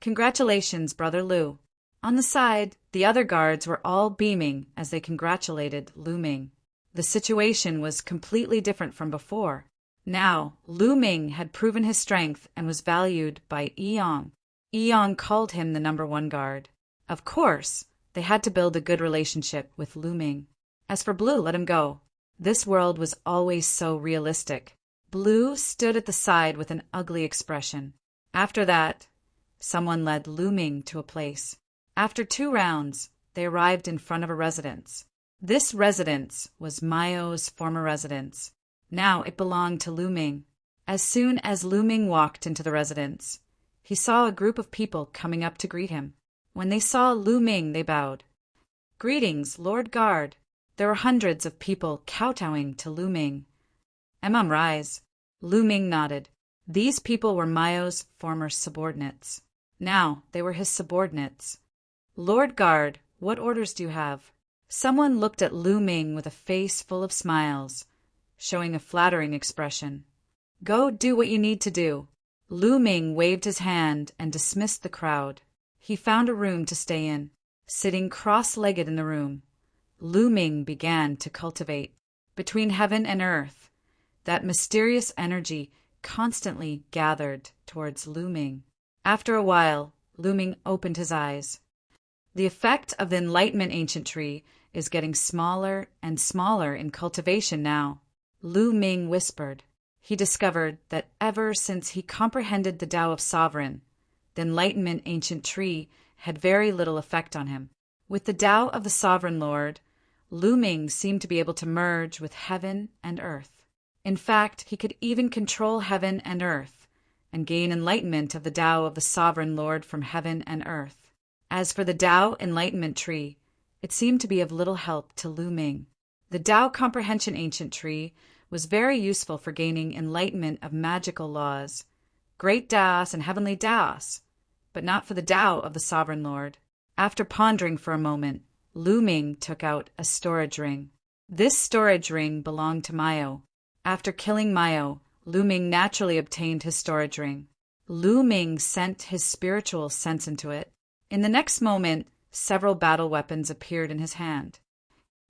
[SPEAKER 1] Congratulations, Brother Lu. On the side, the other guards were all beaming as they congratulated Lu Ming. The situation was completely different from before. Now, Lu Ming had proven his strength and was valued by Yang. Yang called him the #1 guard. Of course, they had to build a good relationship with Lu Ming. As for Blue, let him go. This world was always so realistic. Blue stood at the side with an ugly expression. After that, someone led Lu Ming to a place. After 2 rounds, they arrived in front of a residence. This residence was Mayo's former residence. Now it belonged to Lu Ming. As soon as Lu Ming walked into the residence, he saw a group of people coming up to greet him. When they saw Lu Ming, they bowed. "Greetings, Lord Guard." There were hundreds of people kowtowing to Lu Ming. "Rise." Lu Ming nodded. These people were Mayo's former subordinates. Now they were his subordinates. "Lord Guard, what orders do you have?" Someone looked at Lu Ming with a face full of smiles, showing a flattering expression. "Go do what you need to do." Lu Ming waved his hand and dismissed the crowd. He found a room to stay in. Sitting cross-legged in the room, Lu Ming began to cultivate. Between heaven and earth, that mysterious energy constantly gathered towards Lu Ming. After a while, Lu Ming opened his eyes. The effect of the Enlightenment Ancient Tree is getting smaller and smaller in cultivation now, Lu Ming whispered. He discovered that ever since he comprehended the Tao of Sovereign, the Enlightenment Ancient Tree had very little effect on him. With the Tao of the Sovereign Lord, Lu Ming seemed to be able to merge with heaven and earth. In fact, he could even control heaven and earth and gain enlightenment of the Tao of the Sovereign Lord from heaven and earth. As for the Tao Enlightenment Tree, it seemed to be of little help to Lu Ming. The Tao Comprehension Ancient Tree was very useful for gaining enlightenment of magical laws, great Taos and heavenly Taos, but not for the Tao of the Sovereign Lord. After pondering for a moment, Lu Ming took out a storage ring. This storage ring belonged to Mayo. After killing Mayo, Lu Ming naturally obtained his storage ring. Lu Ming sent his spiritual sense into it. In the next moment, several battle weapons appeared in his hand.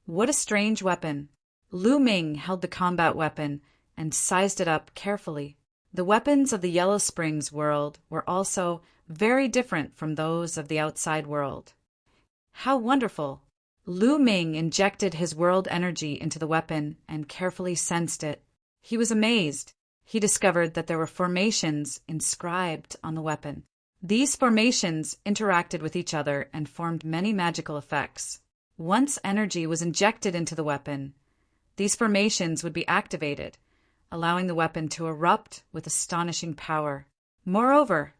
[SPEAKER 1] What a strange weapon! Lu Ming held the combat weapon and sized it up carefully. The weapons of the Yellow Springs world were also very different from those of the outside world. How wonderful! Lu Ming injected his world energy into the weapon and carefully sensed it. He was amazed. He discovered that there were formations inscribed on the weapon. These formations interacted with each other and formed many magical effects. Once energy was injected into the weapon, these formations would be activated, allowing the weapon to erupt with astonishing power. Moreover,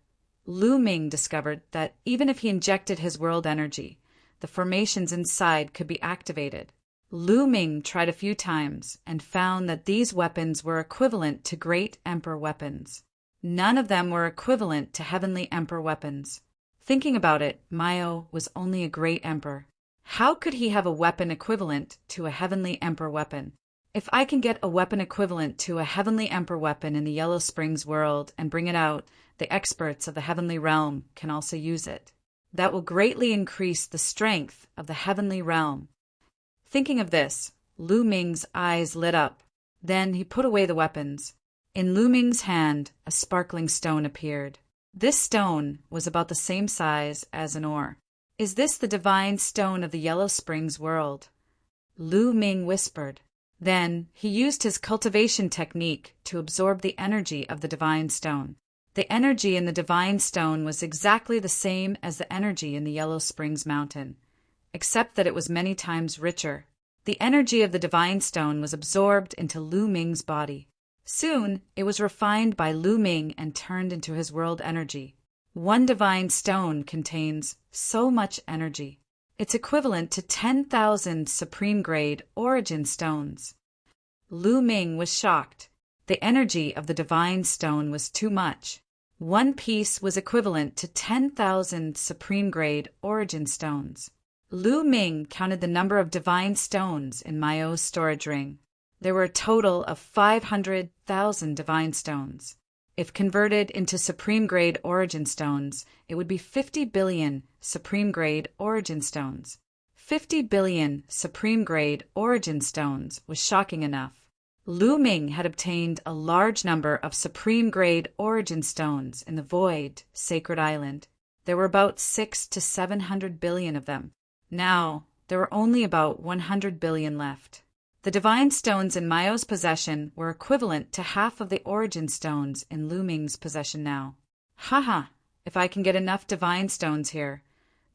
[SPEAKER 1] Lu Ming discovered that even if he injected his world energy, the formations inside could be activated. Lu Ming tried a few times and found that these weapons were equivalent to great Emperor weapons. None of them were equivalent to heavenly Emperor weapons. Thinking about it, Mayo was only a great Emperor. How could he have a weapon equivalent to a heavenly Emperor weapon? If I can get a weapon equivalent to a heavenly Emperor weapon in the Yellow Springs world and bring it out, the experts of the heavenly realm can also use it. That will greatly increase the strength of the heavenly realm. Thinking of this, Lu Ming's eyes lit up. Then he put away the weapons. In Lu Ming's hand, a sparkling stone appeared. This stone was about the same size as an oar. "Is this the divine stone of the Yellow Springs world?" Lu Ming whispered. Then he used his cultivation technique to absorb the energy of the divine stone. The energy in the divine stone was exactly the same as the energy in the Yellow Springs mountain, except that it was many times richer. The energy of the divine stone was absorbed into Lu Ming's body. Soon, it was refined by Lu Ming and turned into his world energy. One divine stone contains so much energy. It's equivalent to 10,000 supreme-grade origin stones. Lu Ming was shocked. The energy of the divine stone was too much. One piece was equivalent to 10,000 supreme-grade origin stones. Lu Ming counted the number of divine stones in Mayo's storage ring. There were a total of 500,000 divine stones. If converted into supreme-grade origin stones, it would be 50 billion supreme-grade origin stones. 50 billion supreme-grade origin stones was shocking enough. Lu Ming had obtained a large number of supreme-grade origin stones in the Void Sacred Island. There were about 600 to 700 billion of them. Now, there were only about 100 billion left. The divine stones in Mayo's possession were equivalent to half of the origin stones in Lu Ming's possession now. Haha, if I can get enough divine stones here,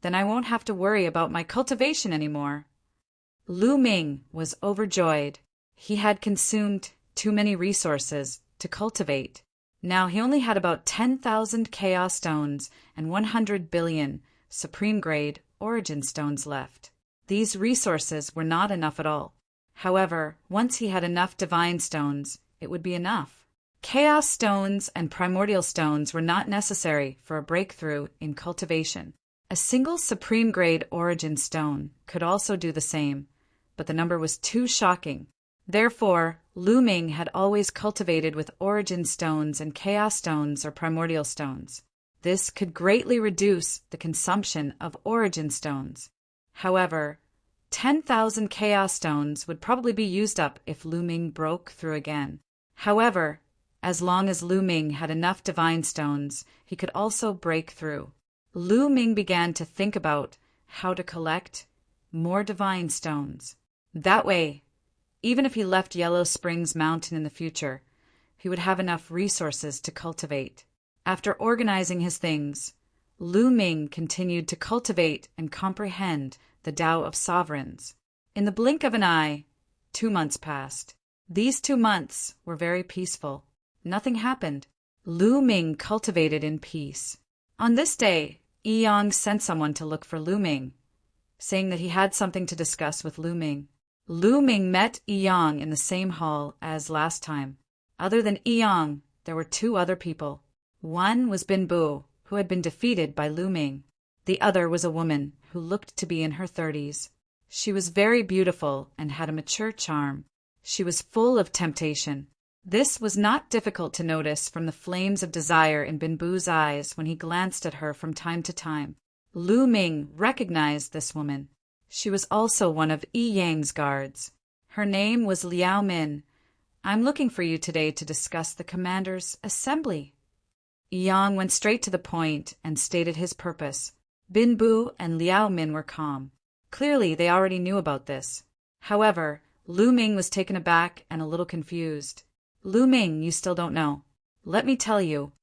[SPEAKER 1] then I won't have to worry about my cultivation anymore. Lu Ming was overjoyed. He had consumed too many resources to cultivate. Now he only had about 10,000 Chaos Stones and 100 billion Supreme-grade Origin Stones left. These resources were not enough at all. However, once he had enough Divine Stones, it would be enough. Chaos Stones and Primordial Stones were not necessary for a breakthrough in cultivation. A single Supreme-grade Origin Stone could also do the same, but the number was too shocking. Therefore, Lu Ming had always cultivated with Origin Stones and Chaos Stones or Primordial Stones. This could greatly reduce the consumption of Origin Stones. However, 10,000 Chaos Stones would probably be used up if Lu Ming broke through again. However, as long as Lu Ming had enough Divine Stones, he could also break through. Lu Ming began to think about how to collect more Divine Stones. That way, even if he left Yellow Springs Mountain in the future, he would have enough resources to cultivate. After organizing his things, Lu Ming continued to cultivate and comprehend the Tao of Sovereigns. In the blink of an eye, 2 months passed. These 2 months were very peaceful. Nothing happened. Lu Ming cultivated in peace. On this day, Yi Yang sent someone to look for Lu Ming, saying that he had something to discuss with Lu Ming. Lu Ming met Yi Yang in the same hall as last time. Other than Yi Yang, there were 2 other people. One was Bin Bu, who had been defeated by Lu Ming. The other was a woman who looked to be in her 30s. She was very beautiful and had a mature charm. She was full of temptation. This was not difficult to notice from the flames of desire in Bin Bu's eyes when he glanced at her from time to time. Lu Ming recognized this woman. She was also one of Yi Yang's guards. Her name was Liao Min. "I'm looking for you today to discuss the commander's assembly." Yi Yang went straight to the point and stated his purpose. Bin Bu and Liao Min were calm. Clearly, they already knew about this. However, Lu Ming was taken aback and a little confused. "Lu Ming, you still don't know. Let me tell you."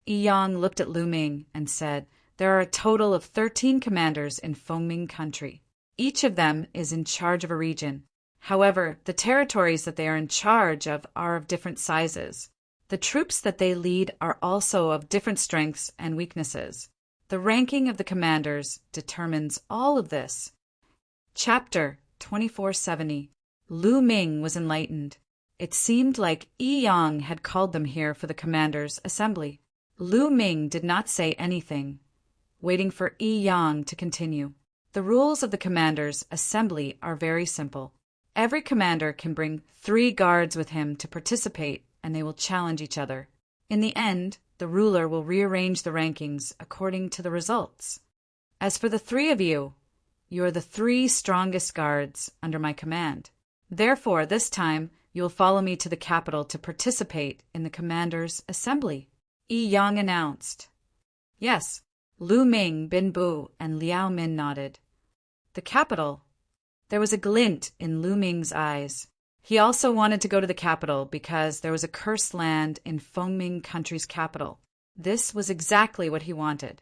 [SPEAKER 1] Yi Yang looked at Lu Ming and said, "There are a total of 13 commanders in Fengming country. Each of them is in charge of a region. However, the territories that they are in charge of are of different sizes. The troops that they lead are also of different strengths and weaknesses. The ranking of the commanders determines all of this." Chapter 2470. Lu Ming was enlightened. It seemed like Yi Yang had called them here for the commander's assembly. Lu Ming did not say anything, waiting for Yi Yang to continue. The rules of the commander's assembly are very simple. Every commander can bring 3 guards with him to participate, and they will challenge each other. In the end, the ruler will rearrange the rankings according to the results. As for the 3 of you, you are the 3 strongest guards under my command. Therefore, this time, you will follow me to the capital to participate in the commander's assembly. Yi Yang announced. Yes, Lu Ming, Bin Bu, and Liao Min nodded. The capital. There was a glint in Lu Ming's eyes. He also wanted to go to the capital because there was a cursed land in Fengming country's capital. This was exactly what he wanted.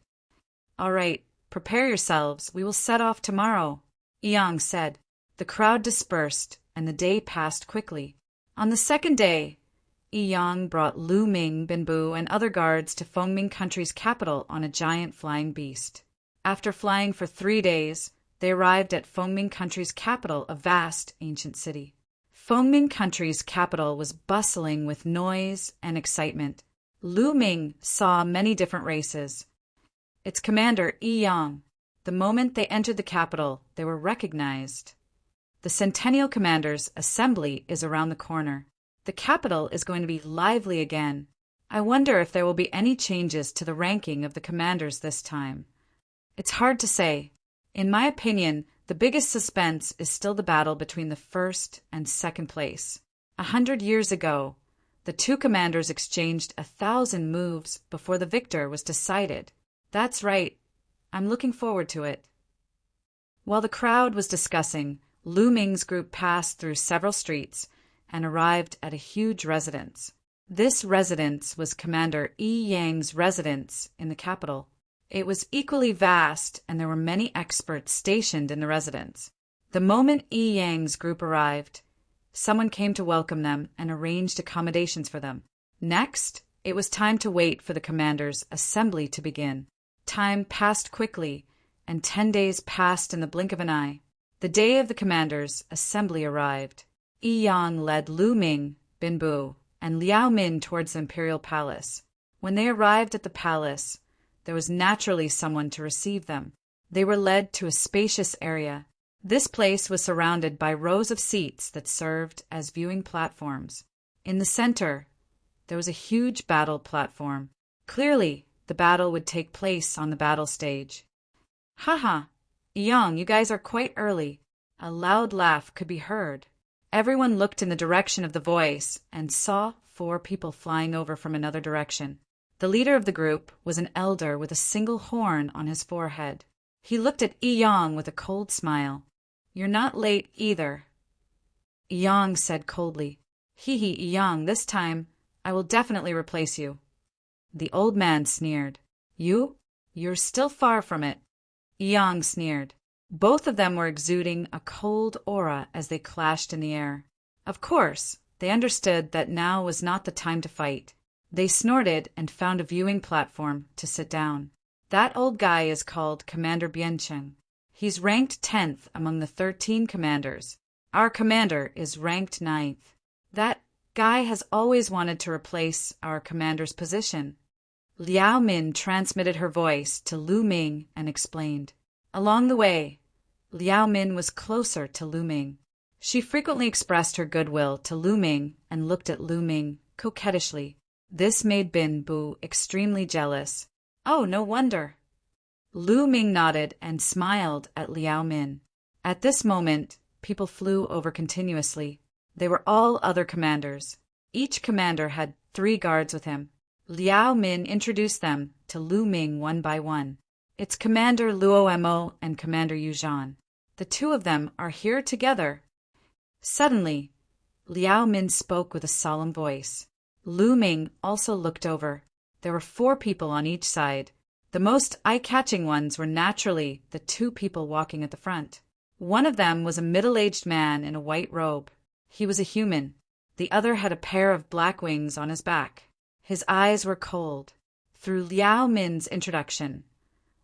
[SPEAKER 1] "All right, prepare yourselves. We will set off tomorrow," Yi Yang said. The crowd dispersed, and the day passed quickly. On the second day, Yi Yang brought Lu Ming, Bin Bu, and other guards to Fengming country's capital on a giant flying beast. After flying for 3 days, they arrived at Fengming country's capital, a vast ancient city. Fengming country's capital was bustling with noise and excitement. Lu Ming saw many different races. Its commander, Yi Yang. The moment they entered the capital, they were recognized. The Centennial Commander's assembly is around the corner. The capital is going to be lively again. I wonder if there will be any changes to the ranking of the commanders this time. It's hard to say. In my opinion, the biggest suspense is still the battle between the first and second place. 100 years ago, the 2 commanders exchanged 1,000 moves before the victor was decided. That's right. I'm looking forward to it. While the crowd was discussing, Lu Ming's group passed through several streets and arrived at a huge residence. This residence was Commander Yi Yang's residence in the capital. It was equally vast, and there were many experts stationed in the residence. The moment Yi Yang's group arrived, someone came to welcome them and arranged accommodations for them. Next, It was time to wait for the commander's assembly to begin. Time passed quickly, and 10 days passed in the blink of an eye. The day of the commander's assembly arrived. Yi Yang led Lu Ming, Bin Bu, and Liao Min towards the imperial palace. When they arrived at the palace, there was naturally someone to receive them. They were led to a spacious area. This place was surrounded by rows of seats that served as viewing platforms. In the center, there was a huge battle platform. Clearly, the battle would take place on the battle stage. "Haha, Yang, you guys are quite early." A loud laugh could be heard. Everyone looked in the direction of the voice and saw 4 people flying over from another direction. The leader of the group was an elder with a single horn on his forehead. He looked at Yi Yang with a cold smile. "You're not late either," Yi Yang said coldly. "Hee hee, Yi Yang, this time I will definitely replace you." The old man sneered. "You? You're still far from it." Yi Yang sneered. Both of them were exuding a cold aura as they clashed in the air. Of course, they understood that now was not the time to fight. They snorted and found a viewing platform to sit down. "That old guy is called Commander Biancheng. He's ranked 10th among the 13 commanders. Our commander is ranked 9th. That guy has always wanted to replace our commander's position." Liao Min transmitted her voice to Lu Ming and explained. Along the way, Liao Min was closer to Lu Ming. She frequently expressed her goodwill to Lu Ming and looked at Lu Ming coquettishly. This made Bin Bu extremely jealous. "Oh, no wonder." Lu Ming nodded and smiled at Liao Min. At this moment, people flew over continuously. They were all other commanders. Each commander had 3 guards with him. Liao Min introduced them to Lu Ming one by one. "It's Commander Luo Mo and Commander Yu Zhan. The 2 of them are here together." Suddenly, Liao Min spoke with a solemn voice. Lu Ming also looked over. There were 4 people on each side. The most eye-catching ones were naturally the 2 people walking at the front. One of them was a middle-aged man in a white robe. He was a human. The other had a pair of black wings on his back. His eyes were cold. Through Liao Min's introduction,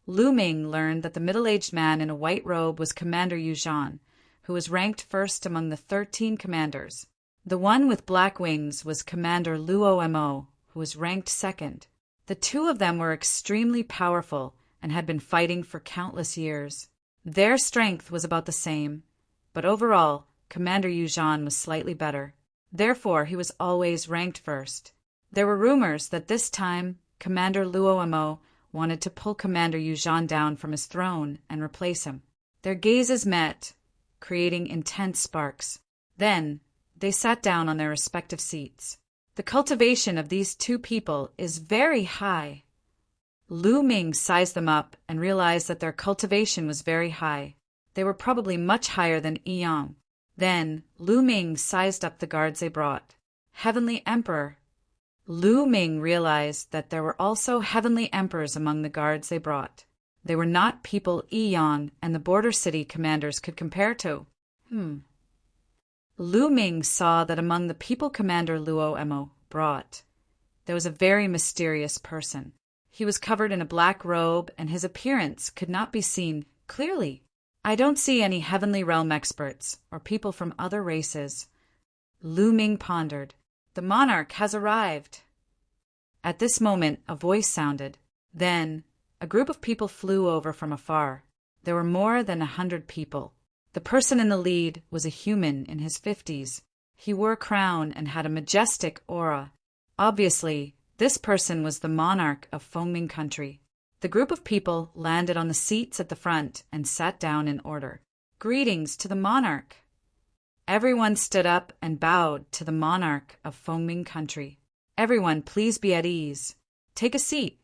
[SPEAKER 1] Lu Ming learned that the middle-aged man in a white robe was Commander Yu Zhan, who was ranked first among the 13 commanders. The one with black wings was Commander Luo Mo, who was ranked second. The 2 of them were extremely powerful and had been fighting for countless years. Their strength was about the same, but overall, Commander Yu Zhan was slightly better. Therefore, he was always ranked first. There were rumors that this time, Commander Luo Mo wanted to pull Commander Yu Zhan down from his throne and replace him. Their gazes met, creating intense sparks. Then, they sat down on their respective seats. The cultivation of these 2 people is very high. Lu Ming sized them up and realized that their cultivation was very high. They were probably much higher than Yi Yang. Then, Lu Ming sized up the guards they brought. Heavenly Emperor. Lu Ming realized that there were also heavenly emperors among the guards they brought. They were not people Yi Yang and the border city commanders could compare to. Lu Ming saw that among the people Commander Luo Mo brought, there was a very mysterious person. He was covered in a black robe, and his appearance could not be seen clearly. "I don't see any heavenly realm experts or people from other races," Lu Ming pondered. "The monarch has arrived." At this moment, a voice sounded. Then, a group of people flew over from afar. There were more than 100 people. The person in the lead was a human in his 50s. He wore a crown and had a majestic aura. Obviously, this person was the monarch of Fengming country. The group of people landed on the seats at the front and sat down in order. "Greetings to the monarch." Everyone stood up and bowed to the monarch of Fengming country. "Everyone, please be at ease. Take a seat."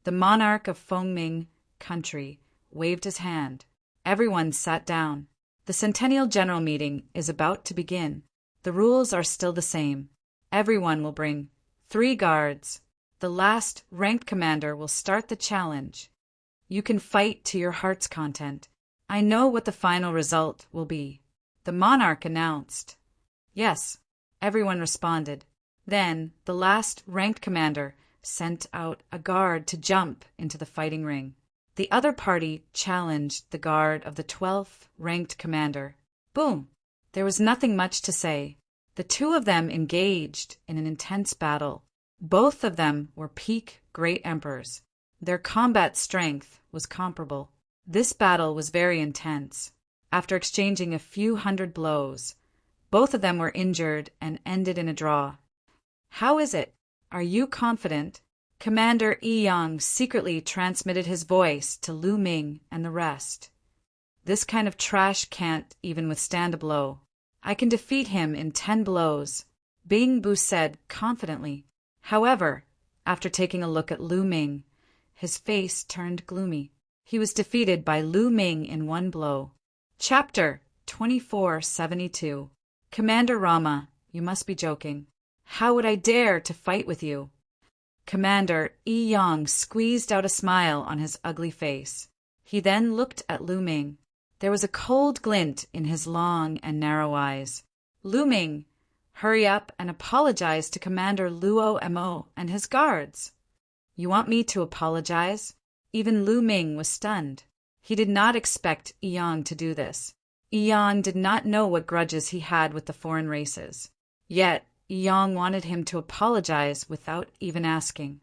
[SPEAKER 1] The monarch of Fengming country waved his hand. Everyone sat down. The Centennial General Meeting is about to begin. The rules are still the same. Everyone will bring 3 guards. The last ranked commander will start the challenge. You can fight to your heart's content. I know what the final result will be," the monarch announced. "Yes," everyone responded. Then the last ranked commander sent out a guard to jump into the fighting ring. The other party challenged the guard of the 12th ranked commander. Boom! There was nothing much to say. The two of them engaged in an intense battle. Both of them were peak great emperors. Their combat strength was comparable. This battle was very intense. After exchanging a few hundred blows, both of them were injured and ended in a draw. How is it? Are you confident? Commander Yi Yang secretly transmitted his voice to Lu Ming and the rest. This kind of trash can't even withstand a blow. I can defeat him in 10 blows, Bing Bu said confidently. However, after taking a look at Lu Ming, his face turned gloomy. He was defeated by Lu Ming in 1 blow. Chapter 2472. Commander Rama, you must be joking. How would I dare to fight with you? Commander Yi Yang squeezed out a smile on his ugly face. He then looked at Lu Ming. There was a cold glint in his long and narrow eyes. Lu Ming, hurry up and apologize to Commander Luo Mo and his guards. You want me to apologize? Even Lu Ming was stunned. He did not expect Yi Yang to do this. Yi Yang did not know what grudges he had with the foreign races. Yet, Yi Yang wanted him to apologize without even asking.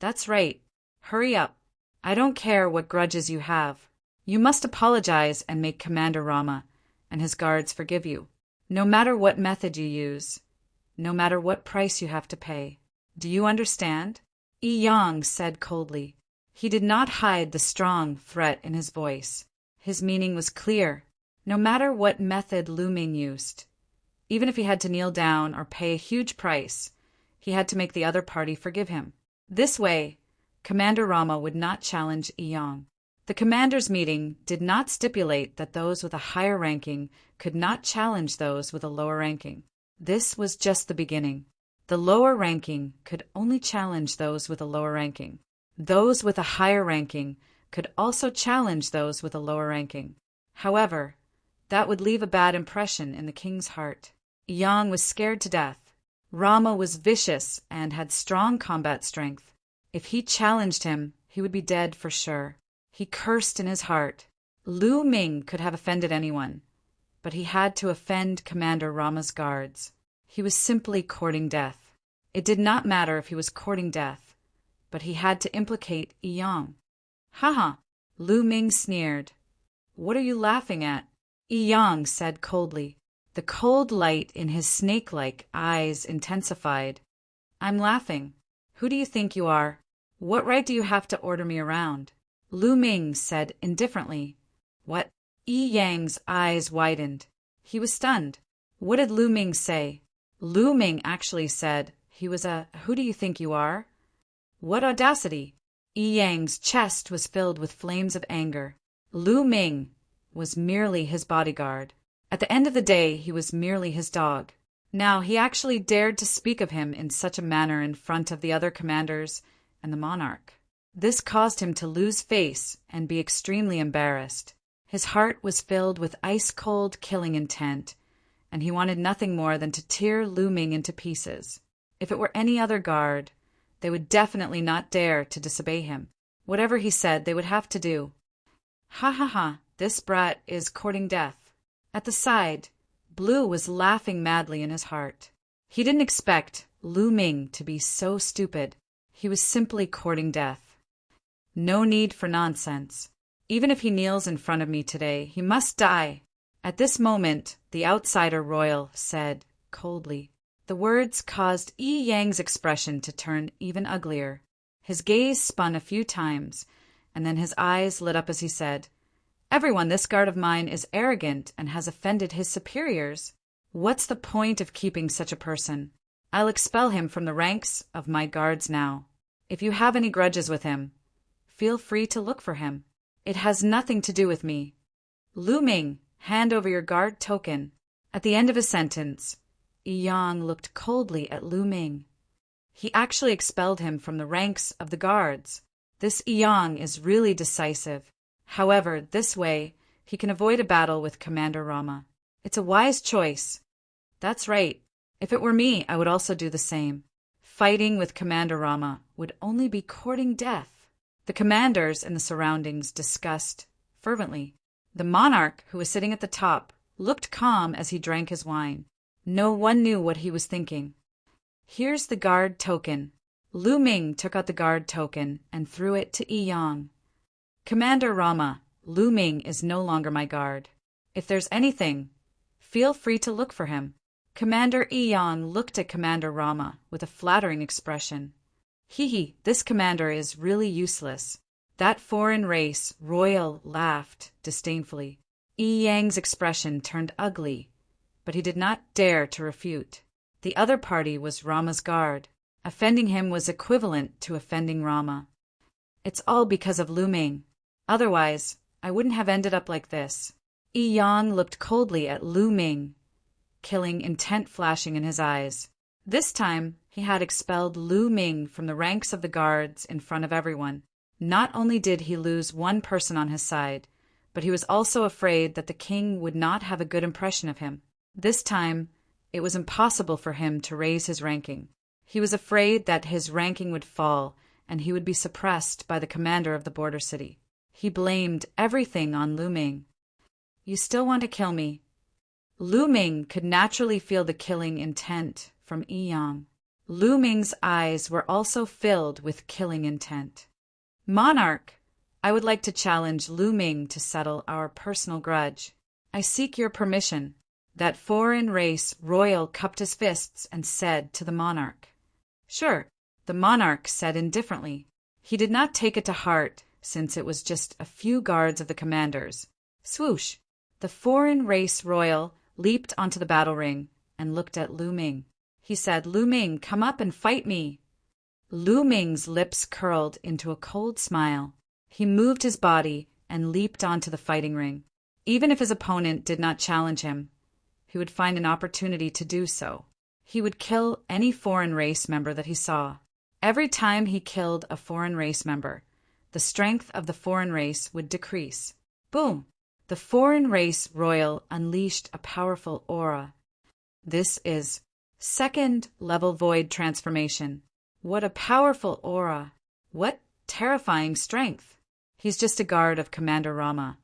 [SPEAKER 1] That's right. Hurry up. I don't care what grudges you have. You must apologize and make Commander Rama and his guards forgive you. No matter what method you use, no matter what price you have to pay. Do you understand? Yi Yang said coldly. He did not hide the strong threat in his voice. His meaning was clear. No matter what method Lu Ming used, even if he had to kneel down or pay a huge price, he had to make the other party forgive him. This way, Commander Rama would not challenge Yi Yang. The commanders' meeting did not stipulate that those with a higher ranking could not challenge those with a lower ranking. This was just the beginning. The lower ranking could only challenge those with a lower ranking. Those with a higher ranking could also challenge those with a lower ranking. However, that would leave a bad impression in the king's heart. Yang was scared to death. Rama was vicious and had strong combat strength. If he challenged him, he would be dead for sure. He cursed in his heart. Lu Ming could have offended anyone, but he had to offend Commander Rama's guards. He was simply courting death. It did not matter if he was courting death, but he had to implicate Yi Yang. Ha! Lu Ming sneered. What are you laughing at? Yi Yang said coldly. The cold light in his snake-like eyes intensified. I'm laughing. Who do you think you are? What right do you have to order me around? Lu Ming said indifferently. What? Yi Yang's eyes widened. He was stunned. What did Lu Ming say? Lu Ming actually said he was a who do you think you are? What audacity! Yi Yang's chest was filled with flames of anger. Lu Ming was merely his bodyguard. At the end of the day, he was merely his dog. Now he actually dared to speak of him in such a manner in front of the other commanders and the monarch. This caused him to lose face and be extremely embarrassed. His heart was filled with ice-cold killing intent, and he wanted nothing more than to tear Lu Ming into pieces. If it were any other guard, they would definitely not dare to disobey him. Whatever he said, they would have to do. Ha! This brat is courting death. At the side, Blue was laughing madly in his heart. He didn't expect Lu Ming to be so stupid. He was simply courting death. No need for nonsense. Even if he kneels in front of me today, he must die. At this moment, the outsider royal said coldly. The words caused Yi Yang's expression to turn even uglier. His gaze spun a few times, and then his eyes lit up as he said, Everyone, this guard of mine is arrogant and has offended his superiors. What's the point of keeping such a person? I'll expel him from the ranks of my guards now. If you have any grudges with him, feel free to look for him. It has nothing to do with me. Lu Ming, hand over your guard token. At the end of his sentence, Yi Yang looked coldly at Lu Ming. He actually expelled him from the ranks of the guards. This Yi Yang is really decisive. However, this way, he can avoid a battle with Commander Rama. It's a wise choice. That's right. If it were me, I would also do the same. Fighting with Commander Rama would only be courting death. The commanders in the surroundings discussed fervently. The monarch, who was sitting at the top, looked calm as he drank his wine. No one knew what he was thinking. Here's the guard token. Lu Ming took out the guard token and threw it to Yi Yang. Commander Rama, Lu Ming is no longer my guard. If there's anything, feel free to look for him. Commander Yi Yang looked at Commander Rama with a flattering expression. This commander is really useless. That foreign race, Royal, laughed disdainfully. Yi Yang's expression turned ugly, but he did not dare to refute. The other party was Rama's guard. Offending him was equivalent to offending Rama. It's all because of Lu Ming. Otherwise, I wouldn't have ended up like this. Yi Yang looked coldly at Lu Ming, killing intent flashing in his eyes. This time, he had expelled Lu Ming from the ranks of the guards in front of everyone. Not only did he lose one person on his side, but he was also afraid that the king would not have a good impression of him. This time, it was impossible for him to raise his ranking. He was afraid that his ranking would fall and he would be suppressed by the commander of the border city. He blamed everything on Lu Ming. You still want to kill me? Lu Ming could naturally feel the killing intent from Yi Yang. Lu Ming's eyes were also filled with killing intent. Monarch, I would like to challenge Lu Ming to settle our personal grudge. I seek your permission. That foreign race Royal cupped his fists and said to the monarch. Sure, the monarch said indifferently. He did not take it to heart, since it was just a few guards of the commanders. Swoosh! The foreign race Royal leaped onto the battle ring and looked at Lu Ming. He said, Lu Ming, come up and fight me. Lu Ming's lips curled into a cold smile. He moved his body and leaped onto the fighting ring. Even if his opponent did not challenge him, he would find an opportunity to do so. He would kill any foreign race member that he saw. Every time he killed a foreign race member, the strength of the foreign race would decrease. Boom! The foreign race Royal unleashed a powerful aura. This is second-level void transformation. What a powerful aura! What terrifying strength! He's just a guard of Commander Rama,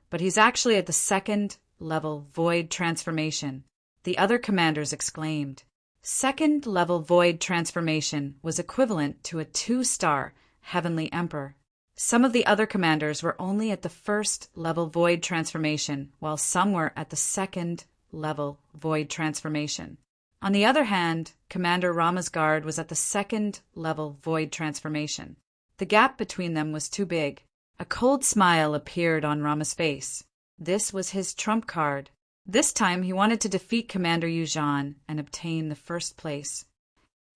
[SPEAKER 1] but he's actually at the second-level void transformation. The other commanders exclaimed. Second-level void transformation was equivalent to a 2-star heavenly emperor. Some of the other commanders were only at the first-level void transformation, while some were at the second-level void transformation. On the other hand, Commander Rama's guard was at the second-level void transformation. The gap between them was too big. A cold smile appeared on Rama's face. This was his trump card. This time he wanted to defeat Commander Yuzhan and obtain the first place.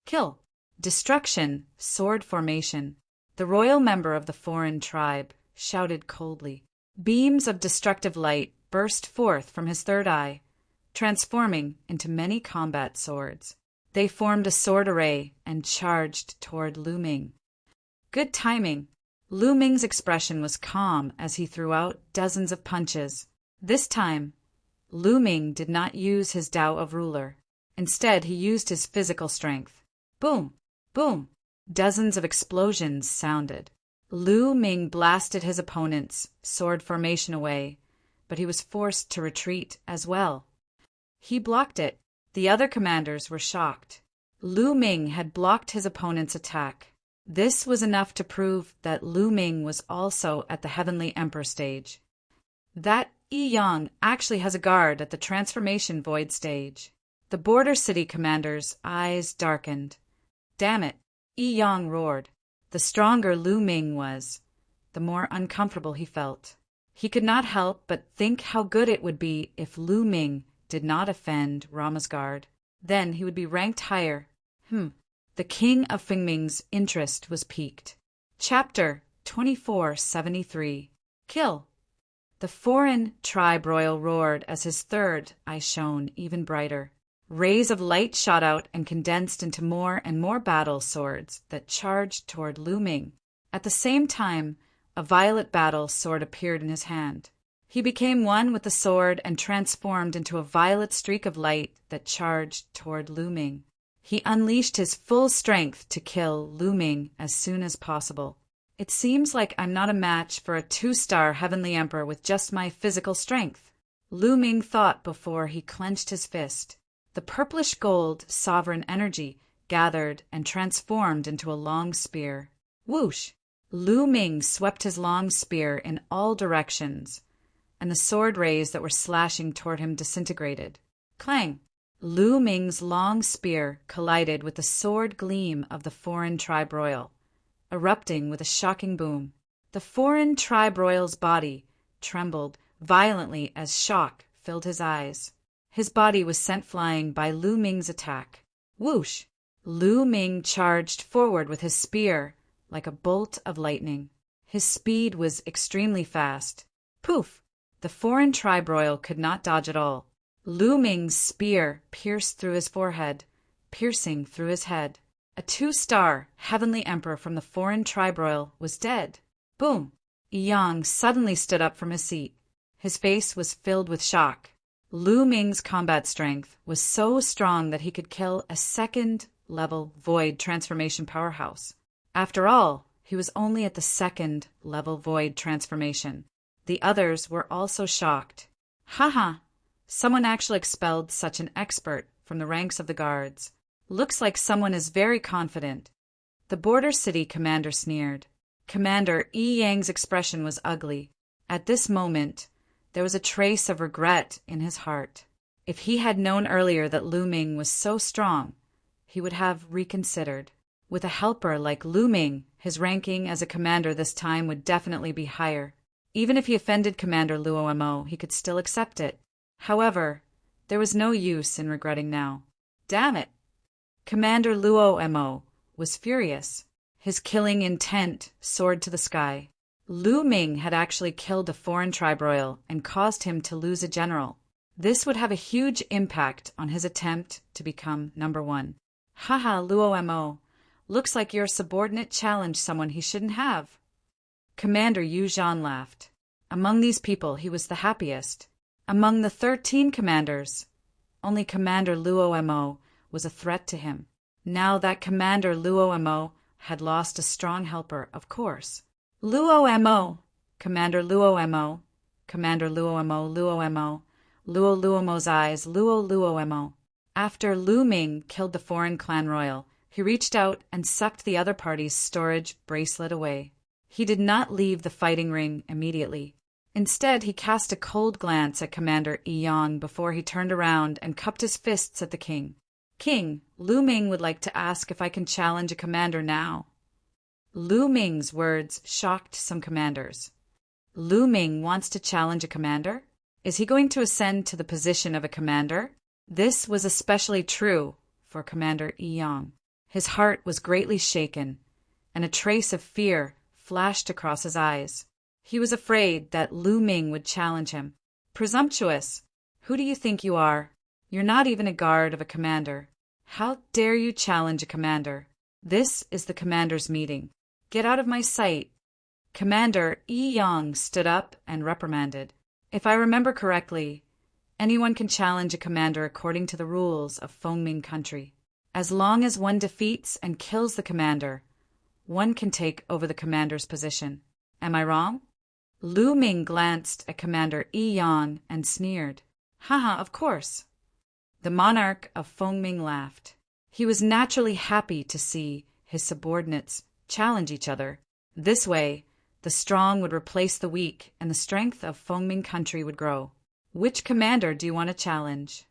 [SPEAKER 1] Kill. Destruction. Sword formation. The royal member of the foreign tribe shouted coldly. Beams of destructive light burst forth from his third eye, transforming into many combat swords. They formed a sword array and charged toward Lu Ming. Good timing. Lu Ming's expression was calm as he threw out dozens of punches. This time, Lu Ming did not use his Tao of ruler. Instead, he used his physical strength. Boom! Boom! Dozens of explosions sounded. Lu Ming blasted his opponent's sword formation away, but he was forced to retreat as well. He blocked it. The other commanders were shocked. Lu Ming had blocked his opponent's attack. This was enough to prove that Lu Ming was also at the Heavenly Emperor stage. That Yi Yang actually has a guard at the Transformation Void stage. The border city commander's eyes darkened. Damn it, Yi Yang roared. The stronger Lu Ming was, the more uncomfortable he felt. He could not help but think how good it would be if Lu Ming did not offend Rama's guard. Then he would be ranked higher. The king of Fengming's interest was piqued. Chapter 2473. Kill. The foreign tribe royal roared as his third eye shone even brighter. Rays of light shot out and condensed into more and more battle swords that charged toward Lu Ming. At the same time, a violet battle sword appeared in his hand. He became one with the sword and transformed into a violet streak of light that charged toward Lu Ming. He unleashed his full strength to kill Lu Ming as soon as possible. It seems like I'm not a match for a 2-star heavenly emperor with just my physical strength, Lu Ming thought before he clenched his fist. The purplish gold sovereign energy gathered and transformed into a long spear. Whoosh! Lu Ming swept his long spear in all directions, and the sword rays that were slashing toward him disintegrated. Clang! Lu Ming's long spear collided with the sword gleam of the foreign tribe royal, erupting with a shocking boom. The foreign tribe royal's body trembled violently as shock filled his eyes. His body was sent flying by Lu Ming's attack. Whoosh! Lu Ming charged forward with his spear like a bolt of lightning. His speed was extremely fast. Poof! The foreign tribe royal could not dodge at all. Lu Ming's spear pierced through his forehead, piercing through his head. A 2-star heavenly emperor from the foreign tribe royal was dead. Boom! Yang suddenly stood up from his seat. His face was filled with shock. Lu Ming's combat strength was so strong that he could kill a 2nd-level void transformation powerhouse. After all, he was only at the 2nd-level void transformation. The others were also shocked. Haha! Someone actually expelled such an expert from the ranks of the guards. Looks like someone is very confident. The border city commander sneered. Commander Yi Yang's expression was ugly. At this moment, there was a trace of regret in his heart. If he had known earlier that Lu Ming was so strong, he would have reconsidered. With a helper like Lu Ming, his ranking as a commander this time would definitely be higher. Even if he offended Commander Luo Mo, he could still accept it. However, there was no use in regretting now. Damn it! Commander Luo Mo was furious. His killing intent soared to the sky. Lu Ming had actually killed a foreign tribe royal and caused him to lose a general. This would have a huge impact on his attempt to become number 1. Haha, Luo Mo. Looks like your subordinate challenged someone he shouldn't have. Commander Yu Zhan laughed. Among these people, he was the happiest. Among the 13 commanders, only Commander Luo Mo was a threat to him. Now that Commander Luo Mo had lost a strong helper, of course. Luo Mo, Commander Luo Mo, Commander Luo Mo, Luo Mo, Luo Mo's eyes, Luo Mo. After Lu Ming killed the foreign clan royal, he reached out and sucked the other party's storage bracelet away. He did not leave the fighting ring immediately. Instead, he cast a cold glance at Commander Yi Yang before he turned around and cupped his fists at the king. King, Lu Ming would like to ask if I can challenge a commander now. Lu Ming's words shocked some commanders. Lu Ming wants to challenge a commander? Is he going to ascend to the position of a commander? This was especially true for Commander Yi Yang. His heart was greatly shaken, and a trace of fear flashed across his eyes. He was afraid that Lu Ming would challenge him. Presumptuous! Who do you think you are? You're not even a guard of a commander. How dare you challenge a commander? This is the commander's meeting. Get out of my sight. Commander Yi Yang stood up and reprimanded. If I remember correctly, anyone can challenge a commander according to the rules of Fengming country. As long as one defeats and kills the commander, one can take over the commander's position. Am I wrong? Lu Ming glanced at Commander Yi Yang and sneered. Haha, of course. The monarch of Fengming laughed. He was naturally happy to see his subordinates challenge each other. This way, the strong would replace the weak and the strength of Fengming country would grow. Which commander do you want to challenge?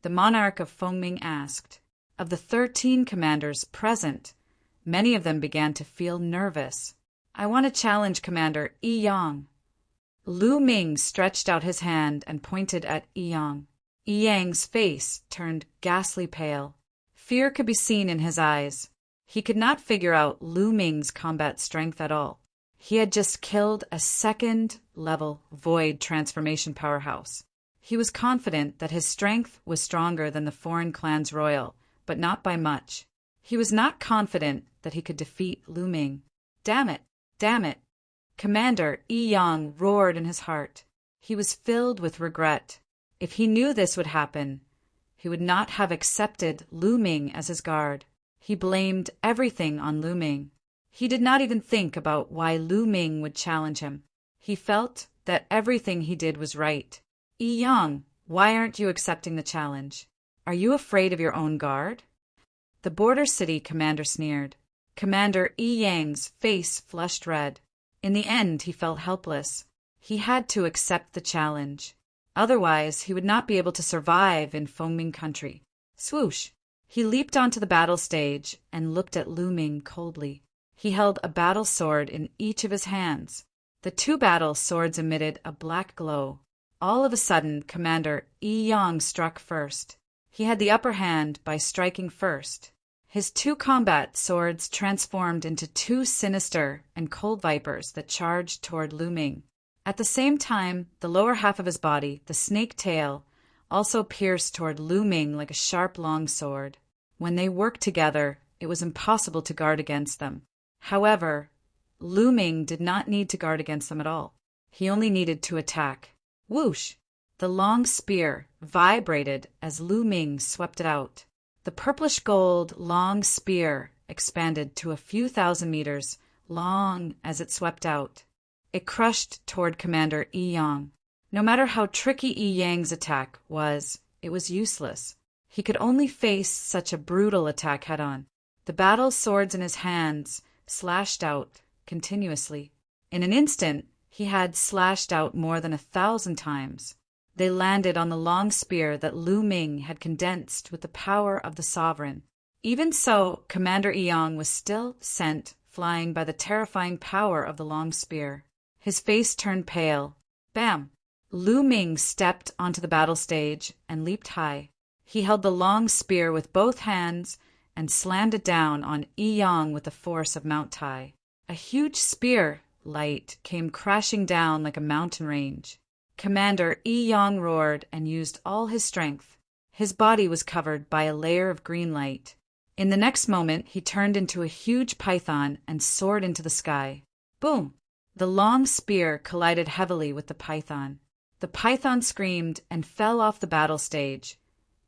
[SPEAKER 1] The monarch of Fengming asked. Of the 13 commanders present, many of them began to feel nervous. I want to challenge Commander Yi Yang. Lu Ming stretched out his hand and pointed at Yi Yang. Yi Yang's face turned ghastly pale. Fear could be seen in his eyes. He could not figure out Lu Ming's combat strength at all. He had just killed a 2nd-level void transformation powerhouse. He was confident that his strength was stronger than the foreign clan's royal, but not by much. He was not confident that he could defeat Lu Ming. Damn it! Damn it! Commander Yi Yang roared in his heart. He was filled with regret. If he knew this would happen, he would not have accepted Lu Ming as his guard. He blamed everything on Lu Ming. He did not even think about why Lu Ming would challenge him. He felt that everything he did was right. Yi Yang, why aren't you accepting the challenge? Are you afraid of your own guard? The border city commander sneered. Commander Yi Yang's face flushed red. In the end, he felt helpless. He had to accept the challenge. Otherwise, he would not be able to survive in Fengming country. Swoosh! He leaped onto the battle stage and looked at Lu Ming coldly. He held a battle sword in each of his hands. The two battle swords emitted a black glow. All of a sudden, Commander Yi Yang struck first. He had the upper hand by striking first. His two combat swords transformed into two sinister and cold vipers that charged toward Lu Ming. At the same time, the lower half of his body, the snake tail, also pierced toward Lu Ming like a sharp long sword. When they worked together, it was impossible to guard against them. However, Lu Ming did not need to guard against them at all. He only needed to attack. Whoosh! The long spear vibrated as Lu Ming swept it out. The purplish-gold long spear expanded to a few thousand meters long as it swept out. It crushed toward Commander Yi Yang. No matter how tricky Yi Yang's attack was, it was useless. He could only face such a brutal attack head-on. The battle swords in his hands slashed out continuously. In an instant, he had slashed out more than 1,000 times. They landed on the long spear that Lu Ming had condensed with the power of the sovereign. Even so, Commander Yi Yang was still sent flying by the terrifying power of the long spear. His face turned pale. Bam! Lu Ming stepped onto the battle stage and leaped high. He held the long spear with both hands and slammed it down on Yi Yang with the force of Mount Tai. A huge spear light came crashing down like a mountain range. Commander Yi Yang roared and used all his strength. His body was covered by a layer of green light. In the next moment, he turned into a huge python and soared into the sky. Boom! The long spear collided heavily with the python. The python screamed and fell off the battle stage,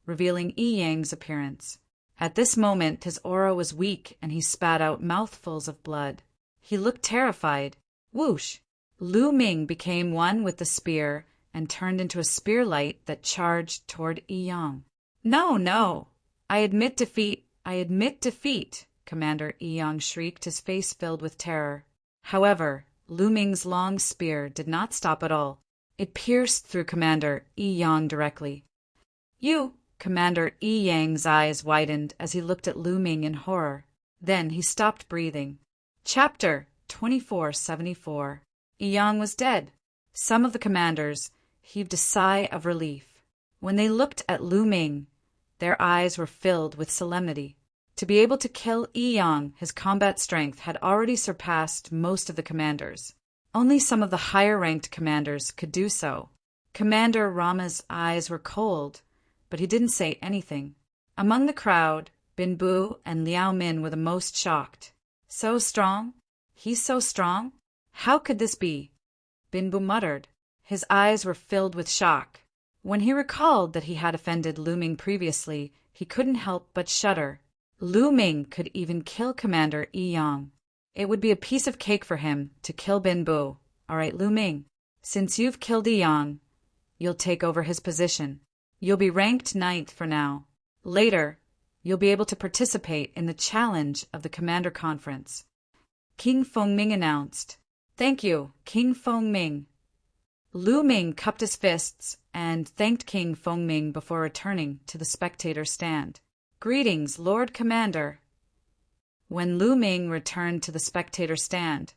[SPEAKER 1] revealing Yi Yang's appearance. At this moment, his aura was weak and he spat out mouthfuls of blood. He looked terrified. Whoosh! Lu Ming became one with the spear and turned into a spear light that charged toward Yi Yang. No, no! I admit defeat! I admit defeat! Commander Yi Yang shrieked, his face filled with terror. However, Lu Ming's long spear did not stop at all. It pierced through Commander Yi Yang directly. You! Commander Yi Yang's eyes widened as he looked at Lu Ming in horror. Then he stopped breathing. Chapter 2474. Yi Yang was dead. Some of the commanders heaved a sigh of relief. When they looked at Lu Ming, their eyes were filled with solemnity. To be able to kill Yi Yang, his combat strength had already surpassed most of the commanders. Only some of the higher-ranked commanders could do so. Commander Rama's eyes were cold, but he didn't say anything. Among the crowd, Bin Bu and Liao Min were the most shocked. So strong? He's so strong? How could this be? Bin Bu muttered. His eyes were filled with shock. When he recalled that he had offended Lu Ming previously, he couldn't help but shudder. Lu Ming could even kill Commander Yi Yang. It would be a piece of cake for him to kill Bin Bu. All right, Lu Ming, since you've killed Yi Yang, you'll take over his position. You'll be ranked 9th for now. Later, you'll be able to participate in the challenge of the Commander Conference. King Fengming announced. Thank you, King Fengming. Lu Ming cupped his fists and thanked King Fengming before returning to the spectator stand. Greetings, Lord Commander. When Lu Ming returned to the spectator stand,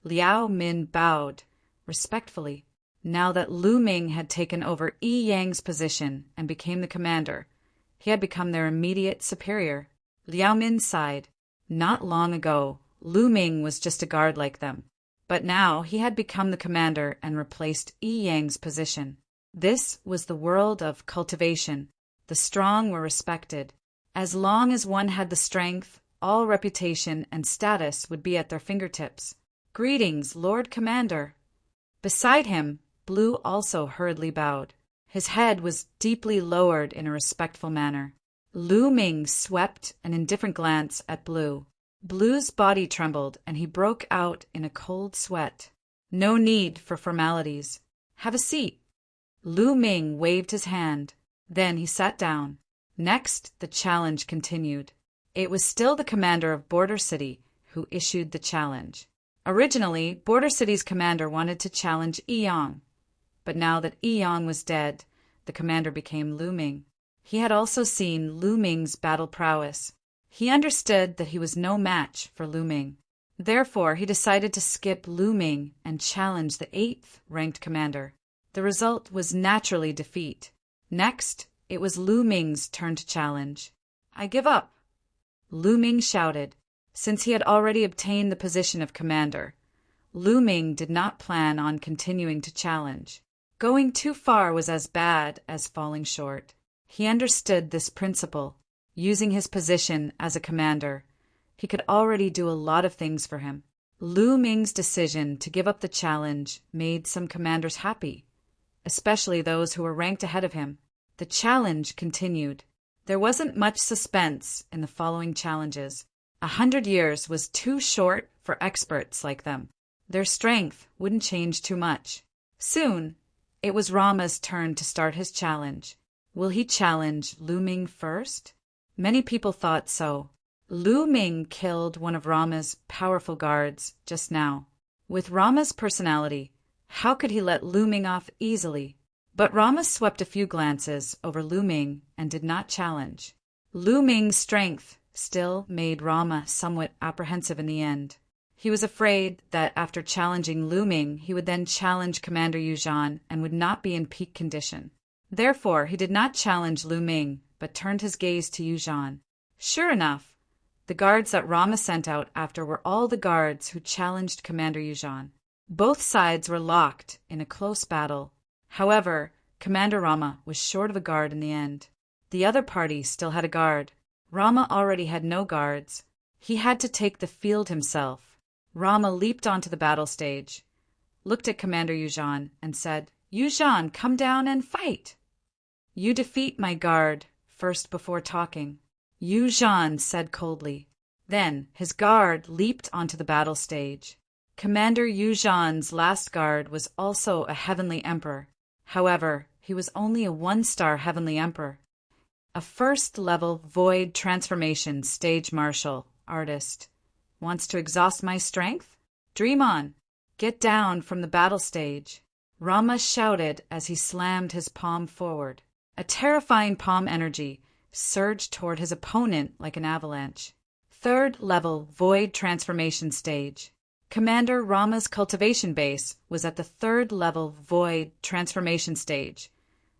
[SPEAKER 1] Liao Min bowed respectfully. Now that Lu Ming had taken over Yi Yang's position and became the commander, he had become their immediate superior. Liao Min sighed. Not long ago, Lu Ming was just a guard like them. But now he had become the commander and replaced Yi Yang's position. This was the world of cultivation. The strong were respected. As long as one had the strength, all reputation and status would be at their fingertips. Greetings, Lord Commander. Beside him, Blue also hurriedly bowed. His head was deeply lowered in a respectful manner. Lu Ming swept an indifferent glance at Blue. Blue's body trembled, and he broke out in a cold sweat. No need for formalities. Have a seat. Lu Ming waved his hand. Then he sat down. Next, the challenge continued. It was still the commander of Border City who issued the challenge. Originally, Border City's commander wanted to challenge Yiyang, but now that Yiyang was dead, the commander became Lu Ming. He had also seen Lu Ming's battle prowess. He understood that he was no match for Lu Ming. Therefore, he decided to skip Lu Ming and challenge the 8th ranked commander. The result was naturally defeat. Next, it was Lu Ming's turn to challenge. I give up, Lu Ming shouted. Since he had already obtained the position of commander, Lu Ming did not plan on continuing to challenge. Going too far was as bad as falling short. He understood this principle. Using his position as a commander, he could already do a lot of things for him. Lu Ming's decision to give up the challenge made some commanders happy, especially those who were ranked ahead of him. The challenge continued. There wasn't much suspense in the following challenges. 100 years was too short for experts like them. Their strength wouldn't change too much. Soon, it was Rama's turn to start his challenge. Will he challenge Lu Ming first? Many people thought so. Lu Ming killed one of Rama's powerful guards just now. With Rama's personality, how could he let Lu Ming off easily? But Rama swept a few glances over Lu Ming and did not challenge. Lu Ming's strength still made Rama somewhat apprehensive in the end. He was afraid that after challenging Lu Ming, he would then challenge Commander Yu Zhan and would not be in peak condition. Therefore, he did not challenge Lu Ming, but turned his gaze to Yu Zhan. Sure enough, the guards that Rama sent out after were all the guards who challenged Commander Yu Zhan. Both sides were locked in a close battle. However, Commander Rama was short of a guard in the end. The other party still had a guard. Rama already had no guards. He had to take the field himself. Rama leaped onto the battle stage, looked at Commander Yu Zhan, and said, Yu Zhan, come down and fight. You defeat my guard first before talking, Yu Zhan said coldly. Then his guard leaped onto the battle stage. Commander Yu Zhan's last guard was also a heavenly emperor. However, he was only a 1-star heavenly emperor. A first-level void transformation stage martial artist. Wants to exhaust my strength? Dream on. Get down from the battle stage. Rama shouted as he slammed his palm forward. A terrifying palm energy surged toward his opponent like an avalanche. 3rd-level void transformation stage. Commander Rama's cultivation base was at the 3rd-level void transformation stage,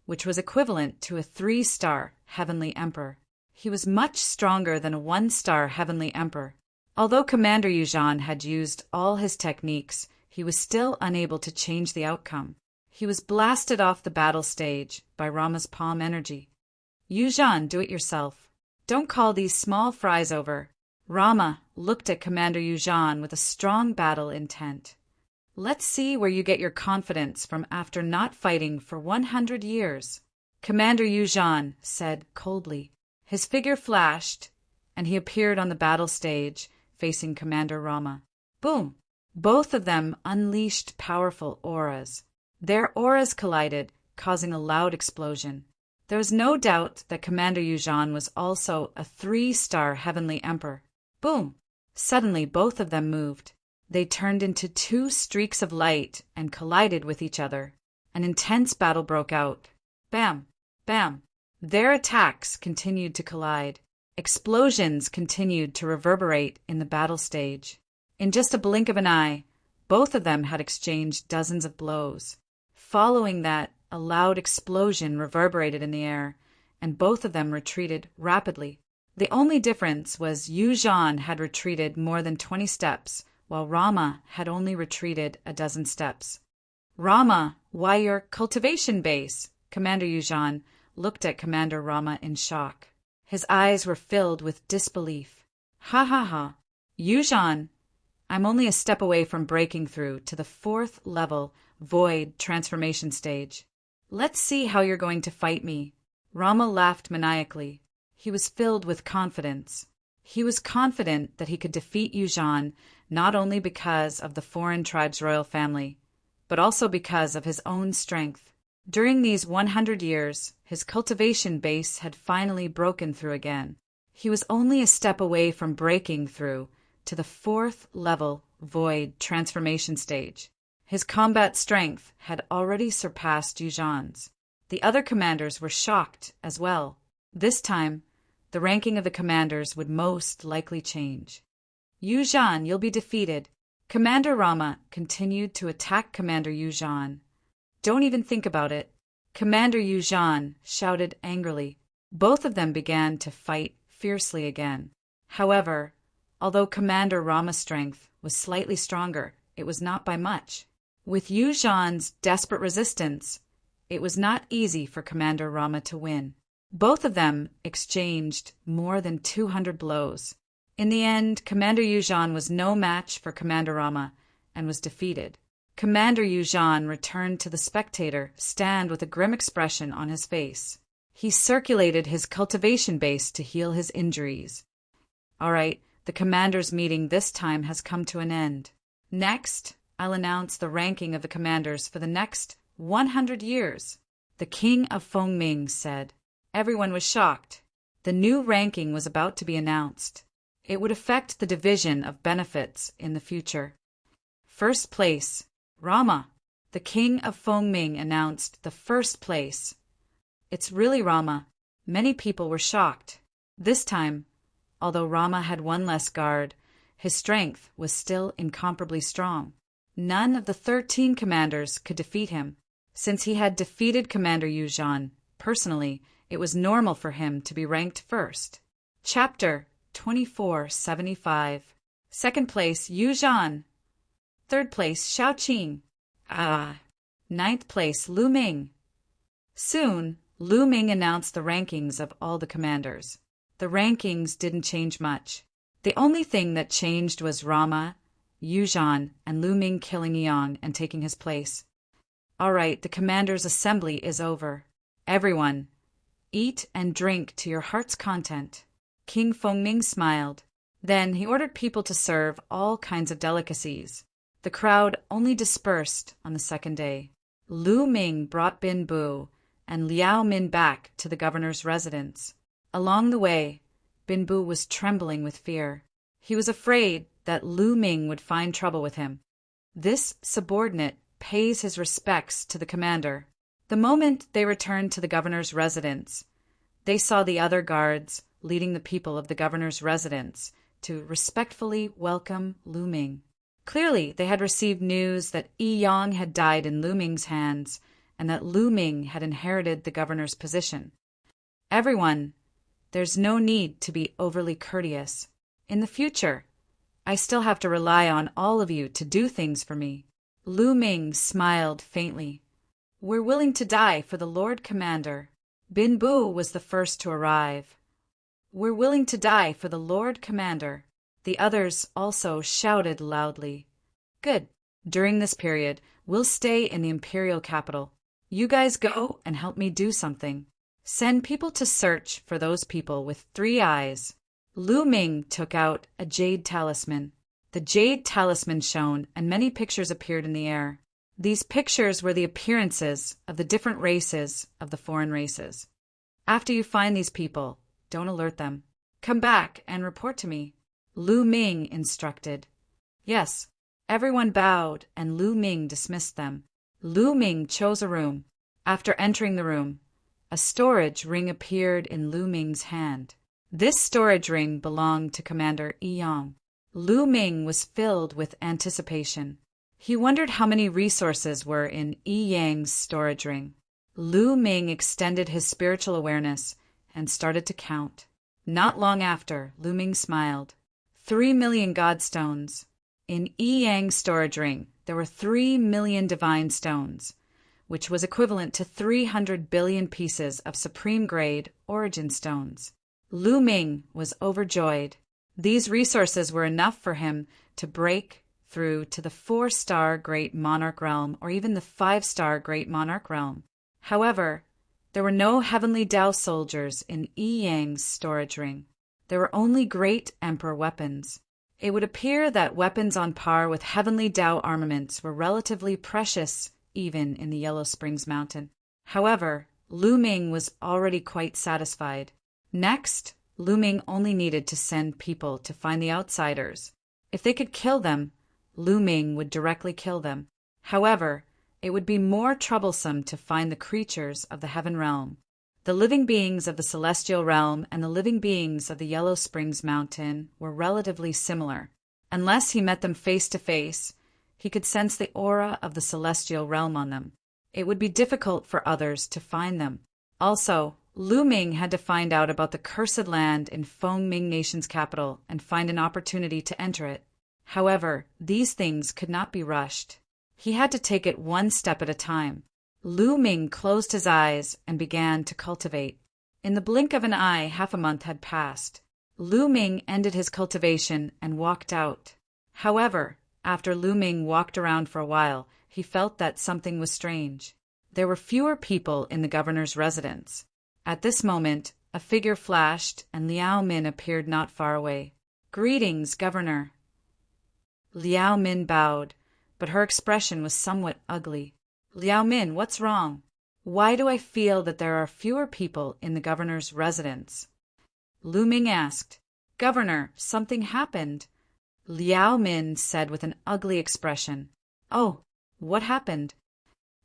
[SPEAKER 1] which was equivalent to a 3-star heavenly emperor. He was much stronger than a 1-star heavenly emperor. Although Commander Yu Zhan had used all his techniques, he was still unable to change the outcome. He was blasted off the battle stage by Rama's palm energy. Yu Zhan, do it yourself. Don't call these small fries over. Rama looked at Commander Yu Zhan with a strong battle intent. Let's see where you get your confidence from after not fighting for 100 years. Commander Yu Zhan said coldly. His figure flashed, and he appeared on the battle stage, facing Commander Rama. Boom! Both of them unleashed powerful auras. Their auras collided, causing a loud explosion. There was no doubt that Commander Yu Zhan was also a 3-star heavenly emperor. Boom! Suddenly, both of them moved. They turned into 2 streaks of light and collided with each other. An intense battle broke out. Bam! Bam! Their attacks continued to collide. Explosions continued to reverberate in the battle stage. In just a blink of an eye, both of them had exchanged dozens of blows. Following that, a loud explosion reverberated in the air, and both of them retreated rapidly. The only difference was Yu Zhan had retreated more than 20 steps, while Rama had only retreated a dozen steps. Rama, why your cultivation base? Commander Yu Zhan looked at Commander Rama in shock. His eyes were filled with disbelief. Ha ha ha. Yu Zhan, I'm only a step away from breaking through to the 4th level void transformation stage. Let's see how you're going to fight me." Rama laughed maniacally. He was filled with confidence. He was confident that he could defeat Yuuzhan not only because of the foreign tribe's royal family, but also because of his own strength. During these 100 years, his cultivation base had finally broken through again. He was only a step away from breaking through to the 4th level void transformation stage. His combat strength had already surpassed Yuuzhan's. The other commanders were shocked as well. This time, the ranking of the commanders would most likely change. "Yuuzhan, you'll be defeated." Commander Rama continued to attack Commander Yuuzhan. "Don't even think about it." Commander Yuuzhan shouted angrily. Both of them began to fight fiercely again. However, although Commander Rama's strength was slightly stronger, it was not by much. With Yuuzhan's desperate resistance, it was not easy for Commander Rama to win. Both of them exchanged more than 200 blows. In the end, Commander Yuuzhan was no match for Commander Rama and was defeated. Commander Yuuzhan returned to the spectator stand with a grim expression on his face. He circulated his cultivation base to heal his injuries. "All right, the commanders' meeting this time has come to an end. Next, I'll announce the ranking of the commanders for the next 100 years." The King of Fengming said. Everyone was shocked. The new ranking was about to be announced. It would affect the division of benefits in the future. First place, Rama. The King of Fengming announced the first place. It's really Rama. Many people were shocked. This time, although Rama had one less guard, his strength was still incomparably strong. None of the 13 commanders could defeat him. Since he had defeated Commander Yuuzhan personally, it was normal for him to be ranked first. Chapter 2475. Second place, Yuuzhan. Third place, Shaoqing. Ninth place, Lu Ming. Soon, Lu Ming announced the rankings of all the commanders. The rankings didn't change much. The only thing that changed was Rama, Yuuzhan, and Lu Ming killing Yang and taking his place. All right, the commanders' assembly is over. Everyone, eat and drink to your heart's content. King Fengming smiled. Then he ordered people to serve all kinds of delicacies. The crowd only dispersed on the second day. Lu Ming brought Bin Bu and Liao Min back to the governor's residence. Along the way, Bin Bu was trembling with fear. He was afraid that Lu Ming would find trouble with him. This subordinate pays his respects to the commander. The moment they returned to the governor's residence, they saw the other guards leading the people of the governor's residence to respectfully welcome Lu Ming. Clearly, they had received news that Yi Yang had died in Lu Ming's hands and that Lu Ming had inherited the governor's position. Everyone, there's no need to be overly courteous. In the future, I still have to rely on all of you to do things for me. Lu Ming smiled faintly. We're willing to die for the Lord Commander. Bin Bu was the first to arrive. We're willing to die for the Lord Commander. The others also shouted loudly. Good. During this period, we'll stay in the imperial capital. You guys go and help me do something. Send people to search for those people with 3 eyes. Lu Ming took out a jade talisman. The jade talisman shone, and many pictures appeared in the air. These pictures were the appearances of the different races of the foreign races. After you find these people, don't alert them. Come back and report to me. Lu Ming instructed. Yes. Everyone bowed, and Lu Ming dismissed them. Lu Ming chose a room. After entering the room, a storage ring appeared in Lu Ming's hand. This storage ring belonged to Commander Yi Yang. Lu Ming was filled with anticipation. He wondered how many resources were in Yi Yang's storage ring. Lu Ming extended his spiritual awareness and started to count. Not long after, Lu Ming smiled. 3 million godstones. In Yi Yang's storage ring, there were 3 million divine stones, which was equivalent to 300 billion pieces of supreme grade origin stones. Lu Ming was overjoyed. These resources were enough for him to break through to the 4-star Great Monarch Realm or even the 5-star Great Monarch Realm. However, there were no Heavenly Dao soldiers in Yi Yang's storage ring. There were only Great Emperor weapons. It would appear that weapons on par with Heavenly Dao armaments were relatively precious even in the Yellow Springs Mountain. However, Lu Ming was already quite satisfied. Next, Lu Ming only needed to send people to find the outsiders. If they could kill them, Lu Ming would directly kill them. However, it would be more troublesome to find the creatures of the Heaven Realm. The living beings of the Celestial Realm and the living beings of the Yellow Springs Mountain were relatively similar. Unless he met them face to face, he could sense the aura of the Celestial Realm on them. It would be difficult for others to find them. Also, Lu Ming had to find out about the cursed land in Feng Ming Nation's capital and find an opportunity to enter it. However, these things could not be rushed. He had to take it one step at a time. Lu Ming closed his eyes and began to cultivate. In the blink of an eye, half a month had passed. Lu Ming ended his cultivation and walked out. However, after Lu Ming walked around for a while, he felt that something was strange. There were fewer people in the governor's residence. At this moment, a figure flashed and Liao Min appeared not far away. "Greetings, Governor." Liao Min bowed, but her expression was somewhat ugly. "Liao Min, what's wrong? Why do I feel that there are fewer people in the governor's residence?" Lu Ming asked. "Governor, something happened," Liao Min said with an ugly expression. "Oh, what happened?"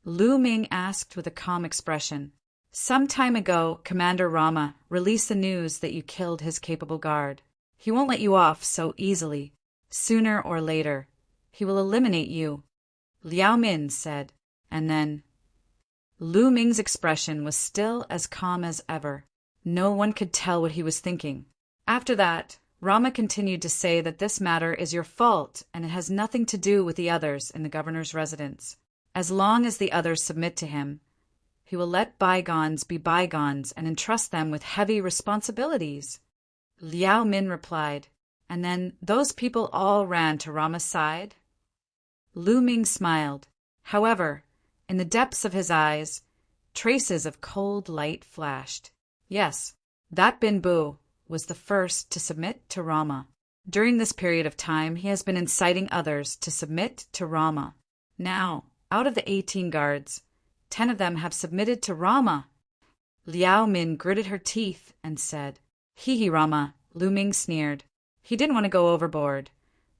[SPEAKER 1] Lu Ming asked with a calm expression. "Some time ago, Commander Rama released the news that you killed his capable guard. He won't let you off so easily. Sooner or later, he will eliminate you," Liao Min said, and then Lu Ming's expression was still as calm as ever. No one could tell what he was thinking. After that, Rama continued to say that this matter is your fault and it has nothing to do with the others in the governor's residence. As long as the others submit to him, he will let bygones be bygones and entrust them with heavy responsibilities. Liao Min replied, and then those people all ran to Rama's side. Lu Ming smiled. However, in the depths of his eyes, traces of cold light flashed. Yes, that Bin Bu was the first to submit to Rama. During this period of time, he has been inciting others to submit to Rama. Now, out of the 18 guards, 10 of them have submitted to Rama. Liao Min gritted her teeth and said, "Hee Rama," Lu Ming sneered. He didn't want to go overboard,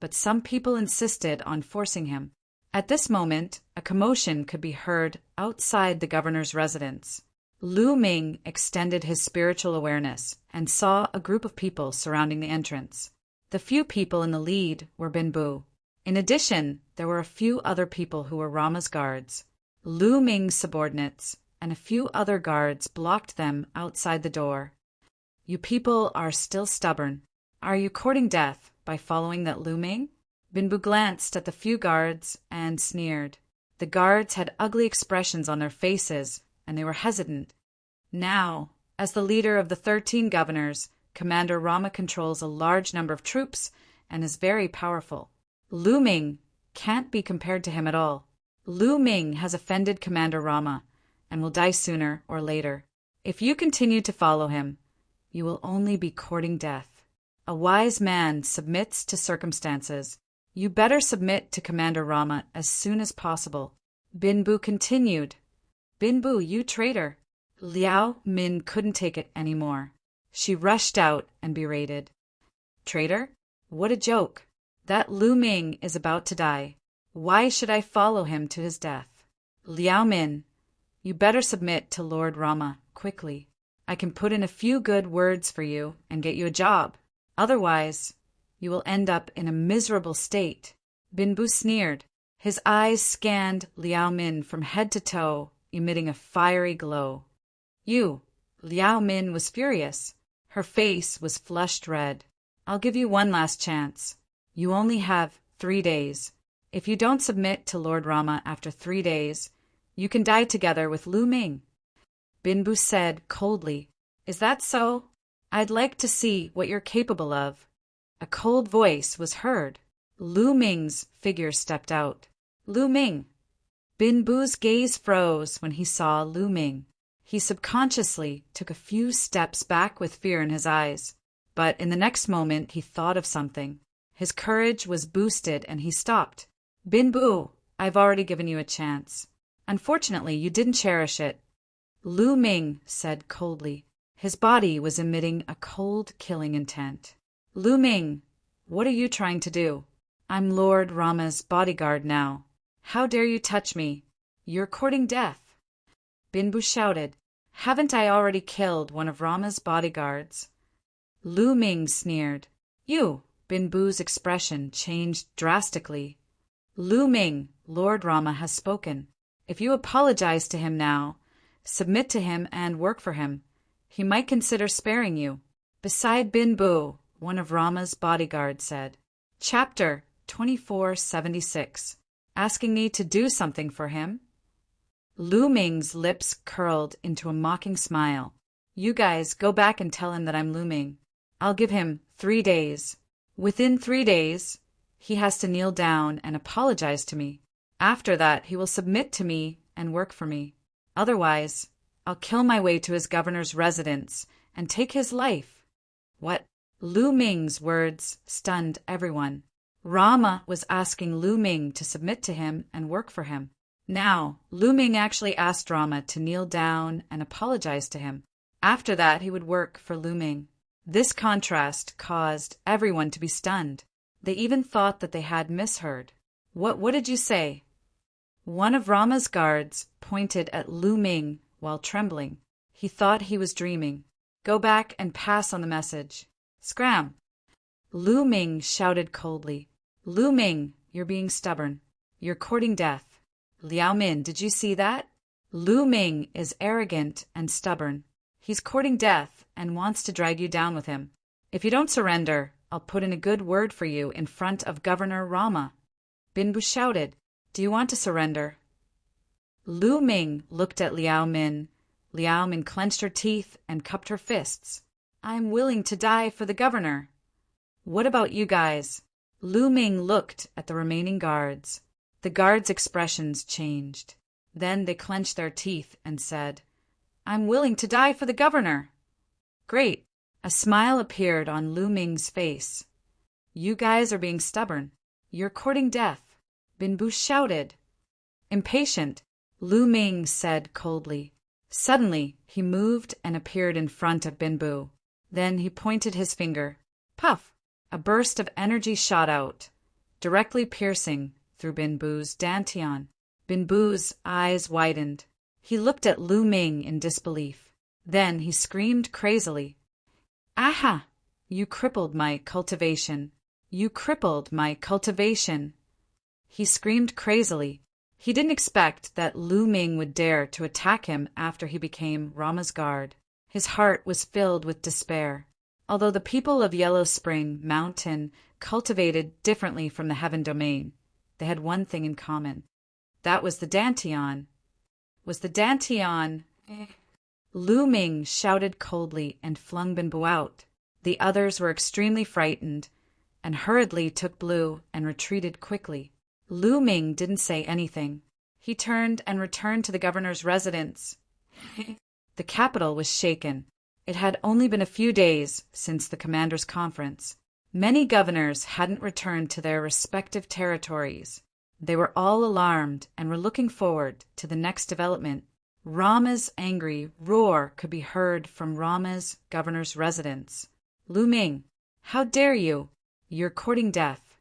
[SPEAKER 1] but some people insisted on forcing him. At this moment, a commotion could be heard outside the governor's residence. Lu Ming extended his spiritual awareness and saw a group of people surrounding the entrance. The few people in the lead were Bin Bu. In addition, there were a few other people who were Rama's guards. Lu Ming's subordinates and a few other guards blocked them outside the door. "You people are still stubborn. Are you courting death by following that Lu Ming?" Bin Bu glanced at the few guards and sneered. The guards had ugly expressions on their faces, and they were hesitant. Now, as the leader of the 13 governors, Commander Rama controls a large number of troops and is very powerful. Lu Ming can't be compared to him at all. Lu Ming has offended Commander Rama and will die sooner or later. If you continue to follow him, you will only be courting death. A wise man submits to circumstances. You better submit to Commander Rama as soon as possible. Bin Bu continued. "Bin Bu, you traitor." Liao Min couldn't take it anymore. She rushed out and berated. "Traitor? What a joke. That Lu Ming is about to die. Why should I follow him to his death? Liao Min, you better submit to Lord Rama quickly. I can put in a few good words for you and get you a job. Otherwise, you will end up in a miserable state." Bin Bu sneered. His eyes scanned Liao Min from head to toe, emitting a fiery glow. "You!" Liao Min was furious. Her face was flushed red. "I'll give you one last chance. You only have 3 days. If you don't submit to Lord Rama after 3 days, you can die together with Lu Ming." Bin Bu said coldly, "Is that so? I'd like to see what you're capable of." a cold voice was heard. Lu Ming's figure stepped out. Lu Ming. Bin Bu's gaze froze when he saw Lu Ming. He subconsciously took a few steps back with fear in his eyes. But in the next moment he thought of something. His courage was boosted and he stopped. Bin Bu, I've already given you a chance. Unfortunately, you didn't cherish it. Lu Ming said coldly. His body was emitting a cold, killing intent. Lu Ming, what are you trying to do? I'm Lord Rama's bodyguard now. How dare you touch me? You're courting death. Bin Bu shouted. Haven't I already killed one of Rama's bodyguards? Lu Ming sneered. You! Bin Bu's expression changed drastically. Lu Ming, Lord Rama has spoken. If you apologize to him now, submit to him and work for him, he might consider sparing you. Beside Bin Bu, one of Rama's bodyguards said. Chapter 2476. Asking me to do something for him? Lu Ming's lips curled into a mocking smile. You guys go back and tell him that I'm Lu Ming. I'll give him 3 days. Within 3 days, he has to kneel down and apologize to me. After that, he will submit to me and work for me. Otherwise, I'll kill my way to his governor's residence and take his life. What? Lu Ming's words stunned everyone. Rama was asking Lu Ming to submit to him and work for him. Now, Lu Ming actually asked Rama to kneel down and apologize to him. After that, he would work for Lu Ming. This contrast caused everyone to be stunned. They even thought that they had misheard. What did you say? One of Rama's guards pointed at Lu Ming while trembling. He thought he was dreaming. Go back and pass on the message. Scram! Lu Ming shouted coldly. Lu Ming, you're being stubborn. You're courting death. Liao Min, did you see that? Lu Ming is arrogant and stubborn. He's courting death and wants to drag you down with him. If you don't surrender, I'll put in a good word for you in front of Governor Rama. Bin Bu shouted, Do you want to surrender? Lu Ming looked at Liao Min. Liao Min clenched her teeth and cupped her fists. I'm willing to die for the governor. What about you guys? Lu Ming looked at the remaining guards. The guards' expressions changed. Then they clenched their teeth and said, I'm willing to die for the governor. Great. A smile appeared on Lu Ming's face. You guys are being stubborn. You're courting death. Bin Bu shouted. Impatient, Lu Ming said coldly. Suddenly, he moved and appeared in front of Bin Bu. Then he pointed his finger. Puff! A burst of energy shot out, directly piercing through Bin Bu's dantian. Bin Bu's eyes widened. He looked at Lu Ming in disbelief. Then he screamed crazily. Aha! You crippled my cultivation. You crippled my cultivation. He screamed crazily. He didn't expect that Lu Ming would dare to attack him after he became Rama's guard. His heart was filled with despair. Although the people of Yellow Spring Mountain cultivated differently from the Heaven Domain, they had one thing in common. That was the dantian. Was the dantian... Lu Ming shouted coldly and flung Bin Bu out. The others were extremely frightened and hurriedly took Blue and retreated quickly. Lu Ming didn't say anything. He turned and returned to the governor's residence. The capital was shaken. It had only been a few days since the commanders' conference. Many governors hadn't returned to their respective territories. They were all alarmed and were looking forward to the next development. Rama's angry roar could be heard from Rama's governor's residence. Lu Ming, how dare you? You're courting death.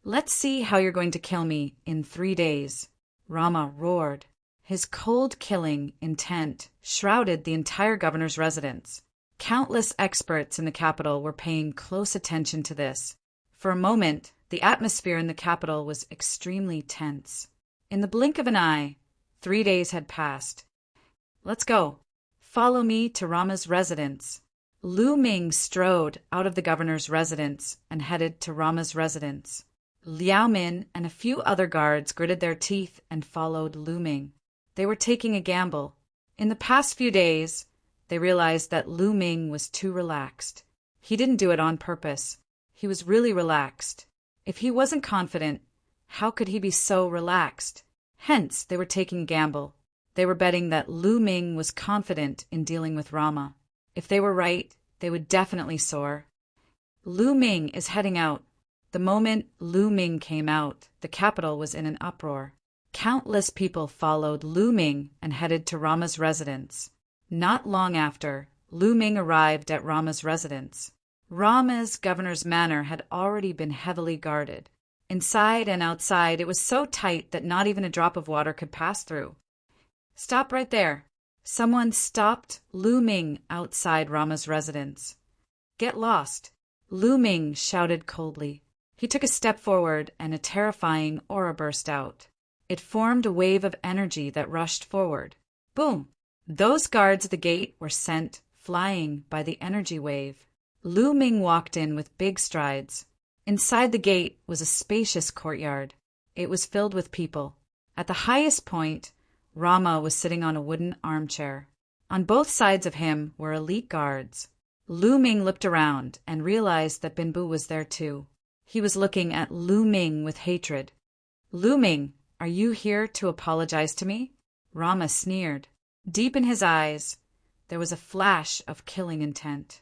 [SPEAKER 1] Let's see how you're going to kill me in 3 days. Rama roared. His cold killing intent shrouded the entire governor's residence. Countless experts in the capital were paying close attention to this. For a moment, the atmosphere in the capital was extremely tense. In the blink of an eye, 3 days had passed. Let's go. Follow me to Rama's residence. Lu Ming strode out of the governor's residence and headed to Rama's residence. Liao Min and a few other guards gritted their teeth and followed Lu Ming. They were taking a gamble. In the past few days, they realized that Lu Ming was too relaxed. He didn't do it on purpose. He was really relaxed. If he wasn't confident, how could he be so relaxed? Hence, they were taking a gamble. They were betting that Lu Ming was confident in dealing with Rama. If they were right, they would definitely soar. Lu Ming is heading out. The moment Lu Ming came out, the capital was in an uproar. Countless people followed Lu Ming and headed to Rama's residence. Not long after, Lu Ming arrived at Rama's residence. Rama's governor's manor had already been heavily guarded. Inside and outside, it was so tight that not even a drop of water could pass through. Stop right there. Someone stopped Lu Ming outside Rama's residence. Get lost, Lu Ming shouted coldly. He took a step forward and a terrifying aura burst out. It formed a wave of energy that rushed forward. Boom! Those guards at the gate were sent flying by the energy wave. Lu Ming walked in with big strides. Inside the gate was a spacious courtyard. It was filled with people. At the highest point, Rama was sitting on a wooden armchair. On both sides of him were elite guards. Lu Ming looked around and realized that Binbu was there too. He was looking at Lu Ming with hatred. Lu Ming, are you here to apologize to me? Rama sneered. Deep in his eyes, there was a flash of killing intent.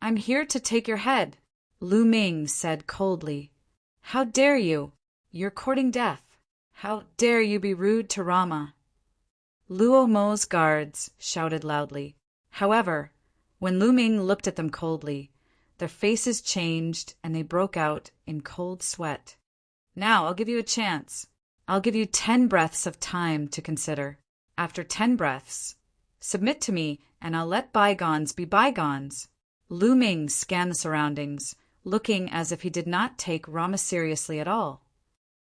[SPEAKER 1] I'm here to take your head, Lu Ming said coldly. How dare you? You're courting death. How dare you be rude to Rama? Luo Mo's guards shouted loudly. However, when Lu Ming looked at them coldly, their faces changed and they broke out in cold sweat. Now I'll give you a chance. I'll give you 10 breaths of time to consider. After 10 breaths, submit to me and I'll let bygones be bygones. Lu Ming scanned the surroundings, looking as if he did not take Rama seriously at all.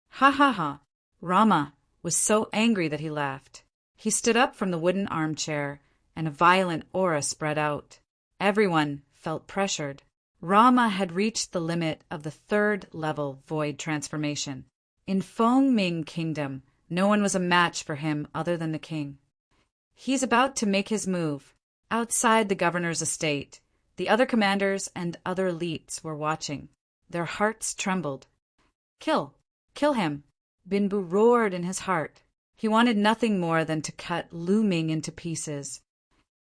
[SPEAKER 1] Ha ha ha! Rama was so angry that he laughed. He stood up from the wooden armchair, and a violent aura spread out. Everyone felt pressured. Rama had reached the limit of the 3rd level void transformation. In Feng Ming Kingdom, no one was a match for him other than the king. He's about to make his move. Outside the governor's estate, the other commanders and other elites were watching. Their hearts trembled. Kill! Kill him! Binbu roared in his heart. He wanted nothing more than to cut Lu Ming into pieces.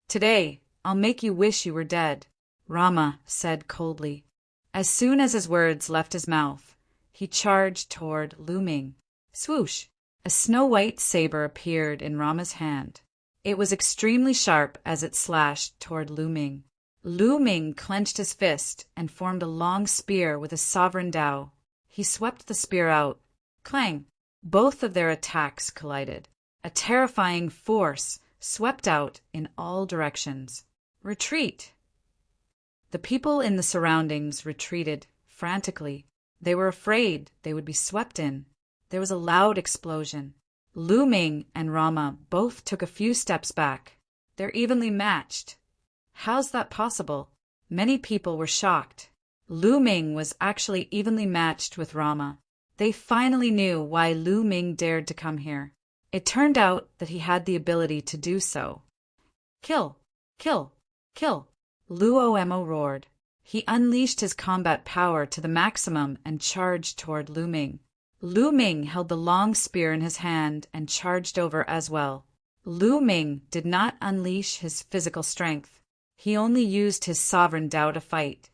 [SPEAKER 1] Today, I'll make you wish you were dead, Rama said coldly. As soon as his words left his mouth, he charged toward Lu Ming. Swoosh! A snow-white saber appeared in Rama's hand. It was extremely sharp as it slashed toward Lu Ming. Lu Ming clenched his fist and formed a long spear with a sovereign Dao. He swept the spear out. Clang! Both of their attacks collided. A terrifying force swept out in all directions. Retreat! The people in the surroundings retreated frantically. They were afraid they would be swept in. There was a loud explosion. Lu Ming and Rama both took a few steps back. They're evenly matched. How's that possible? Many people were shocked. Lu Ming was actually evenly matched with Rama. They finally knew why Lu Ming dared to come here. It turned out that he had the ability to do so. Kill! Kill! Kill! Luo Mo roared. He unleashed his combat power to the maximum and charged toward Lu Ming. Lu Ming held the long spear in his hand and charged over as well. Lu Ming did not unleash his physical strength. He only used his sovereign Dao to fight.